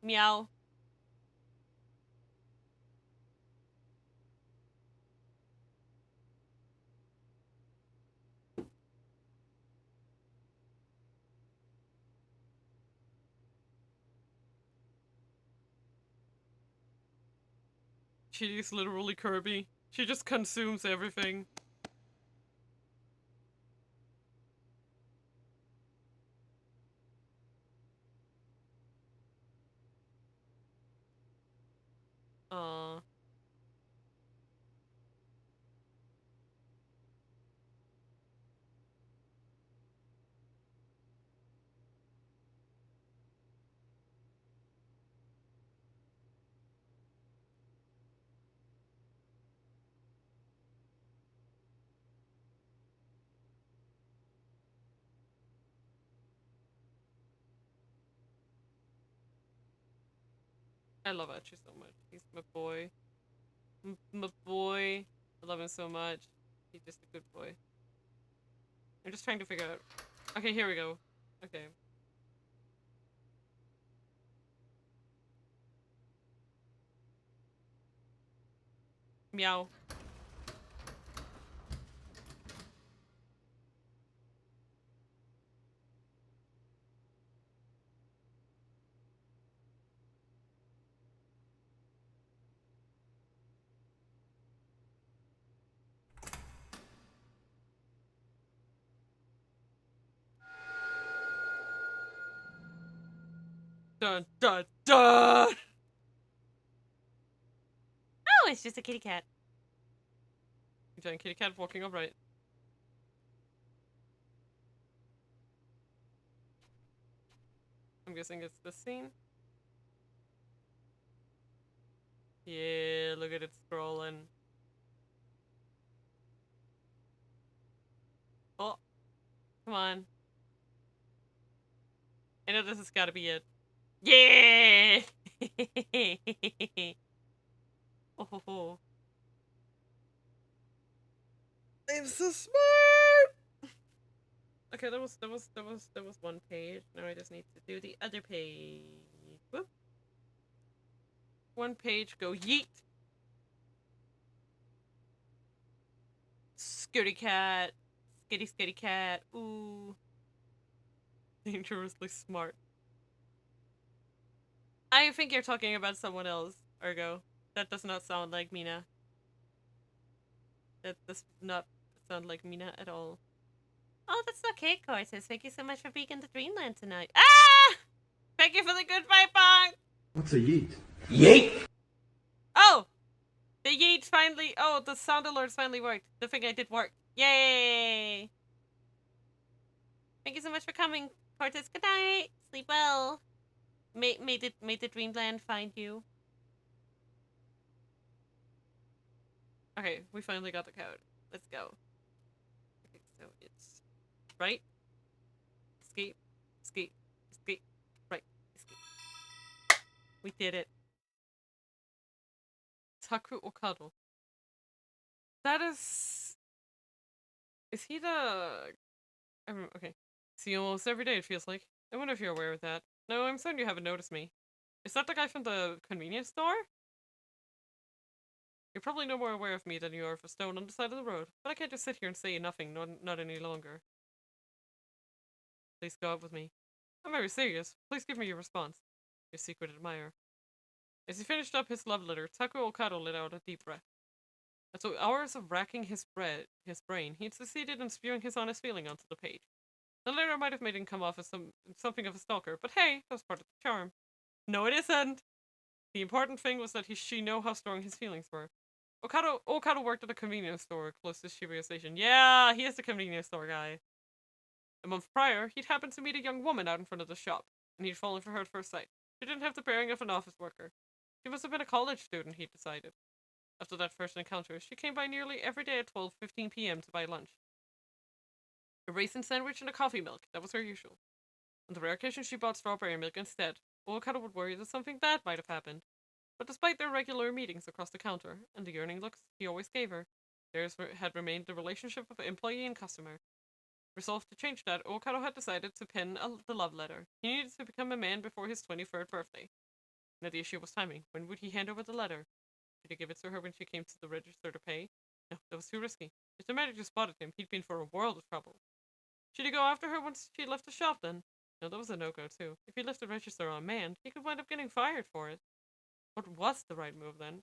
Meow. She's literally Kirby. She just consumes everything. Aww. I love Archie so much. He's my boy. My boy. I love him so much. He's just a good boy. I'm just trying to figure out... Okay, here we go. Okay. Meow. Dun dun dun! Oh, it's just a kitty cat. Giant kitty cat walking upright. I'm guessing it's this scene. Yeah, look at it scrolling. Oh, come on. I know this has got to be it. Yeah! Oh, ho, ho. I'm so smart. Okay, that was one page. Now I just need to do the other page. Whoop. One page, go yeet. Skitty cat. Skitty cat. Ooh. Dangerously smart. I think you're talking about someone else, Ergo. That does not sound like Mina. That does not sound like Mina at all. Oh, that's okay, Cortez. Thank you so much for being in the Dreamland tonight. Ah! Thank you for the good fight, Bong! What's a yeet? Yeet! Oh! The yeet finally. Oh, the sound alerts finally worked. The thing I did work. Yay! Thank you so much for coming, Cortez. Good night. Sleep well. May the dreamland find you. Okay, we finally got the code. Let's go. Okay, so it's right, escape, escape, escape, right, escape. We did it. Taku Okado. That is. Is he the. Okay. See you almost every day, it feels like. I wonder if you're aware of that. No, I'm certain you haven't noticed me. Is that the guy from the convenience store? You're probably no more aware of me than you are of a stone on the side of the road, but I can't just sit here and say nothing, not any longer. Please go out with me. I'm very serious. Please give me your response. Your secret admirer. As he finished up his love letter, Taku Okado let out a deep breath. After hours of racking his brain, he'd succeeded in spewing his honest feeling onto the page. The letter might have made him come off as something of a stalker, but hey, that was part of the charm. No, it isn't! The important thing was that she knew how strong his feelings were. Okado worked at a convenience store close to Shibuya Station. Yeah, he is the convenience store guy. A month prior, he'd happened to meet a young woman out in front of the shop, and he'd fallen for her at first sight. She didn't have the bearing of an office worker. She must have been a college student, he'd decided. After that first encounter, she came by nearly every day at 12:15 p.m. to buy lunch. A raisin sandwich and a coffee milk, that was her usual. On the rare occasion she bought strawberry milk instead, Okado would worry that something bad might have happened. But despite their regular meetings across the counter, and the yearning looks he always gave her, theirs had remained the relationship of employee and customer. Resolved to change that, Okado had decided to pen the love letter. He needed to become a man before his 23rd birthday. Now the issue was timing. When would he hand over the letter? Should he give it to her when she came to the register to pay? No, that was too risky. If the manager spotted him, he'd be in for a world of trouble. Should he go after her once she left the shop then? No, that was a no-go too. If he left the register unmanned, he could wind up getting fired for it. What was the right move then?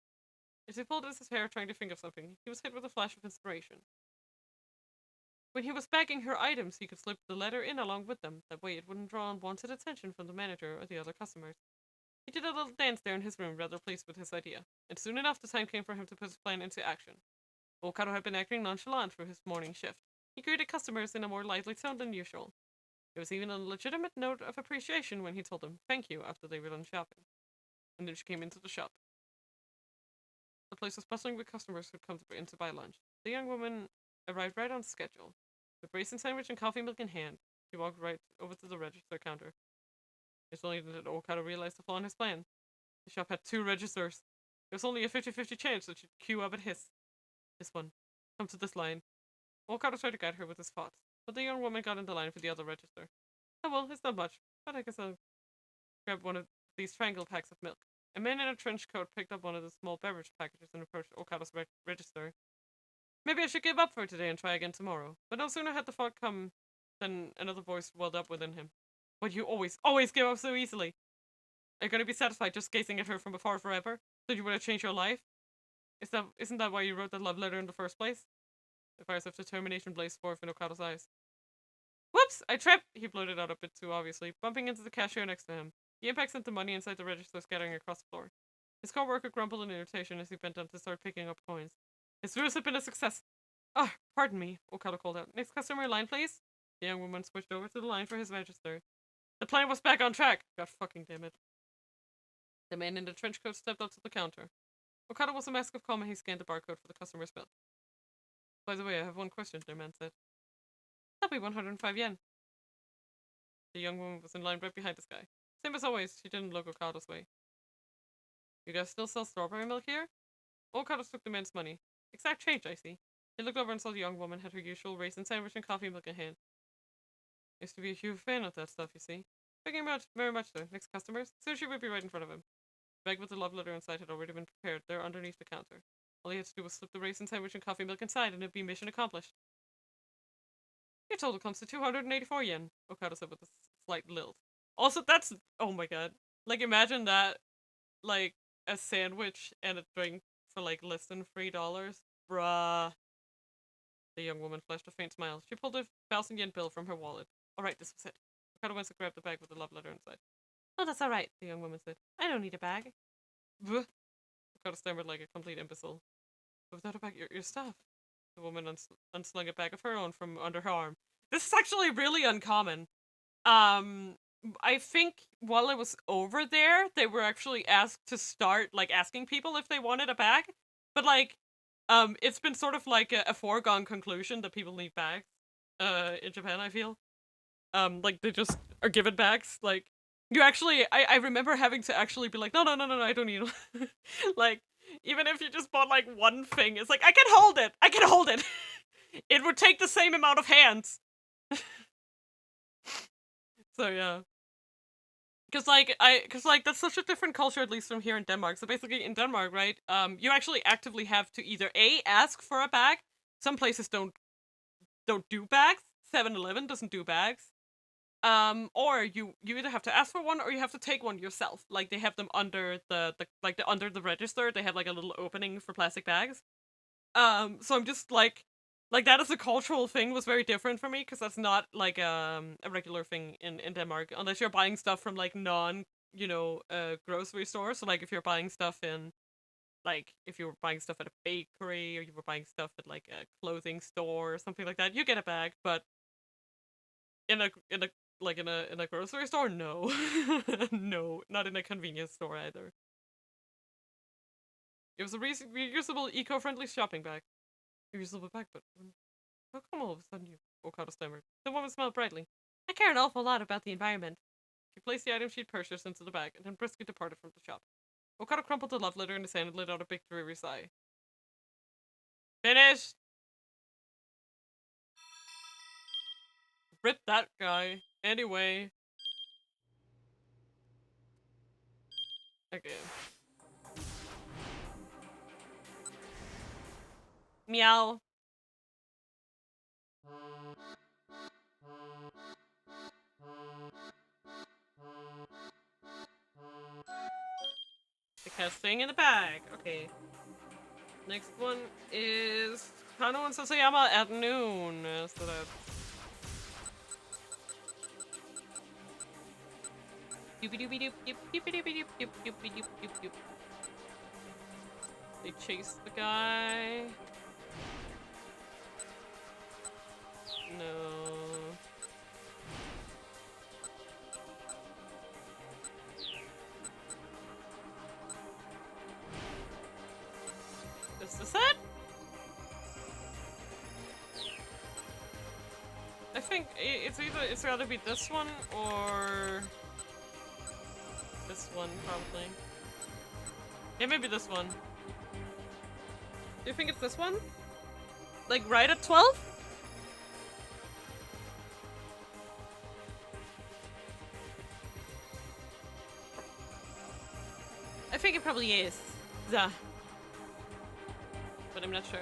As he pulled at his hair trying to think of something, he was hit with a flash of inspiration. When he was bagging her items, he could slip the letter in along with them. That way it wouldn't draw unwanted attention from the manager or the other customers. He did a little dance there in his room, rather pleased with his idea. And soon enough the time came for him to put his plan into action. Okado had been acting nonchalant through his morning shift. He greeted customers in a more lively tone than usual. There was even a legitimate note of appreciation when he told them thank you after they were done shopping. And then she came into the shop. The place was bustling with customers who'd come in to buy lunch. The young woman arrived right on schedule. With raisin sandwich and coffee milk in hand, she walked right over to the register counter. It's only that Okado realized the flaw in his plan. The shop had 2 registers. There was only a 50-50 chance that she'd queue up at his. This one. Come to this line. Okado tried to guide her with his thoughts, but the young woman got in the line for the other register. Oh well, it's not much, but I guess I'll grab one of these triangle packs of milk. A man in a trench coat picked up one of the small beverage packages and approached Okado's register. Maybe I should give up for today and try again tomorrow. But no sooner had the thought come than another voice welled up within him. Why do you always give up so easily? Are you going to be satisfied just gazing at her from afar forever? So you want to change your life? Isn't that why you wrote that love letter in the first place? The fires of determination blazed forth in Okado's eyes. Whoops! I tripped! He blurted out a bit too obviously, bumping into the cashier next to him. The impact sent the money inside the register scattering across the floor. His co-worker grumbled in irritation as he bent down to start picking up coins. His ruse had been a success. Ah, pardon me, Okado called out. Next customer in line, please? The young woman switched over to the line for his register. The plan was back on track! God fucking damn it. The man in the trench coat stepped up to the counter. Okado was a mask of calm and he scanned the barcode for the customer's milk. By the way, I have one question, the man said. That'll be 105 yen. The young woman was in line right behind this guy. Same as always, she didn't look Okado's way. You guys still sell strawberry milk here? Okado took the man's money. Exact change, I see. He looked over and saw the young woman had her usual raisin sandwich and coffee milk in hand. Used to be a huge fan of that stuff, you see. Very much so. Next customers? Sushi would be right in front of him. The bag with the love letter inside had already been prepared there underneath the counter. All he had to do was slip the raisin sandwich and coffee milk inside and it'd be mission accomplished. Your total comes to 284 yen, Okado said with a slight lilt. Also, that's... oh my god. Like, imagine that, like, a sandwich and a drink for, like, less than $3. Bruh. The young woman flashed a faint smile. She pulled a 1,000 yen bill from her wallet. Alright, this was it. Okado went to grab the bag with the love letter inside. Oh, that's alright, the young woman said. I don't need a bag. Bleh. Okado stammered like a complete imbecile. without a bag, your stuff. The woman unslung a bag of her own from under her arm. This is actually really uncommon. I think while I was over there, they were actually asked to start, like, asking people if they wanted a bag. But, like, it's been sort of like a foregone conclusion that people need bags, in Japan, I feel. Like, they just are given bags. Like, you actually, I remember having to actually be like, no, I don't need one. Like, even if you just bought, like, one thing, it's like, I can hold it! I can hold it! It would take the same amount of hands. So, yeah. Cause like, that's such a different culture, at least from here in Denmark. So basically, in Denmark, right, you actually actively have to either A, ask for a bag. Some places don't do bags. 7-Eleven doesn't do bags. Or you either have to ask for one or you have to take one yourself. Like, they have them under the under the register. They have like a little opening for plastic bags. So I'm just like that as a cultural thing was very different for me, because that's not like a regular thing in Denmark, unless you're buying stuff from like non, grocery stores. So like if you're buying stuff in, like, if you were buying stuff at a bakery, or you were buying stuff at like a clothing store or something like that, you get a bag. But in a grocery store, no. No, not in a convenience store either. It was a reusable, eco-friendly shopping bag. Reusable bag, but how come all of a sudden you, Okada stammered? The woman smiled brightly. I care an awful lot about the environment. She placed the item she'd purchased into the bag, and then briskly departed from the shop. Okada crumpled the love letter in his hand and let out a big dreary sigh. Finished! Rip that guy. Anyway. Okay. Meow. The cat's staying in the bag. Okay. Next one is Kano and Sasayama at noon. So that's... They chase the guy. No. Is this it? I think it's either be this one or this one, probably. Yeah, maybe this one. Do you think it's this one? Like right at 12? I think it probably is. But I'm not sure.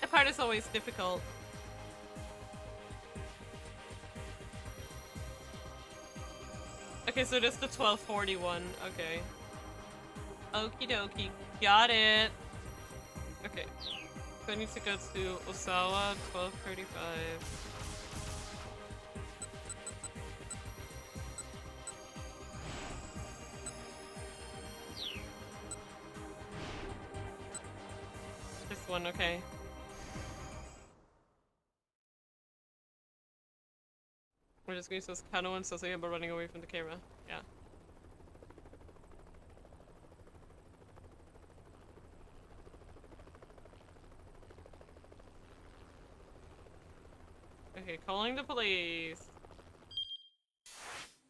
That part is always difficult. Okay, so it is the 1241. Okay. Okie dokie. Got it. Okay. So I need to go to Osawa, 1235. This one, okay. We're just going to use Kano and Sasaya by running away from the camera. Yeah. Okay, calling the police.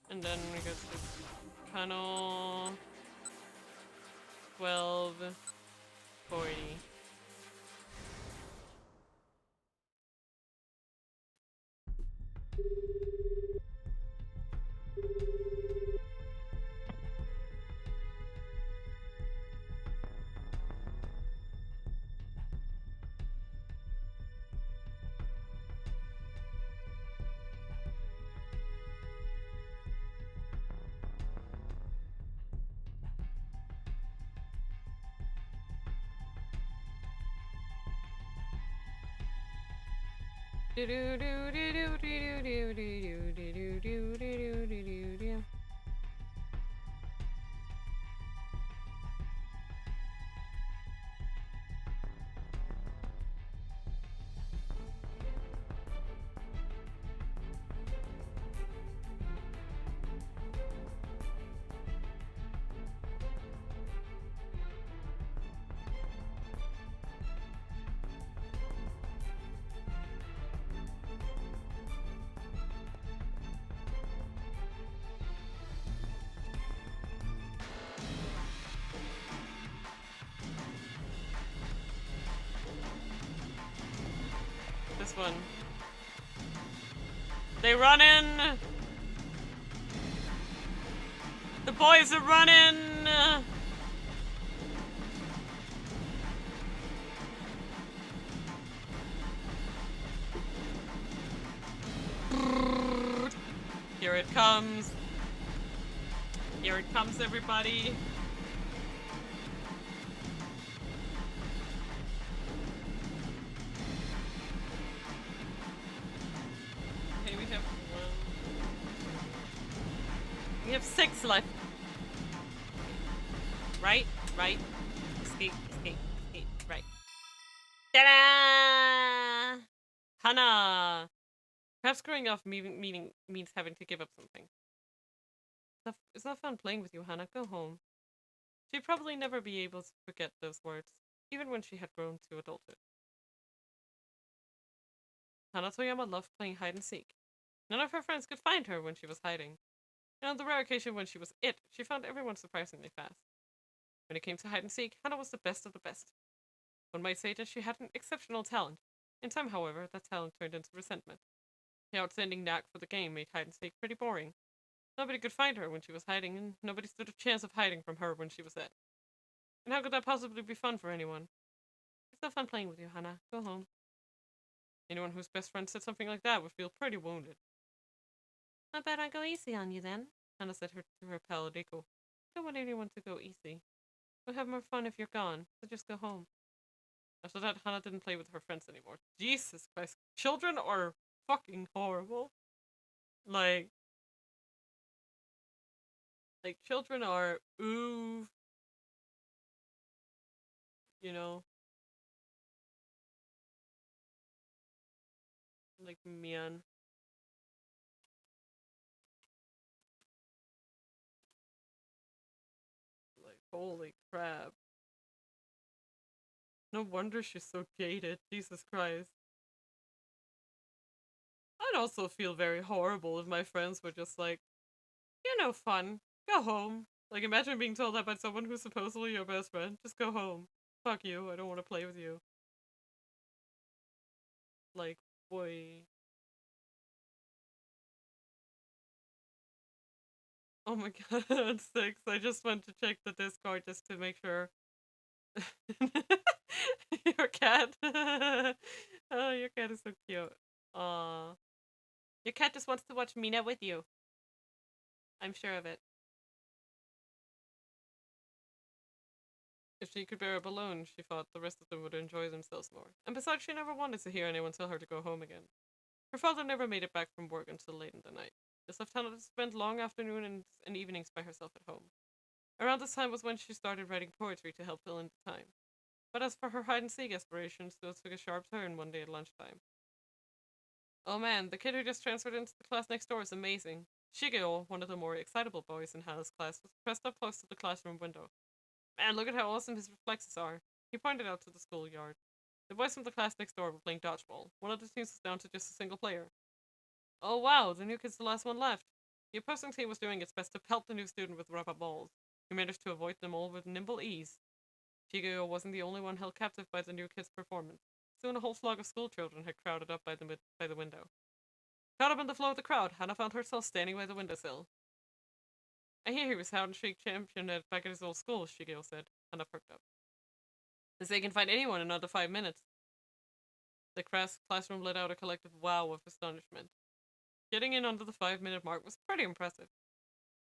And then we go to Kano 1240. this one. They run in. The boys are running. Here it comes. Here it comes, everybody. Okay, we have 6 left. Right. Escape. Right. Ta-da! Hana! Perhaps growing up means having to give up something. It's not fun playing with you, Hana. Go home. She'd probably never be able to forget those words, even when she had grown to adulthood. Hana Toyama loved playing hide and seek. None of her friends could find her when she was hiding. And on the rare occasion when she was it, she found everyone surprisingly fast. When it came to hide and seek, Hana was the best of the best. One might say that she had an exceptional talent. In time, however, that talent turned into resentment. The outstanding knack for the game made hide and seek pretty boring. Nobody could find her when she was hiding, and nobody stood a chance of hiding from her when she was it. And how could that possibly be fun for anyone? It's no fun playing with you, Hana. Go home. Anyone whose best friend said something like that would feel pretty wounded. I bet I go easy on you then, Hana said to her pal Riko. I don't want anyone to go easy. We'll have more fun if you're gone, so just go home. After that, Hana didn't play with her friends anymore. Jesus Christ. Children are fucking horrible. Like children are, ooh, you know, like, man. Like, holy crap. No wonder she's so jaded. Jesus Christ. I'd also feel very horrible if my friends were just like, you're no fun. Go home. Like, imagine being told that by someone who's supposedly your best friend. Just go home. Fuck you. I don't want to play with you. Like, boy. Oh my god, 6. I just went to check the Discord just to make sure. Your cat. Oh, your cat is so cute. Aww. Your cat just wants to watch Mina with you. I'm sure of it. If she could bear up alone, she thought the rest of them would enjoy themselves more. And besides, she never wanted to hear anyone tell her to go home again. Her father never made it back from work until late in the night. This left Hannah to spend long afternoons and evenings by herself at home. Around this time was when she started writing poetry to help fill in the time. But as for her hide and seek aspirations, those took a sharp turn one day at lunchtime. Oh man, the kid who just transferred into the class next door is amazing. Shigeo, one of the more excitable boys in Hannah's class, was pressed up close to the classroom window. Man, look at how awesome his reflexes are. He pointed out to the schoolyard. The boys from the class next door were playing dodgeball. One of the teams was down to just a single player. Oh wow, the new kid's the last one left. The opposing team was doing its best to pelt the new student with rubber balls. He managed to avoid them all with nimble ease. Shigeo wasn't the only one held captive by the new kid's performance. Soon a whole flock of schoolchildren had crowded up by the window. Caught up in the flow of the crowd, Hannah found herself standing by the windowsill. I hear he was hide and seek champion back at his old school, Shigeo said. Hannah perked up. They say he can fight anyone in under 5 minutes. The classroom let out a collective wow of astonishment. Getting in under the 5-minute mark was pretty impressive.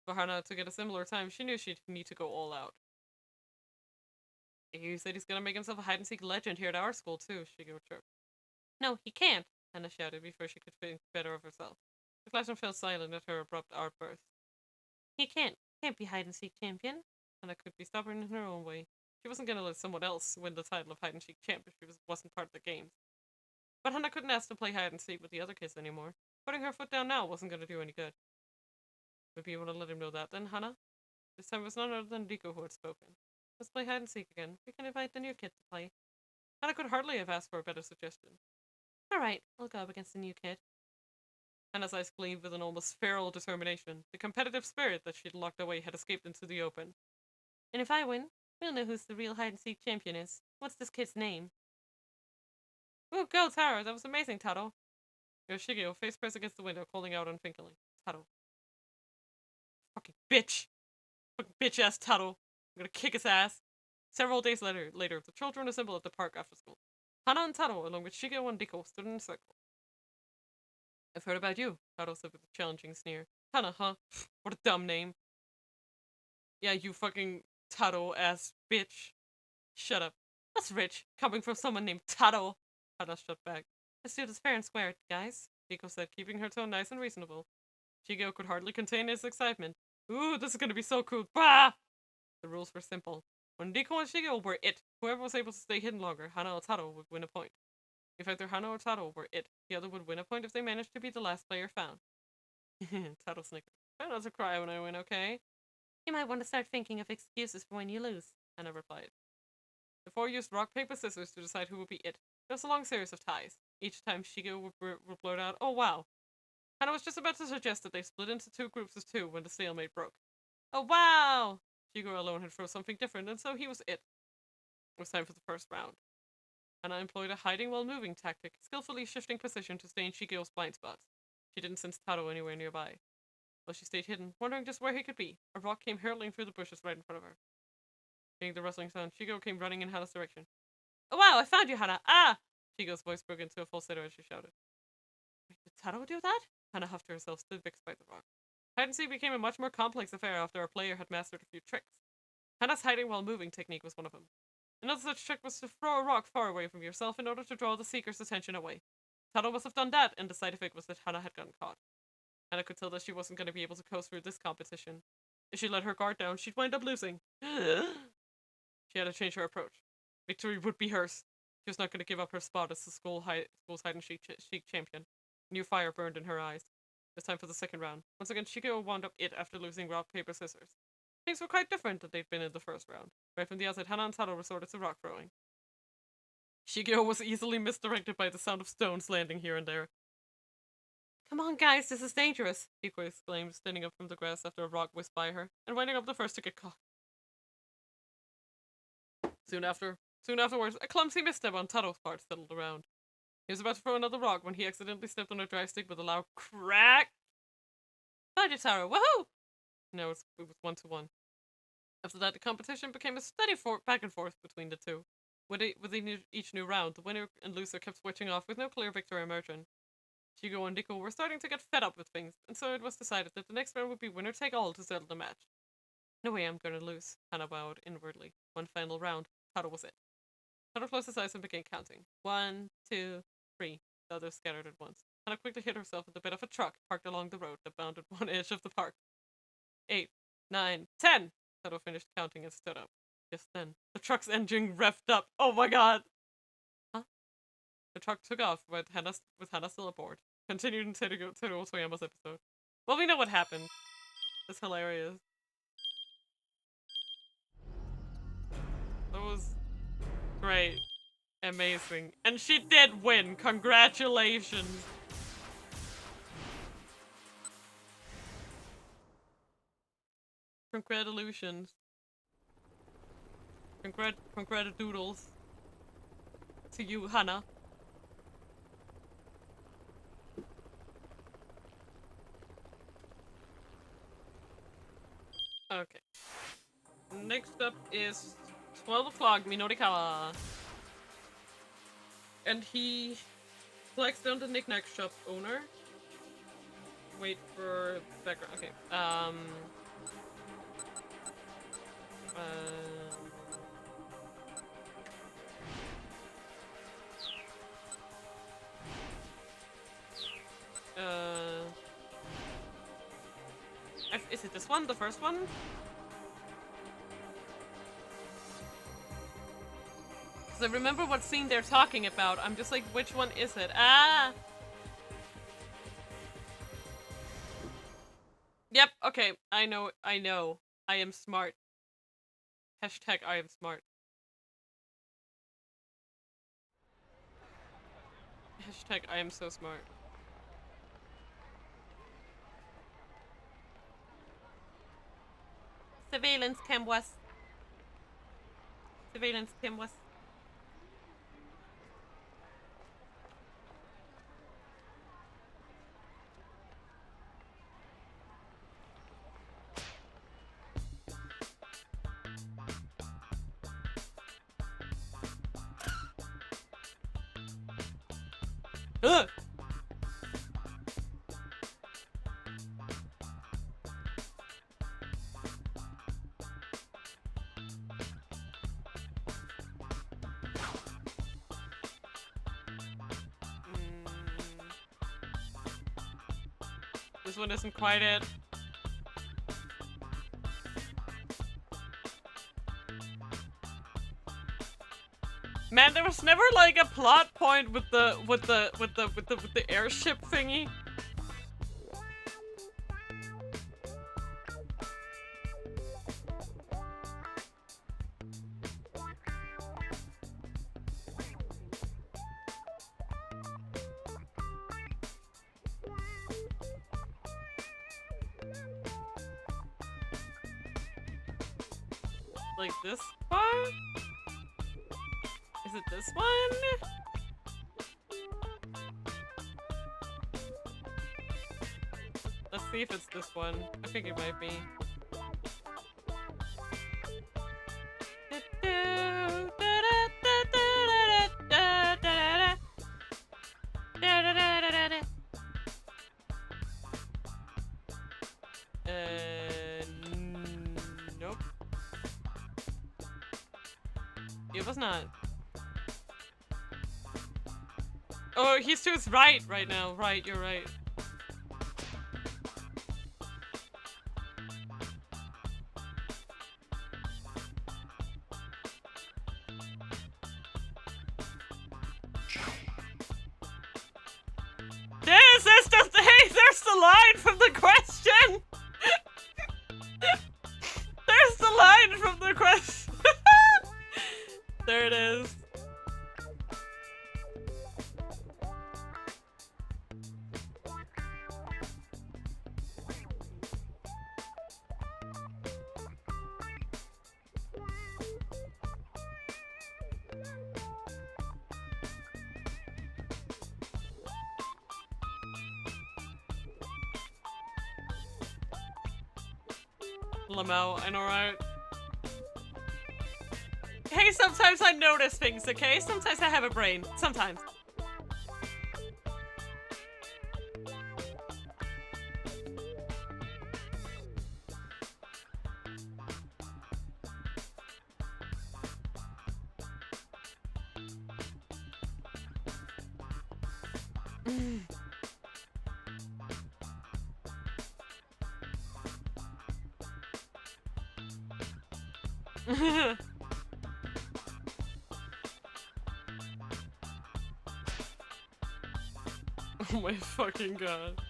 For Hannah to get a similar time, she knew she'd need to go all out. He said he's gonna make himself a hide and seek legend here at our school too, Shigeo chirped. No, he can't, Hannah shouted before she could think better of herself. The classroom fell silent at her abrupt outburst. He can't be hide and seek champion. Hannah could be stubborn in her own way. She wasn't gonna let someone else win the title of hide and seek champ if she wasn't part of the games. But Hannah couldn't ask to play hide and seek with the other kids anymore. Putting her foot down now wasn't gonna do any good. Maybe you want to let him know that then, Hannah? This time it was none other than Riko who had spoken. Let's play hide and seek again. We can invite the new kid to play. Hannah could hardly have asked for a better suggestion. Alright, I'll go up against the new kid. Hannah's eyes gleamed with an almost feral determination. The competitive spirit that she'd locked away had escaped into the open. And if I win, we'll know who's the real hide and seek champion is. What's this kid's name? Ooh, go, Taro. That was amazing, Taro. Yoshigio, face pressed against the window, calling out unthinkingly. Taro. Fucking bitch. Fucking bitch-ass Taro. I'm gonna kick his ass. Several days later, the children assembled at the park after school. Hana and Taro, along with Shigeo and Riko, stood in a circle. I've heard about you, Taro said with a challenging sneer. Hana, huh? What a dumb name. Yeah, you fucking Taro-ass bitch. Shut up. That's rich, coming from someone named Taro. Hana shut back. Let's do this fair and square, guys, Riko said, keeping her tone nice and reasonable. Shigeo could hardly contain his excitement. Ooh, this is gonna be so cool. Bah! The rules were simple. When Riko and Shigeo were it, whoever was able to stay hidden longer, Hana or Taro, would win a point. If either Hana or Taro were it, the other would win a point if they managed to be the last player found. Taro snickered. Try not to cry when I win, okay? You might want to start thinking of excuses for when you lose, Hana replied. The four used rock, paper, scissors to decide who would be it. There was a long series of ties. Each time Shigeo would blurt out, "Oh wow." Hana was just about to suggest that they split into two groups of two when the stalemate broke. "Oh wow!" Shigeo alone had froze something different, and so he was it. It was time for the first round. Hana employed a hiding while moving tactic, skillfully shifting position to stay in Shigeo's blind spots. She didn't sense Taro anywhere nearby. While she stayed hidden, wondering just where he could be, a rock came hurtling through the bushes right in front of her. Hearing the rustling sound, Shigeo came running in Hana's direction. "Oh wow, I found you, Hana! Ah!" Shigeo's voice broke into a falsetto as she shouted. Wait, did Taro do that? Hana huffed to herself, stood vexed by the rock. Hide and seek became a much more complex affair after our player had mastered a few tricks. Hana's hiding while moving technique was one of them. Another such trick was to throw a rock far away from yourself in order to draw the seeker's attention away. Taro must have done that, and the side effect was that Hana had gotten caught. Hana could tell that she wasn't going to be able to coast through this competition. If she let her guard down, she'd wind up losing. She had to change her approach. Victory would be hers. She was not going to give up her spot as the school's hide and seek champion. New fire burned in her eyes. It was time for the second round. Once again, Shigeo wound up it after losing rock, paper, scissors. Things were quite different than they'd been in the first round. Right from the outset, Hana and Taro resorted to rock throwing. Shigeo was easily misdirected by the sound of stones landing here and there. "Come on, guys, this is dangerous," Riko exclaimed, standing up from the grass after a rock whizzed by her, and winding up the first to get caught. Soon afterwards, a clumsy misstep on Taro's part settled around. He was about to throw another rock when he accidentally stepped on a dry stick with a loud crack. "Found you, Taro! Woohoo!" Now it was 1-1. After that, the competition became a steady back and forth between the two. Within each new round, the winner and loser kept switching off with no clear victor emerging. Shigo and Riko were starting to get fed up with things, and so it was decided that the next round would be winner take all to settle the match. "No way I'm gonna lose," Hana vowed inwardly. One final round. Taro was it. Taro closed his eyes and began counting. 1, 2, 3. The others scattered at once. Hana quickly hit herself at the bed of a truck parked along the road that bounded one edge of the park. 8, 9, 10! Taro finished counting and stood up. Just then, the truck's engine revved up. Oh my god! Huh? The truck took off with Hana still aboard. Continued in Teruo Toyama's episode. Well, we know what happened. That's hilarious. That was great. Amazing. And she did win. Congratulations. Congratulations. Congratadoodles. To you, Hana. Okay. Next up is 12 o'clock, Minorikawa. And he flags down the knickknack shop owner. Wait for background. Okay. Is it this one? The first one? Because I remember what scene they're talking about. I'm just like, which one is it? Ah! Yep, okay. I know. I am smart. Hashtag I am smart. Hashtag I am so smart. Surveillance cam was. Surveillance cam was. Ugh. This one isn't quite it. Man, there was never like a plot point with the airship thingy. Like this one? Is it this one? Let's see if it's this one. I think it might be. Nope. It was not. Oh, he's to his right now. Right, you're right. There's the line from the question! There's the line from the question! There it is. Lamo, I know, right? Hey, sometimes I notice things, okay? Sometimes I have a brain. Sometimes. Oh my fucking god.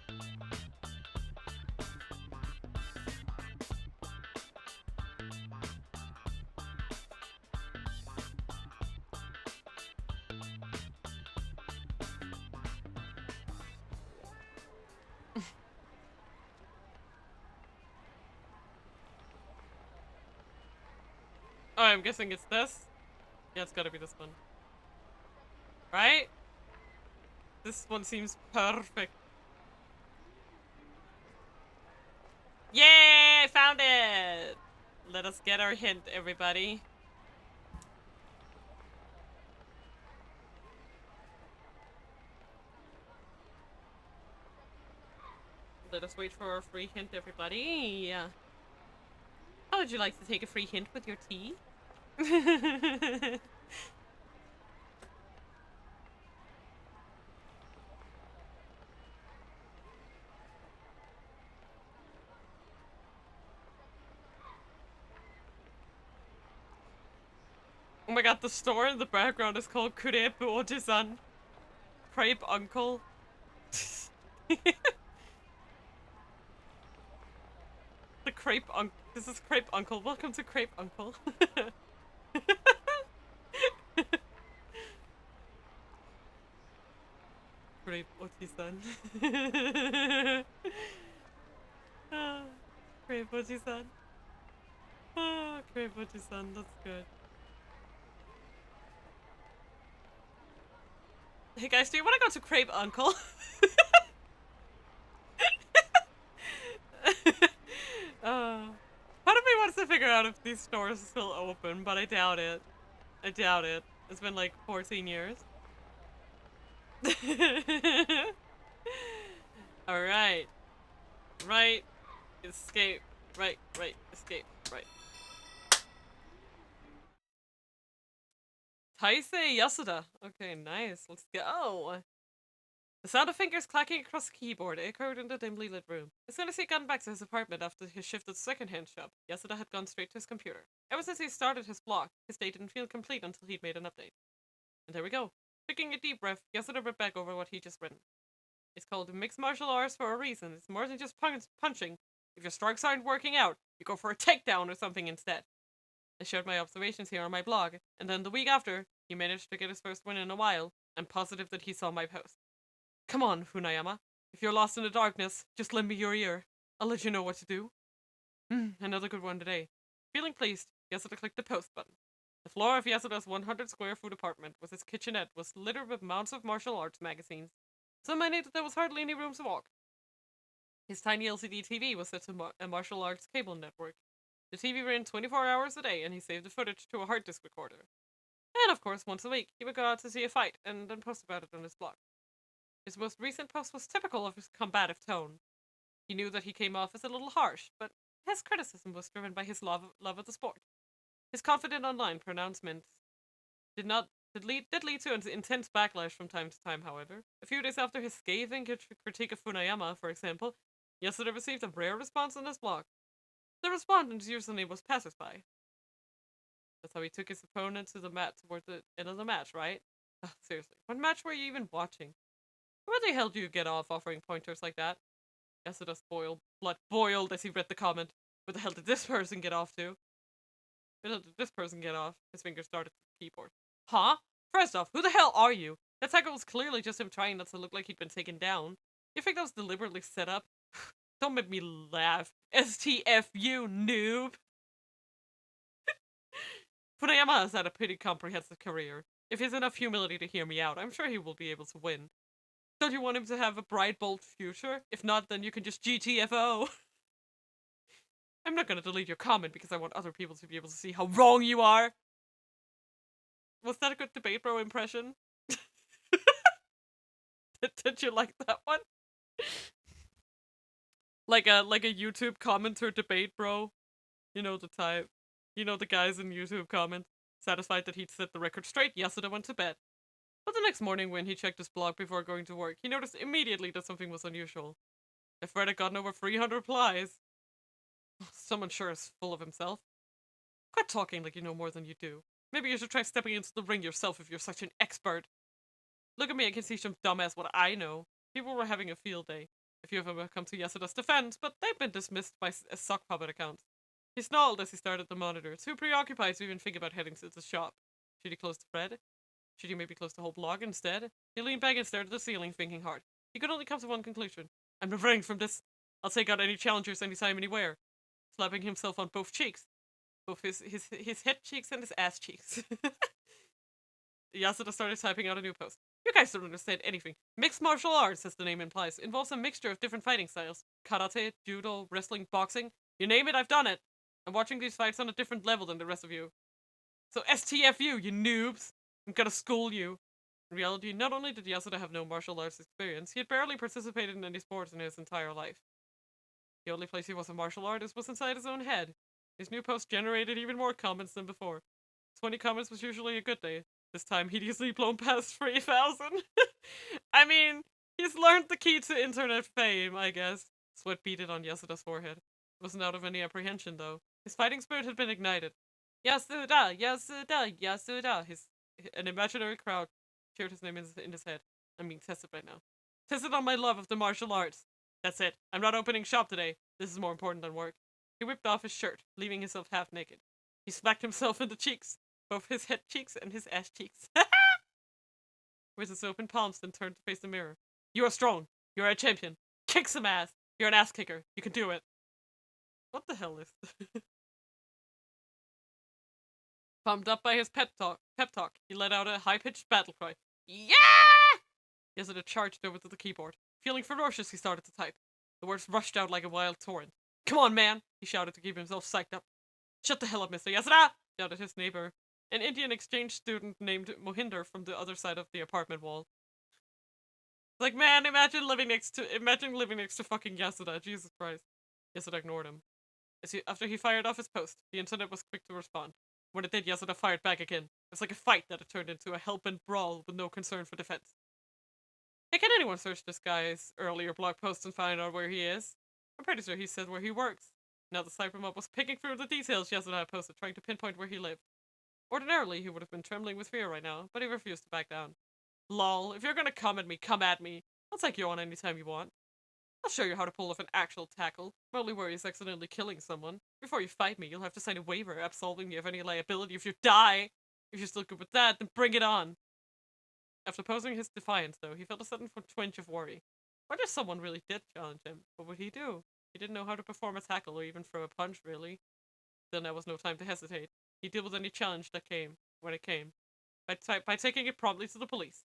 Oh, I'm guessing it's this? Yeah, it's gotta be this one. Right? This one seems perfect. Yay! I found it! Let us get our hint, everybody. Let us wait for our free hint, everybody. How would you like to take a free hint with your tea? Oh my god, the store in the background is called Crepe Oji-san. Crepe Uncle. The Crepe Uncle. This is Crepe Uncle. Welcome to Crepe Uncle. Crepe Oji-san. Ah, Crepe Oji-san. Ah, Crepe Oji-san. That's good. Hey guys, do you want to go to Crepe Uncle? Part of me wants to figure out if these stores are still open, but I doubt it. I doubt it. It's been like 14 years. Alright. Right. Escape. Right. Escape. Right. Taisei Yasuda. Okay, nice. Let's go. The sound of fingers clacking across the keyboard echoed in the dimly lit room. As soon as he'd gotten back to his apartment after his shift at the second-hand shop, Yasuda had gone straight to his computer. Ever since he started his blog, his day didn't feel complete until he'd made an update. And there we go. Taking a deep breath, Yasuda read back over what he'd just written. It's called mixed martial arts for a reason. It's more than just punching. If your strikes aren't working out, you go for a takedown or something instead. I shared my observations here on my blog, and then the week after, he managed to get his first win in a while. I'm positive that he saw my post. Come on, Funayama. If you're lost in the darkness, just lend me your ear. I'll let you know what to do. Another good one today. Feeling pleased, Yasuda clicked the post button. The floor of Yasuda's 100 square foot apartment with its kitchenette was littered with mounts of martial arts magazines, so many that there was hardly any room to walk. His tiny LCD TV was set to a martial arts cable network. The TV ran 24 hours a day, and he saved the footage to a hard disk recorder. And of course, once a week, he would go out to see a fight and then post about it on his blog. His most recent post was typical of his combative tone. He knew that he came off as a little harsh, but his criticism was driven by his love of the sport. His confident online pronouncements did lead to an intense backlash from time to time, however. A few days after his scathing critique of Funayama, for example, Yasuda received a rare response on his blog. The respondent's username was Passersby. That's how he took his opponent to the mat toward the end of the match, right? Oh, seriously, what match were you even watching? Where the hell do you get off offering pointers like that? Yasuda's blood boiled as he read the comment. Where the hell did this person get off to? Where the hell did this person get off? His fingers started to the keyboard. Huh? First off, who the hell are you? That tackle was clearly just him trying not to look like he'd been taken down. You think that was deliberately set up? Don't make me laugh. STFU, noob! Funayama has had a pretty comprehensive career. If he has enough humility to hear me out, I'm sure he will be able to win. Don't you want him to have a bright, bold future? If not, then you can just GTFO. I'm not gonna delete your comment because I want other people to be able to see how wrong you are. Was that a good debate bro impression? Did you like that one? like a YouTube commenter debate bro. You know the type. You know the guys in YouTube comments. Satisfied that he'd set the record straight, Yasuda went to bed. But the next morning, when he checked his blog before going to work, he noticed immediately that something was unusual. The thread had gotten over 300 replies. Someone sure is full of himself. Quit talking like you know more than you do. Maybe you should try stepping into the ring yourself if you're such an expert. Look at me, I can see some dumbass what I know. People were having a field day. A few of them have come to Yasuda's defense, but they've been dismissed by sock puppet accounts. He snarled as he stared at the monitor, too preoccupied to even think about heading to the shop. Should he close the thread? Should he maybe close the whole blog instead? He leaned back and stared at the ceiling, thinking hard. He could only come to one conclusion. I'm refraining from this. I'll take out any challengers anytime, anywhere. Slapping himself on both cheeks. Both his head cheeks and his ass cheeks. Yasuda started typing out a new post. You guys don't understand anything. Mixed martial arts, as the name implies, involves a mixture of different fighting styles. Karate, judo, wrestling, boxing. You name it, I've done it. I'm watching these fights on a different level than the rest of you. So STFU, you noobs. I'm gonna school you. In reality, not only did Yasuda have no martial arts experience, he had barely participated in any sports in his entire life. The only place he was a martial artist was inside his own head. His new post generated even more comments than before. 20 comments was usually a good day. This time, he'd easily blown past 3,000. I mean, he's learned the key to internet fame, I guess. Sweat beaded on Yasuda's forehead. It wasn't out of any apprehension, though. His fighting spirit had been ignited. Yasuda! Yasuda! Yasuda! An imaginary crowd cheered his name in his head. I'm being tested right now. Tested on my love of the martial arts. That's it. I'm not opening shop today. This is more important than work. He whipped off his shirt, leaving himself half naked. He smacked himself in the cheeks. Both his head cheeks and his ass cheeks. With his open palms, then turned to face the mirror. You are strong. You are a champion. Kick some ass. You're an ass kicker. You can do it. What the hell is this? Pumped up by his pep talk, he let out a high-pitched battle cry. Yeah! Yasuda charged over to the keyboard. Feeling ferocious, he started to type. The words rushed out like a wild torrent. Come on, man! He shouted to keep himself psyched up. Shut the hell up, Mr. Yasuda! Shouted his neighbor, an Indian exchange student named Mohinder from the other side of the apartment wall. Like, man, imagine living next to fucking Yasuda. Jesus Christ. Yasuda ignored him. After he fired off his post, the internet was quick to respond. When it did, Yasuda fired back again. It was like a fight that had turned into a hell-bent brawl with no concern for defense. Hey, can anyone search this guy's earlier blog post and find out where he is? I'm pretty sure he said where he works. Now the cybermob was picking through the details Yasuda had posted, trying to pinpoint where he lived. Ordinarily, he would have been trembling with fear right now, but he refused to back down. Lol, if you're gonna come at me, come at me. I'll take you on anytime you want. I'll show you how to pull off an actual tackle. My only worry is accidentally killing someone. Before you fight me, you'll have to sign a waiver absolving me of any liability if you die. If you're still good with that, then bring it on. After posing his defiance, though, he felt a sudden twinge of worry. What if someone really did challenge him? What would he do? He didn't know how to perform a tackle or even throw a punch, really. Then there was no time to hesitate. He dealt with any challenge that came, when it came, by taking it promptly to the police.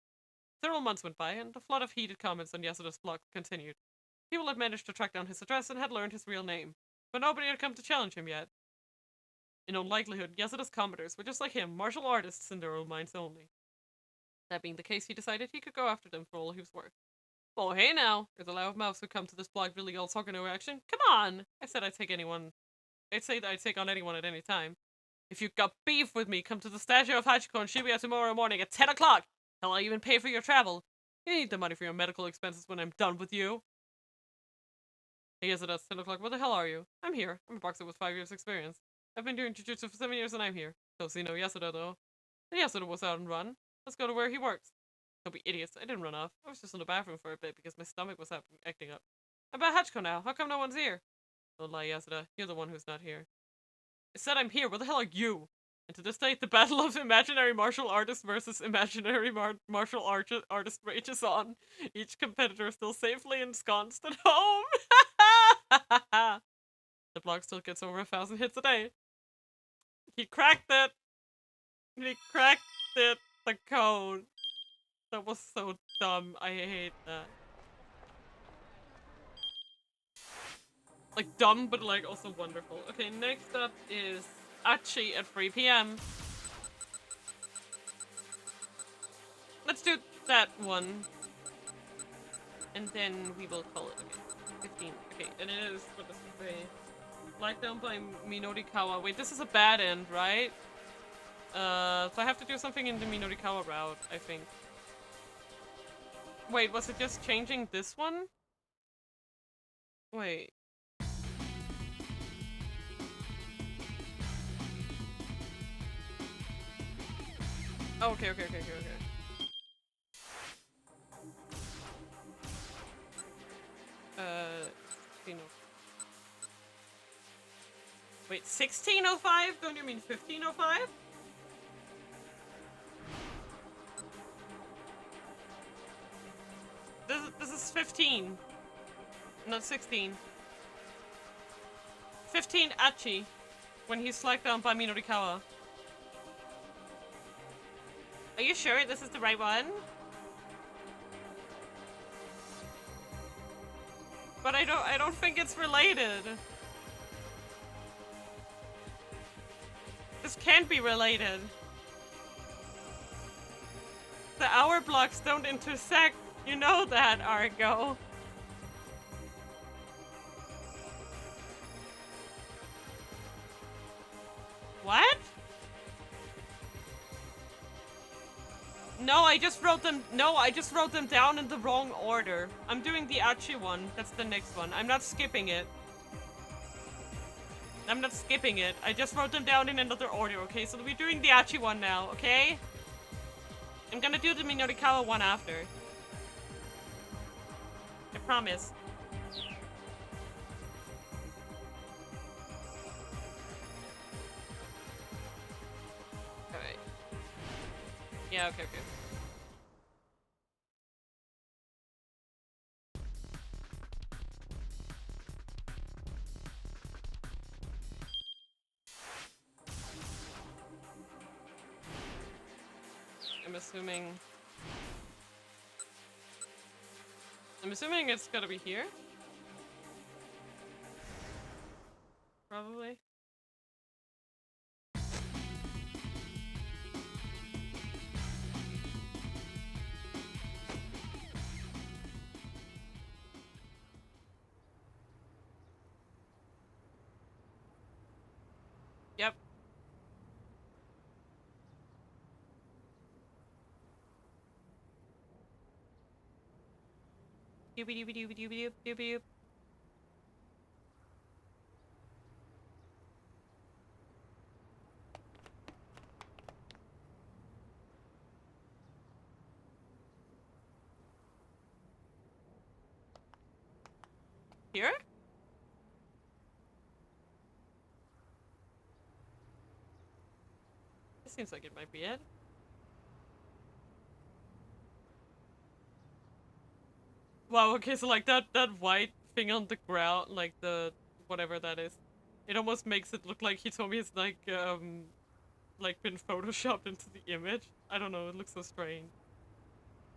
Several months went by, and the flood of heated comments on Yasuda's blog continued. People had managed to track down his address and had learned his real name, but nobody had come to challenge him yet. In all likelihood, Yasuda's commenters were just like him, martial artists in their own minds only. That being the case, he decided he could go after them for all he was worth. Oh, hey now, are the loud mouths who come to this blog really all talking no action? Come on! I said I'd take anyone. I'd say that I'd take on anyone at any time. If you got beef with me, come to the statue of Hachiko in Shibuya tomorrow morning at 10 o'clock. Hell, I'll even pay for your travel. You need the money for your medical expenses when I'm done with you. Hey, Yasuda, it's 10 o'clock. Where the hell are you? I'm here. I'm a boxer with 5 years experience. I've been doing jiu-jitsu for 7 years and I'm here. Don't see no Yasuda, though. The Yasuda was out and run. Let's go to where he works. Don't be idiots. I didn't run off. I was just in the bathroom for a bit because my stomach was acting up. I'm about Hachiko now. How come no one's here? Don't lie, Yasuda. You're the one who's not here. I said I'm here. Where the hell are you? And to this day, the battle of imaginary martial artist versus imaginary martial artist rages on. Each competitor still safely ensconced at home. The blog still gets over 1,000 hits a day. He cracked it. He cracked it. The code. That was so dumb. I hate that. Like dumb, but like also wonderful. Okay, next up is Achi at 3 p.m. Let's do that one. And then we will call it. Okay, 15. Okay, and it is, what does it say? Light down by Minorikawa. Wait, this is a bad end, right? So I have to do something in the Minorikawa route, I think. Wait, was it just changing this one? Wait. Oh, okay. Wait, 1605? Don't you mean 1505? This is 15. Not 16. 15 Achi. When he's slacked down by Minorikawa. Are you sure this is the right one? But I don't think it's related. This can't be related. The hour blocks don't intersect. You know that, Argo. What? No, I just wrote them down in the wrong order. I'm doing the Achi one. That's the next one. I'm not skipping it. I just wrote them down in another order, okay? So we're doing the Achi one now, okay? I'm gonna do the Minorikawa one after. I promise. Alright. Yeah, okay. I'm assuming it's gotta be here. Probably. Yep. Doobie doobie doobie doobie doop doobie doop. Here? This seems like it might be it. Wow, okay, so like that white thing on the ground, like the whatever that is, it almost makes it look like Hitomi is like been photoshopped into the image. I don't know, it looks so strange.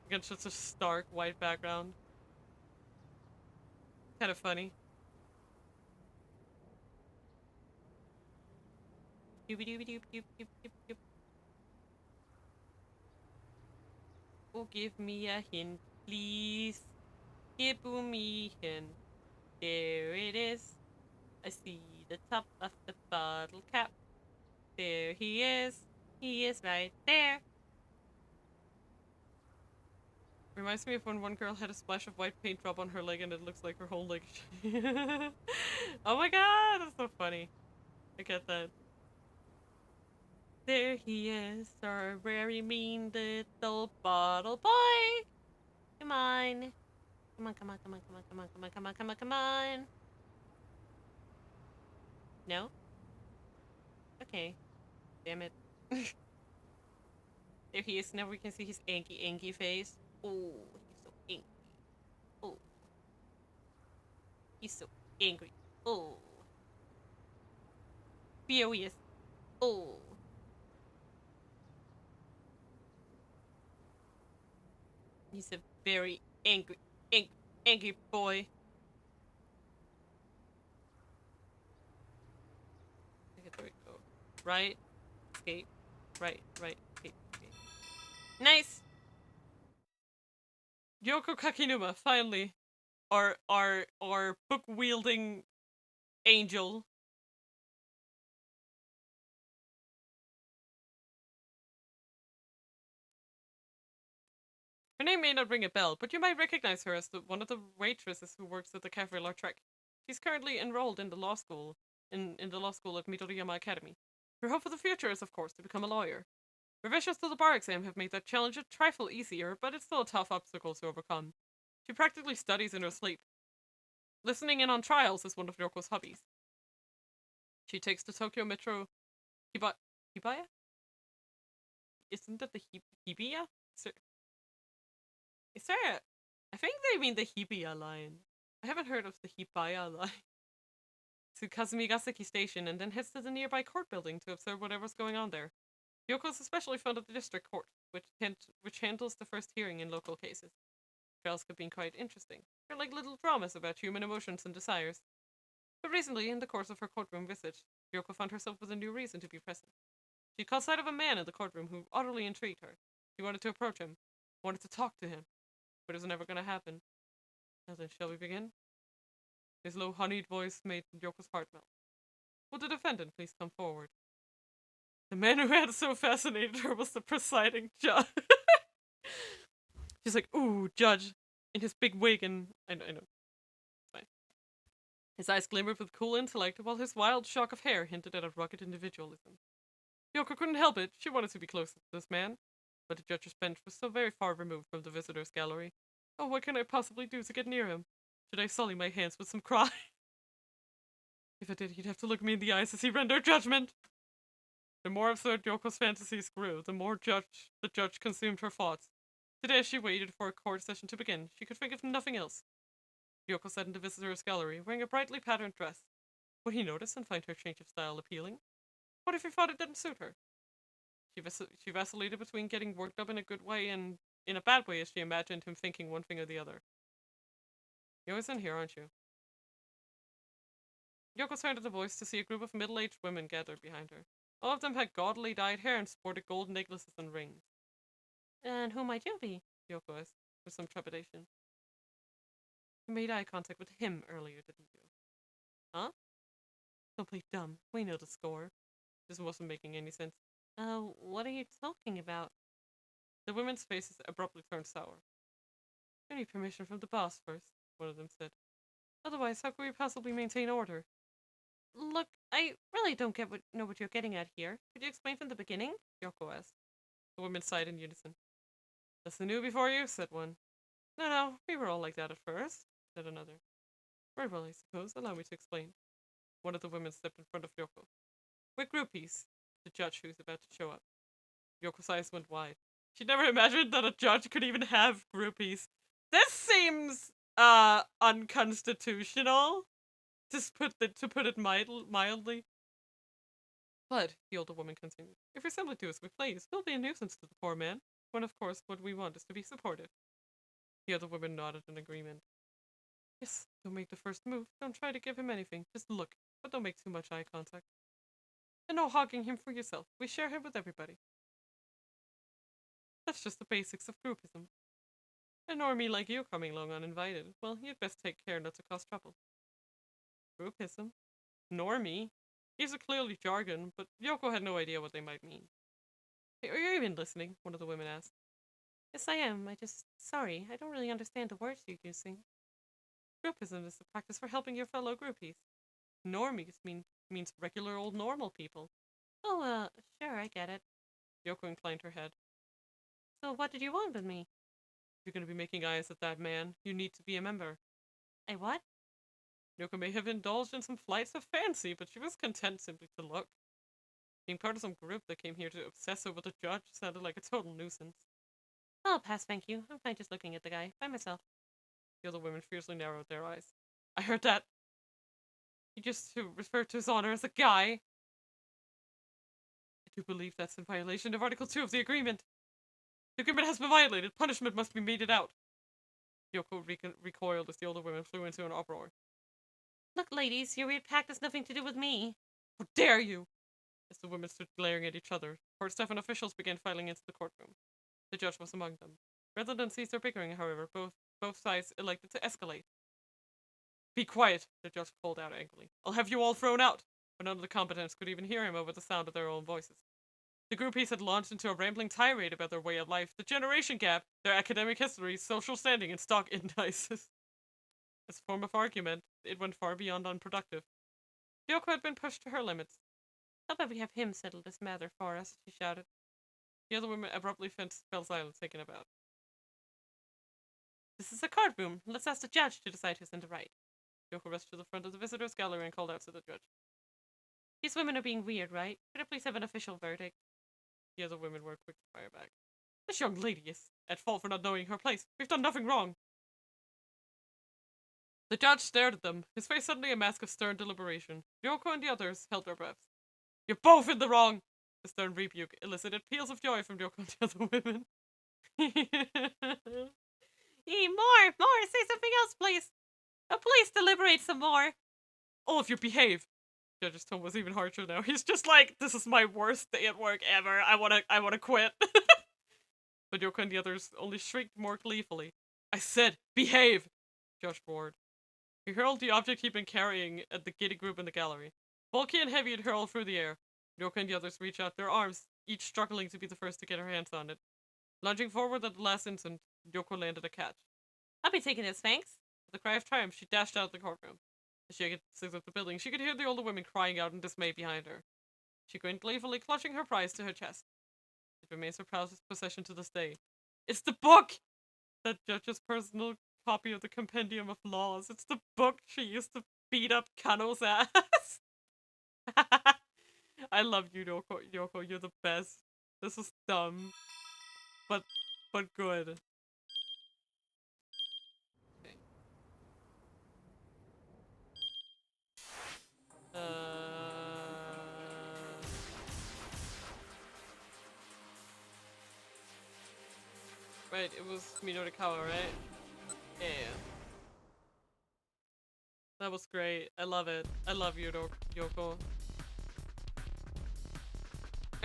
Against such a stark white background. Kind of funny. Doobie doobie doop doop doop doop doop. Oh, give me a hint, please. Give me a hint. There it is. I see the top of the bottle cap. There he is. He is right there. Reminds me of when one girl had a splash of white paint drop on her leg and it looks like her whole leg. Oh my god, that's so funny. I get that. There he is, our very mean little bottle boy. Come on. Come on, come on, come on, come on, come on, come on, come on, come on, come on. No? Okay. Damn it. There he is. Now we can see his anky face. Oh, he's so angry. Oh, he's so angry. Oh. Furious. Oh. He's a very angry boy. Okay, there we go. Right, skate. Right, skate, skate. Nice! Yoko Kakinuma, finally. Our book-wielding angel. Her name may not ring a bell, but you might recognize her as one of the waitresses who works at the Cafe Lautrec. She's currently enrolled in the law school, in the law school at Midoriyama Academy. Her hope for the future is, of course, to become a lawyer. Revisions to the bar exam have made that challenge a trifle easier, but it's still a tough obstacle to overcome. She practically studies in her sleep. Listening in on trials is one of Ryoko's hobbies. She takes the Tokyo Metro Hibaya? Isn't that the Hibiya? Is there a... I think they mean the Hibiya line. I haven't heard of the Hibaya line. To Kazumigaseki Station and then heads to the nearby court building to observe whatever's going on there. Yoko is especially fond of the district court, which handles the first hearing in local cases. Trials could be quite interesting. They're like little dramas about human emotions and desires. But recently, in the course of her courtroom visit, Yoko found herself with a new reason to be present. She caught sight of a man in the courtroom who utterly intrigued her. She wanted to approach him, wanted to talk to him, but it was never going to happen. Now then, shall we begin? His low, honeyed voice made Yoko's heart melt. Will the defendant please come forward? The man who had so fascinated her was the presiding judge. She's like, ooh, judge, in his big wig, and I know. It's fine. His eyes glimmered with cool intellect, while his wild shock of hair hinted at a rugged individualism. Yoko couldn't help it. She wanted to be close to this man. But the judge's bench was so very far removed from the visitors' gallery. Oh, what can I possibly do to get near him? Should I sully my hands with some cry? If I did, he'd have to look me in the eyes as he rendered judgment. The more absurd Yoko's fantasies grew, the more the judge consumed her thoughts. Today, as she waited for a court session to begin, she could think of nothing else. Yoko sat in the visitors' gallery, wearing a brightly patterned dress. Would he notice and find her change of style appealing? What if he thought it didn't suit her? She vacillated between getting worked up in a good way and in a bad way as she imagined him thinking one thing or the other. You're always in here, aren't you? Yoko turned at the voice to see a group of middle-aged women gathered behind her. All of them had gaudily dyed hair and sported gold necklaces and rings. And who might you be? Yoko asked, with some trepidation. You made eye contact with him earlier, didn't you? Huh? Don't play dumb. We know the score. This wasn't making any sense. What are you talking about? The women's faces abruptly turned sour. "You need permission from the boss first," one of them said. "Otherwise, how could we possibly maintain order?" Look, I really don't know what you're getting at here. Could you explain from the beginning? Yoko asked. The women sighed in unison. "That's the new before you," said one. No, we were all like that at first," said another. "Very well, I suppose. Allow me to explain." One of the women stepped in front of Yoko. "We're groupies," the judge who was about to show up. Yoko's eyes went wide. She'd never imagined that a judge could even have groupies. This seems, unconstitutional, to put it mildly. "But," the older woman continued, "if we simply do as we please, we'll be a nuisance to the poor man, when of course what we want is to be supportive." The other woman nodded in agreement. "Yes, don't make the first move. Don't try to give him anything. Just look, but don't make too much eye contact. And no hogging him for yourself. We share him with everybody. That's just the basics of groupism. A normie like you coming along uninvited, well, you'd best take care not to cause trouble." Groupism? Normie? These are clearly jargon, but Yoko had no idea what they might mean. "Hey, are you even listening?" one of the women asked. Yes, I am. Sorry, I don't really understand the words you're using. Groupism is the practice for helping your fellow groupies. Normies means regular old normal people. Oh, sure, I get it. Yoko inclined her head. So what did you want with me? "If you're going to be making eyes at that man, you need to be a member." A what? Yoko may have indulged in some flights of fancy, but she was content simply to look. Being part of some group that came here to obsess over the judge sounded like a total nuisance. I'll pass, thank you. I'm fine just looking at the guy, by myself. The other women fiercely narrowed their eyes. "I heard that. You just referred to his honor as a guy." "I do believe that's in violation of Article 2 of the agreement. The agreement has been violated. Punishment must be meted out." Yoko recoiled as the older women flew into an uproar. Look, ladies, your weird pact has nothing to do with me. "How dare you!" As the women stood glaring at each other, court staff and officials began filing into the courtroom. The judge was among them. Rather than cease their bickering, however, both sides elected to escalate. "Be quiet," the judge called out angrily. "I'll have you all thrown out." But none of the combatants could even hear him over the sound of their own voices. The groupies had launched into a rambling tirade about their way of life, the generation gap, their academic history, social standing, and stock indices. As a form of argument, it went far beyond unproductive. Yoko had been pushed to her limits. How about we have him settle this matter for us, she shouted. The other women abruptly fell silent, taken aback. "This is a courtroom. Let's ask the judge to decide who's in the right." Yoko rushed to the front of the visitors' gallery and called out to the judge. "These women are being weird, right? Could I please have an official verdict?" The other women were quick to fire back. "This young lady is at fault for not knowing her place. We've done nothing wrong." The judge stared at them, his face suddenly a mask of stern deliberation. Yoko and the others held their breaths. "You're both in the wrong!" The stern rebuke elicited peals of joy from Yoko and the other women. More! Say something else, please! Oh, please deliberate some more! "All of you behave!" The judge's tone was even harsher now. He's just like, "This is my worst day at work ever. I wanna quit." But Yoko and the others only shrieked more gleefully. "I said, behave!" Josh roared. He hurled the object he'd been carrying at the giddy group in the gallery. Bulky and heavy, it hurled through the air. Yoko and the others reached out their arms, each struggling to be the first to get her hands on it. Lunging forward at the last instant, Yoko landed a catch. "I'll be taking this, thanks." With a cry of triumph, she dashed out of the courtroom. As she exited the building, she could hear the older women crying out in dismay behind her. She grinned gleefully, clutching her prize to her chest. It remains her proudest possession to this day. It's the book! That judge's personal copy of the Compendium of Laws. It's the book she used to beat up Kano's ass. I love you, Yoko. You're the best. This is dumb, but good. Okay. Right, it was Minotikawa, right? Yeah. That was great. I love it. I love you, Yoko.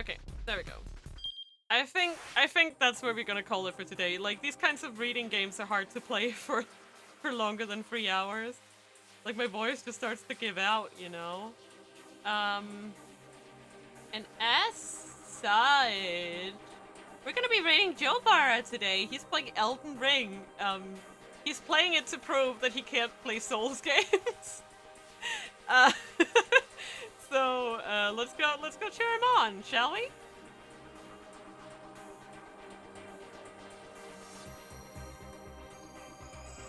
Okay, there we go. I think that's where we're gonna call it for today. Like, these kinds of reading games are hard to play for longer than 3 hours. Like, my voice just starts to give out, you know? And aside, we're gonna be rating Joe Barra today. He's playing Elden Ring. He's playing it to prove that he can't play Souls games. uh, so let's go cheer him on, shall we?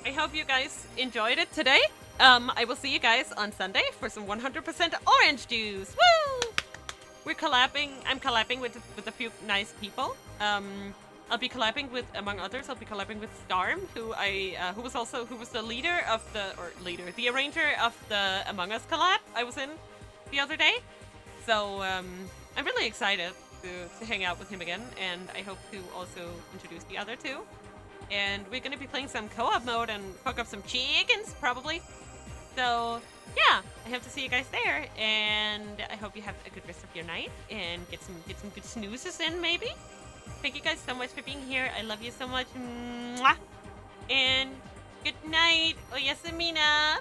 I hope you guys enjoyed it today. I will see you guys on Sunday for some 100% orange juice. Woo! We're collabing. I'm collabing with a few nice people. I'll be collabing with, among others, I'll be collabing with Storm, who was the leader of the arranger of the Among Us collab I was in the other day. So I'm really excited to hang out with him again, and I hope to also introduce the other two. And we're gonna be playing some co-op mode and cook up some chickens, probably. So yeah, I hope to see you guys there, and I hope you have a good rest of your night and get some good snoozes in, maybe. Thank you guys so much for being here. I love you so much. Mwah! And good night. Oyasu Mina.